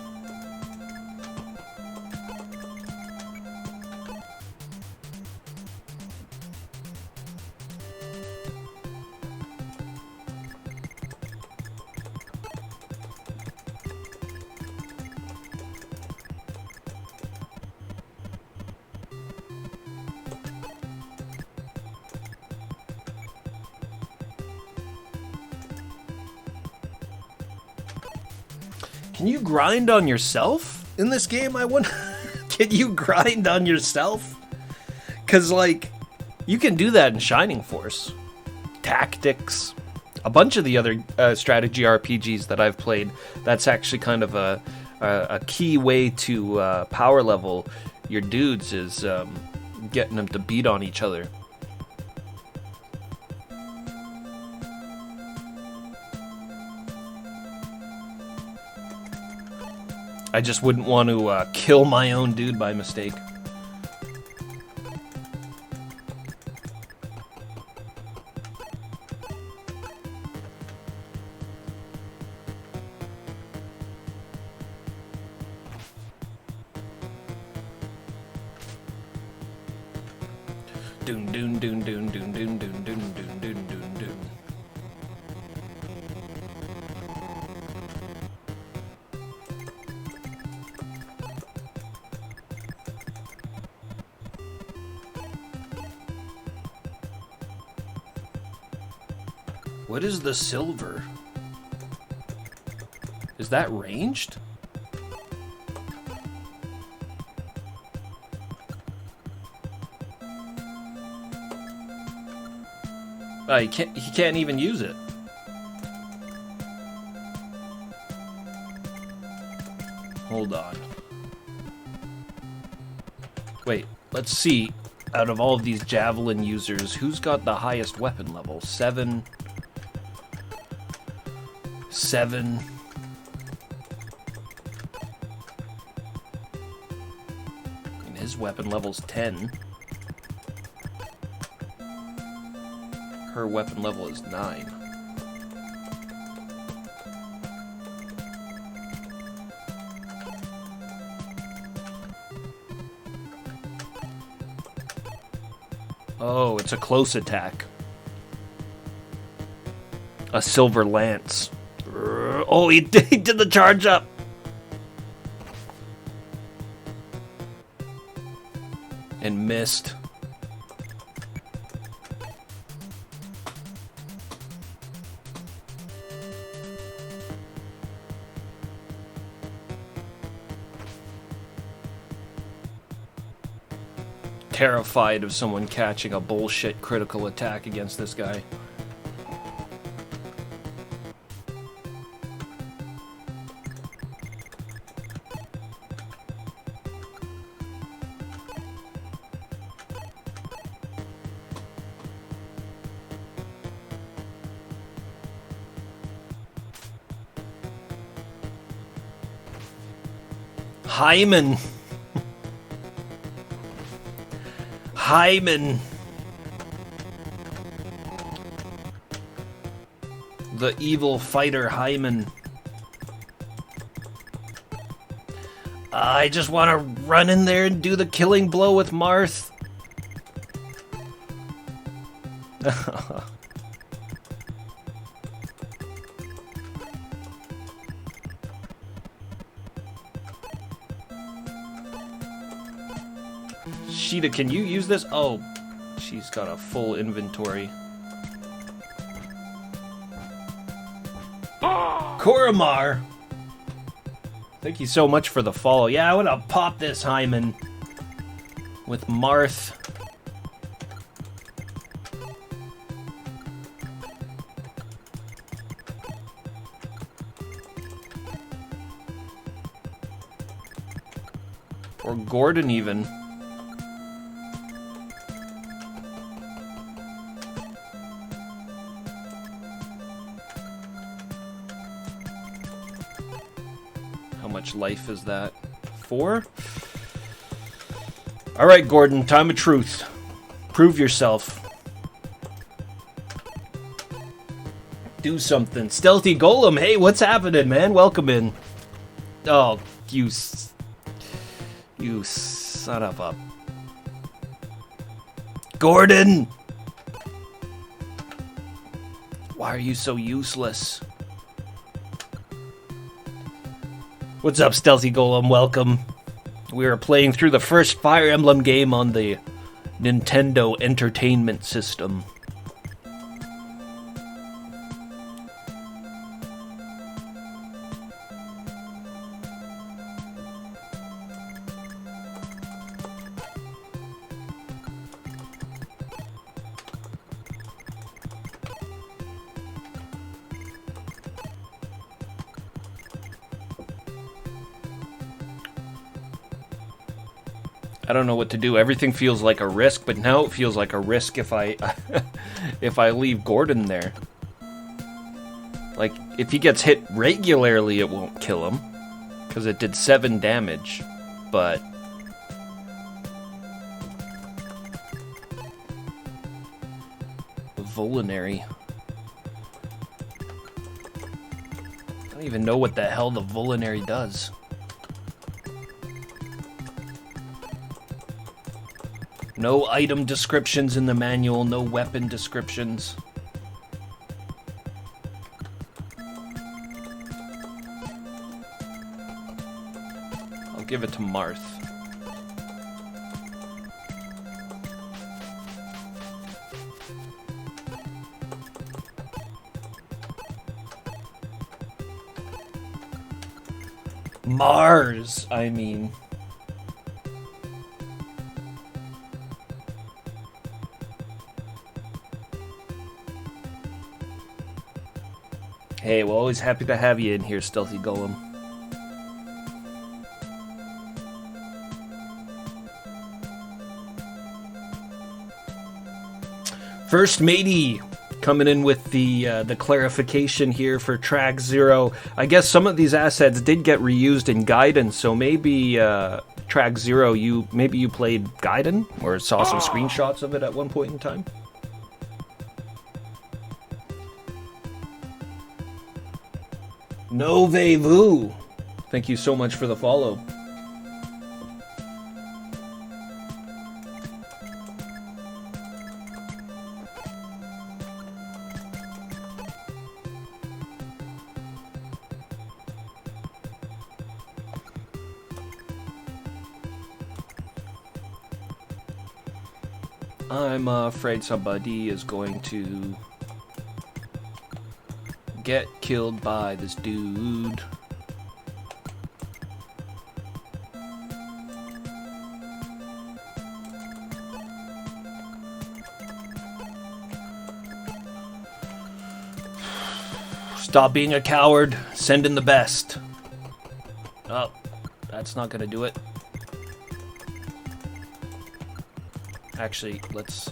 Can you grind on yourself in this game, I wonder? Can you grind on yourself? Because, like, you can do that in Shining Force. Tactics. A bunch of the other strategy RPGs that I've played, that's actually kind of a key way to power level your dudes is getting them to beat on each other. I just wouldn't want to kill my own dude by mistake. Doon doon doon doon doon doon doon doon doon doon doon doon. What is the silver? Is that ranged? He can't even use it. Hold on. Wait, let's see. Out of all of these javelin users, who's got the highest weapon level? 7. weapon level's 10. Her weapon level is 9. Oh, it's a close attack. A silver lance. Oh, he did the charge up. And missed. Terrified of someone catching a bullshit critical attack against this guy. Hyman. Hyman. The evil fighter Hyman. I just want to run in there and do the killing blow with Marth. Sheeta, can you use this? Oh, she's got a full inventory. Koramar! Thank you so much for the follow. Yeah, I want to pop this Hyman with Marth. Or Gordon even. Life is that? 4? Alright, Gordon, time of truth. Prove yourself. Do something. Stealthy Golem, hey, what's happening, man? Welcome in. Oh, you son of a... Gordon! Why are you so useless? What's up, Stealthy Golem? Welcome. We are playing through the first Fire Emblem game on the Nintendo Entertainment System. I don't know what to do. Everything feels like a risk, but now it feels like a risk if I if I leave Gordon there. Like, if he gets hit regularly, it won't kill him, because it did 7 damage, but... Vulinary. I don't even know what the hell the Vulinary does. No item descriptions in the manual, no weapon descriptions. I'll give it to Marth. Mars, I mean. Hey, well, always happy to have you in here, Stealthy Golem. First Matey coming in with the clarification here for track 0. I guess some of these assets did get reused in Gaiden, so maybe track 0, maybe you played Gaiden or saw some screenshots of it at one point in time? Nove Vu. Thank you so much for the follow. I'm afraid somebody is going to get killed by this dude. Stop being a coward. Send in the best. Oh, that's not gonna do it. Actually, let's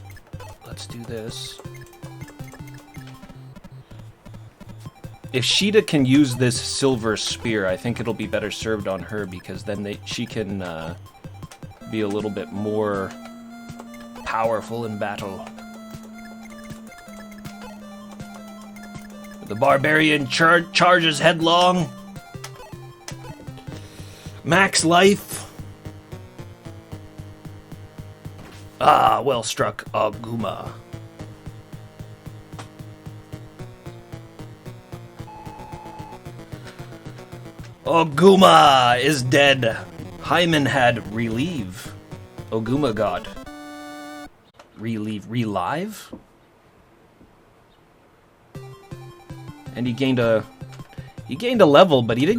do this. If Sheeta can use this silver spear, I think it'll be better served on her, because then she can be a little bit more powerful in battle. The barbarian charges headlong. Max life. Ah, well struck, Aguma. Oguma is dead. Hyman had relieve. Oguma got relive? And he gained a level, but he didn't get